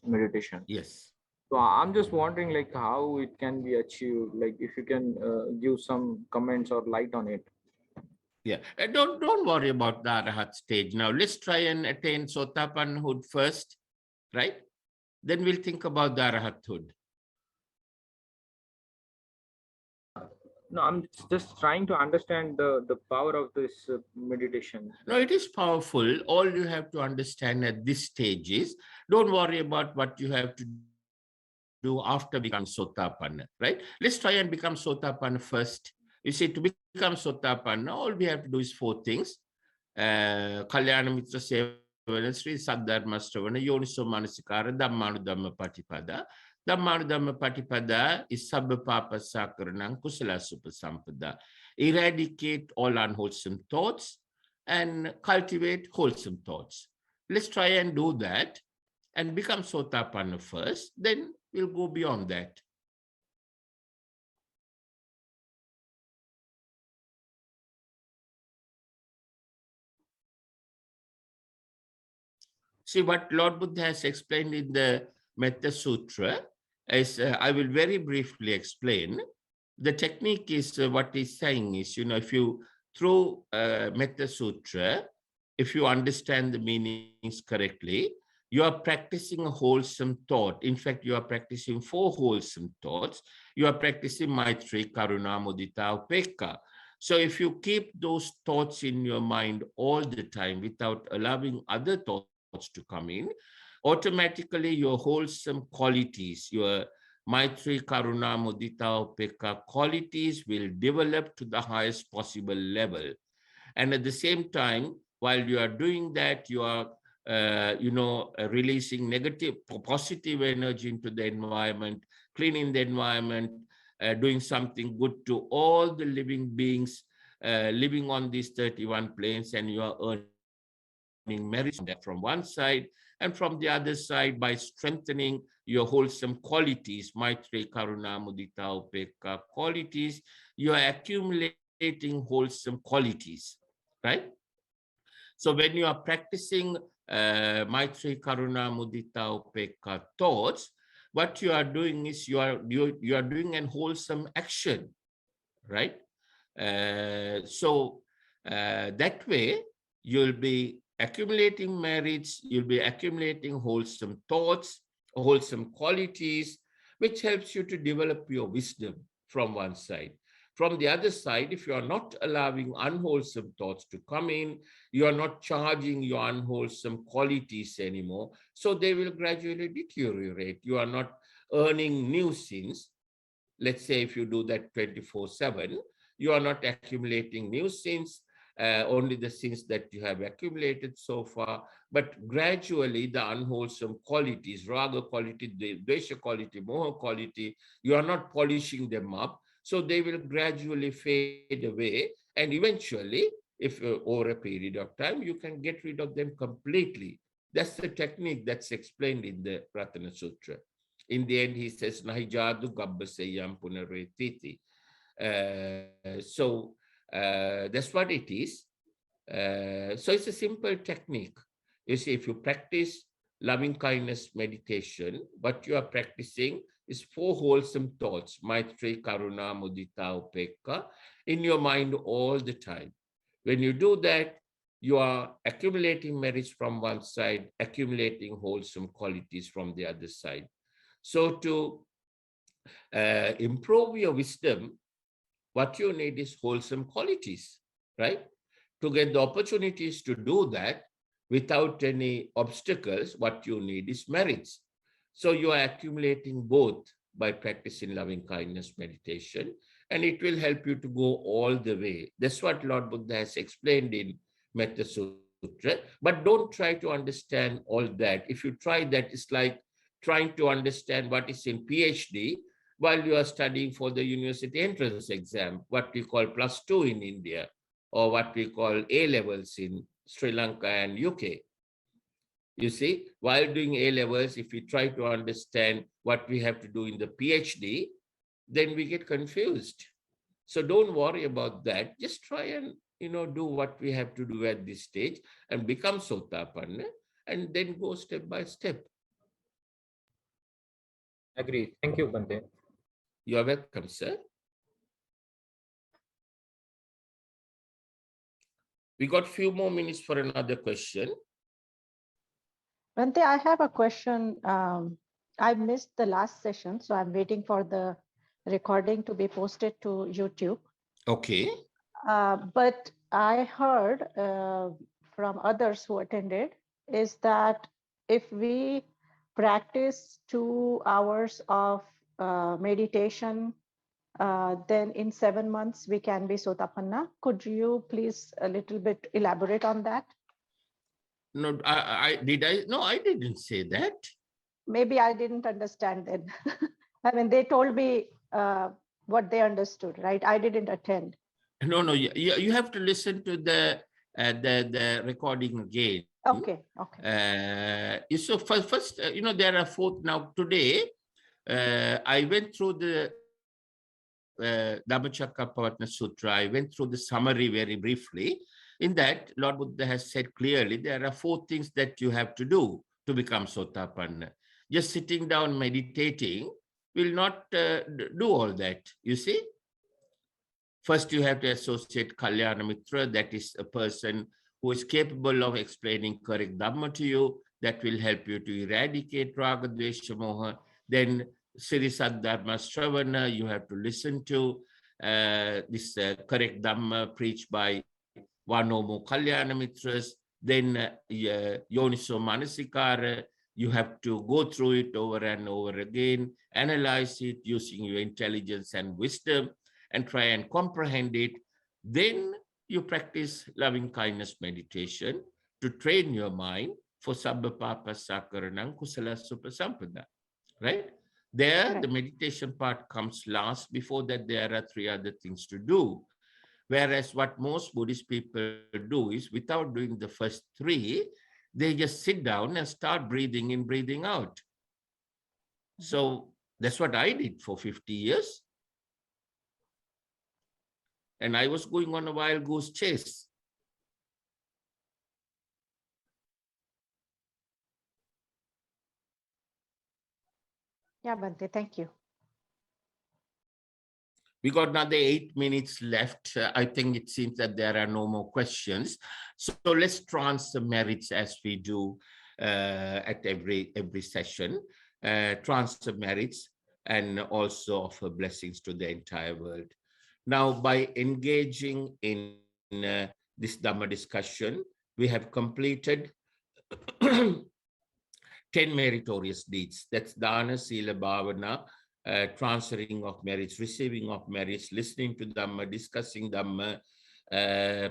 meditation. Yes. So I'm just wondering, like, how it can be achieved. Like, if you can give some comments or light on it. Yeah, don't worry about the Arahat stage now. Let's try and attain Sotapannahood first, right? Then we'll think about the Arahathood. No, I'm just trying to understand the power of this meditation. No, it is powerful. All you have to understand at this stage is, don't worry about what you have to do after becoming Sotapanna, right? Let's try and become Sotapanna first. You see, to become Sotapanna, all we have to do is 4 things. Kalyana Mitra Sevana, Sri Saddharma Stravana, Yoniso Manasikara, Dhammanudhamma Patipada. Dhammanudhamma Patipada is Sabba Papa Sakaranam Kusala Supasampada. Eradicate all unwholesome thoughts and cultivate wholesome thoughts. Let's try and do that and become Sotapanna first, then we'll go beyond that. See, what Lord Buddha has explained in the Metta Sutra is, I will very briefly explain. The technique is, what he's saying is, if you through Metta Sutra, if you understand the meanings correctly, you are practicing a wholesome thought. In fact, you are practicing 4 wholesome thoughts. You are practicing Maitri, Karuna, Mudita, Upekka. So if you keep those thoughts in your mind all the time without allowing other thoughts to come in, automatically your wholesome qualities, your Maitri, Karuna, Mudita, Upekka qualities will develop to the highest possible level. And at the same time, while you are doing that, you are releasing negative, positive energy into the environment, cleaning the environment, doing something good to all the living beings living on these 31 planes, and you are earning merit from one side, and from the other side, by strengthening your wholesome qualities, Maitri, Karuna, Mudita, Upekka qualities, you are accumulating wholesome qualities, right? So when you are practicing Maitri, Karuna, Mudita, Upekka thoughts, what you are doing is you are doing an wholesome action, right? So that way you'll be accumulating merits, you'll be accumulating wholesome thoughts, wholesome qualities, which helps you to develop your wisdom from one side. From the other side, if you are not allowing unwholesome thoughts to come in, you are not charging your unwholesome qualities anymore, so they will gradually deteriorate. You are not earning new sins. Let's say if you do that 24/7, you are not accumulating new sins, only the sins that you have accumulated so far, but gradually the unwholesome qualities, raga quality, dvesha quality, moha quality, you are not polishing them up, so they will gradually fade away, and eventually, if over a period of time, you can get rid of them completely. That's the technique that's explained in the Ratana Sutra. In the end, he says, Nahi jadu gabbaseyam punaretiti. So that's what it is. So it's a simple technique. You see, if you practice loving kindness meditation, what you are practicing is 4 wholesome thoughts, Maitri, Karuna, Mudita, Upekka, in your mind all the time. When you do that, you are accumulating merits from one side, accumulating wholesome qualities from the other side. So to improve your wisdom, what you need is wholesome qualities, right? To get the opportunities to do that without any obstacles, what you need is merits. So you are accumulating both by practicing loving kindness meditation, and it will help you to go all the way. That's what Lord Buddha has explained in Metta Sutra. But don't try to understand all that. If you try that, it's like trying to understand what is in PhD while you are studying for the university entrance exam, what we call +2 in India, or what we call A-levels in Sri Lanka and UK. You see, while doing A-levels, if we try to understand what we have to do in the PhD, then we get confused. So don't worry about that. Just try and do what we have to do at this stage and become Sotapanna, and then go step by step. Agree. Thank you, Bhante. You are welcome, sir. We got a few more minutes for another question. Bhante, I have a question. I missed the last session, so I'm waiting for the recording to be posted to YouTube. Okay. But I heard from others who attended is that if we practice 2 hours of meditation, then in 7 months we can be Sotapanna. Could you please a little bit elaborate on that? No, I didn't say that. Maybe I didn't understand then. I mean, they told me what they understood, right? I didn't attend. No, you have to listen to the recording again. Okay, okay. So first, there are 4 now. Today, I went through the Dhammacakkappavattana Sutra. I went through the summary very briefly. In that, Lord Buddha has said clearly there are 4 things that you have to do to become Sotapanna. Just sitting down meditating will not do all that, you see. First, you have to associate Kalyana Mitra, that is a person who is capable of explaining correct Dhamma to you, that will help you to eradicate Raga, Dvesha, Moha. Then Siri Saddharma Shravana, you have to listen to. this correct Dhamma preached by one or more Kalyana Mitras, then Yoniso Manasikara, you have to go through it over and over again, analyze it using your intelligence and wisdom, and try and comprehend it. Then you practice loving kindness meditation to train your mind for Sabba Papa Sakaranang Kusala Supasampada. Right? There, the meditation part comes last. Before that, there are 3 other things to do. Whereas what most Buddhist people do is, without doing the first 3, they just sit down and start breathing in, breathing out. So that's what I did for 50 years. And I was going on a wild goose chase. Yeah, Bhante, thank you. We got another 8 minutes left. I think it seems that there are no more questions. So let's transfer merits as we do at every session. Transfer merits and also offer blessings to the entire world. Now, by engaging in this Dhamma discussion, we have completed 10 meritorious deeds. That's Dana, Sila, Bhavana, transferring of merits, receiving of merits, listening to Dhamma, discussing Dhamma,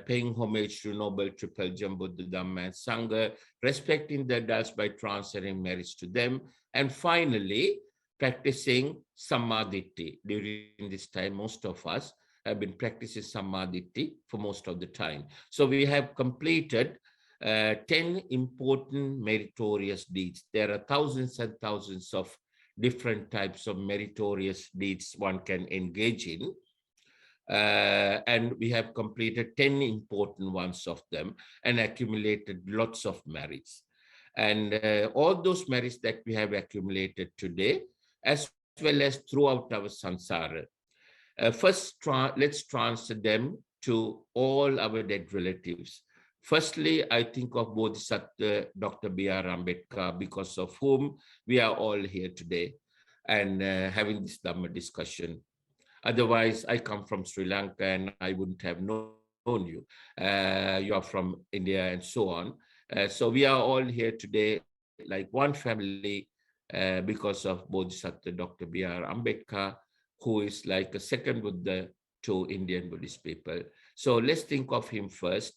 paying homage to Noble Triple Gem Buddha, Dhamma, and Sangha, respecting the adults by transferring merits to them, and finally, practicing Sammaditthi. During this time, most of us have been practicing Sammaditthi for most of the time. So we have completed 10 important meritorious deeds. There are thousands and thousands of different types of meritorious deeds one can engage in. And we have completed 10 important ones of them and accumulated lots of merits. And all those merits that we have accumulated today, as well as throughout our samsara. First, let's transfer them to all our dead relatives. Firstly, I think of Bodhisattva Dr. B.R. Ambedkar, because of whom we are all here today and having this Dhamma discussion. Otherwise, I come from Sri Lanka and I wouldn't have known you. You are from India and so on. So we are all here today like one family because of Bodhisattva Dr. B.R. Ambedkar, who is like a second Buddha to Indian Buddhist people. So let's think of him first.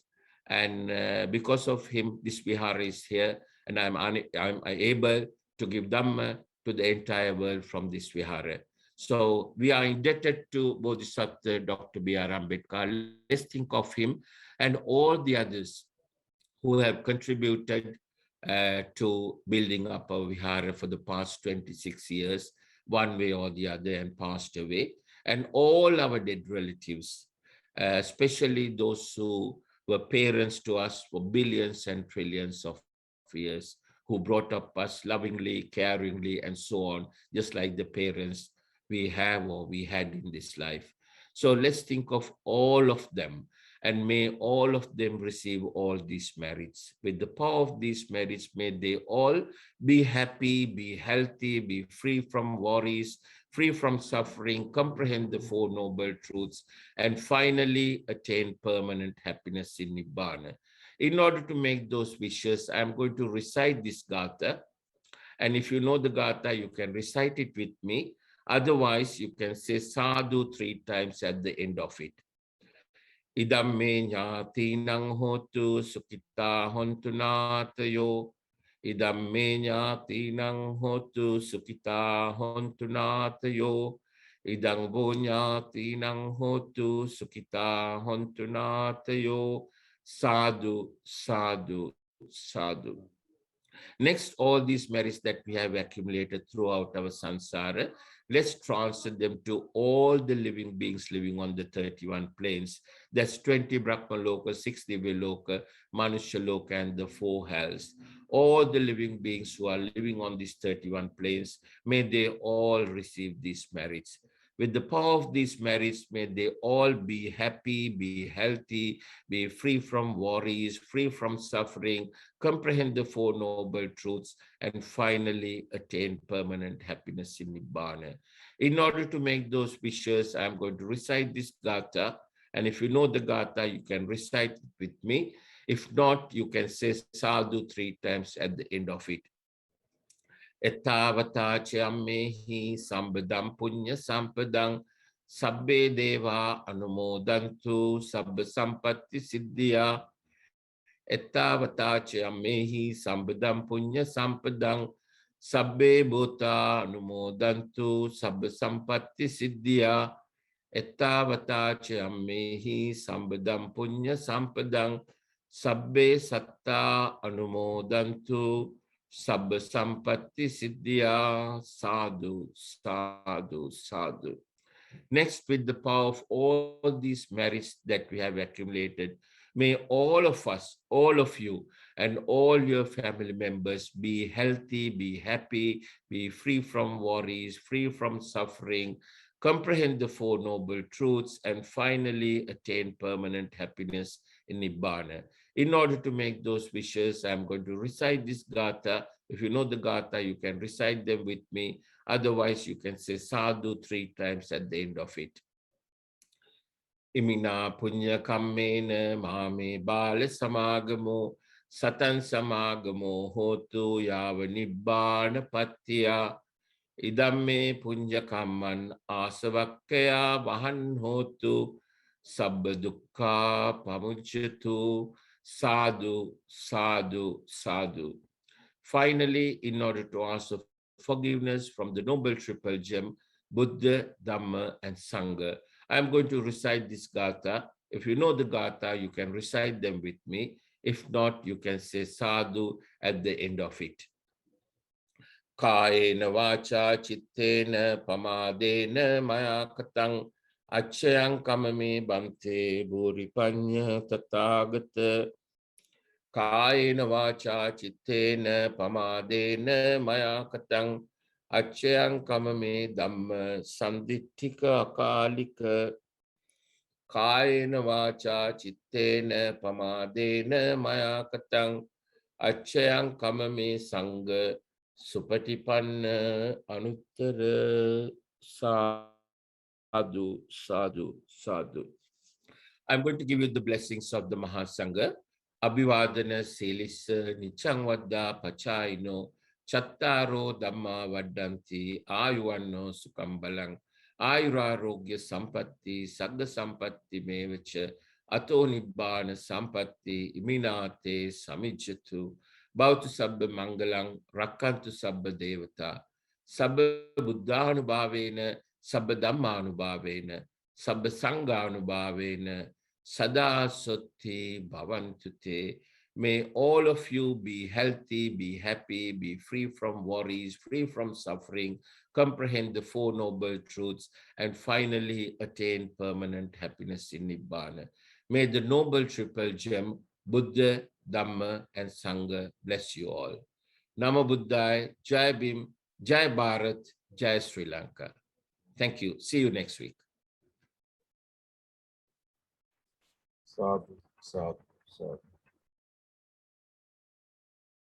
And because of him, this Vihara is here, and I'm able to give Dhamma to the entire world from this Vihara. So we are indebted to Bodhisattva Dr. B.R. Ambedkar. Let's think of him and all the others who have contributed to building up our Vihara for the past 26 years, one way or the other, and passed away. And all our dead relatives, especially those who were parents to us for billions and trillions of years, who brought up us lovingly, caringly, and so on, just like the parents we have or we had in this life. So let's think of all of them, and may all of them receive all these merits. With the power of these merits, may they all be happy, be healthy, be free from worries, free from suffering, comprehend the Four Noble Truths, and finally attain permanent happiness in Nibbana. In order to make those wishes, I'm going to recite this Gatha. And if you know the Gatha, you can recite it with me. Otherwise, you can say sadhu 3 times at the end of it. Idam me jnatinang hotu sukita hontu natayo. Idam me jnatinang hotu sukita hontu natayo. Idang bo jnatinang hotu sukita hontu natayo. Sadhu, sadhu, sadhu. Next, all these merits that we have accumulated throughout our samsara, let's transfer them to all the living beings living on the 31 planes. That's 20 Brahma Loka, 6 Divya Loka, Manusha Loka, and the 4 hells. All the living beings who are living on these 31 planes, may they all receive these merits. With the power of these merits, may they all be happy, be healthy, be free from worries, free from suffering, comprehend the Four Noble Truths, and finally attain permanent happiness in Nibbana. In order to make those wishes, I'm going to recite this gatha. And if you know the gatha, you can recite it with me. If not, you can say sadhu 3 times at the end of it. Ettavata chammehi sambadam punya sampadang sabbe deva anumodantu sabba sampatti siddhya. Ettavata chammehi sambadam punya sampadang sabbe bhuta anumodantu sabba sampatti siddhya. Ettavata chammehi sambadam punya sampadang sabbe satta anumodantu sabba sampatti siddhya. Sadhu, sadhu, sadhu. Next, with the power of all these merits that we have accumulated, may all of us, all of you, and all your family members be healthy, be happy, be free from worries, free from suffering, comprehend the 4 noble truths, and finally attain permanent happiness in Nibbana. In order to make those wishes, I'm going to recite this gatha. If you know the gatha, you can recite them with me. Otherwise, you can say sadhu 3 times at the end of it. Imina punya kammena mame bala samagamo satan samagamo hotu yava nibbana pattiya. Idamme punya kamman asavakkaya vahan hotu sabba dukkha pamujjatu. Sadhu, sadhu, sadhu. Finally, in order to ask for forgiveness from the Noble Triple Gem, Buddha, Dhamma, and Sangha, I'm going to recite this gatha. If you know the gatha, you can recite them with me. If not, you can say sadhu at the end of it. Kayena vacha chittena pamadena maya katang achayang kamame bhante buripanya tathagata. Kayena vacha chittena pamadena maya katang achayang kamame dhamma sanditthika akalika. Kayena vacha chittena pamadena maya katang achayang kamame sangha supatipanna anuttara. Sadhu, sadhu, sadhu. I'm going to give you the blessings of the Mahasangha. Abhivadana Selisa Nichangvada Pachaino Chattaro Dhamma Vadanti Ayuvanno Sukambalang Ayurarogya Sampatti Sagga Sampatti Mevacha Ato Nibbana Sampatti Iminate Samijjatu. Bhavatu Sabba Mangalang Rakkantu Sabba Devata Sabba Buddhanubhavena Sabba Dhammanubhavena Sabba Sanghanubhavena Sada Sotti Bhavantute. May all of you be healthy, be happy, be free from worries, free from suffering, comprehend the 4 noble truths, and finally attain permanent happiness in Nibbana. May the Noble Triple Gem, Buddha, Dhamma, and Sangha bless you all. Namo Buddhaya, Jai Bhim, Jai Bharat, Jai Sri Lanka. Thank you. See you next week. Sadhu, sadhu, sadhu.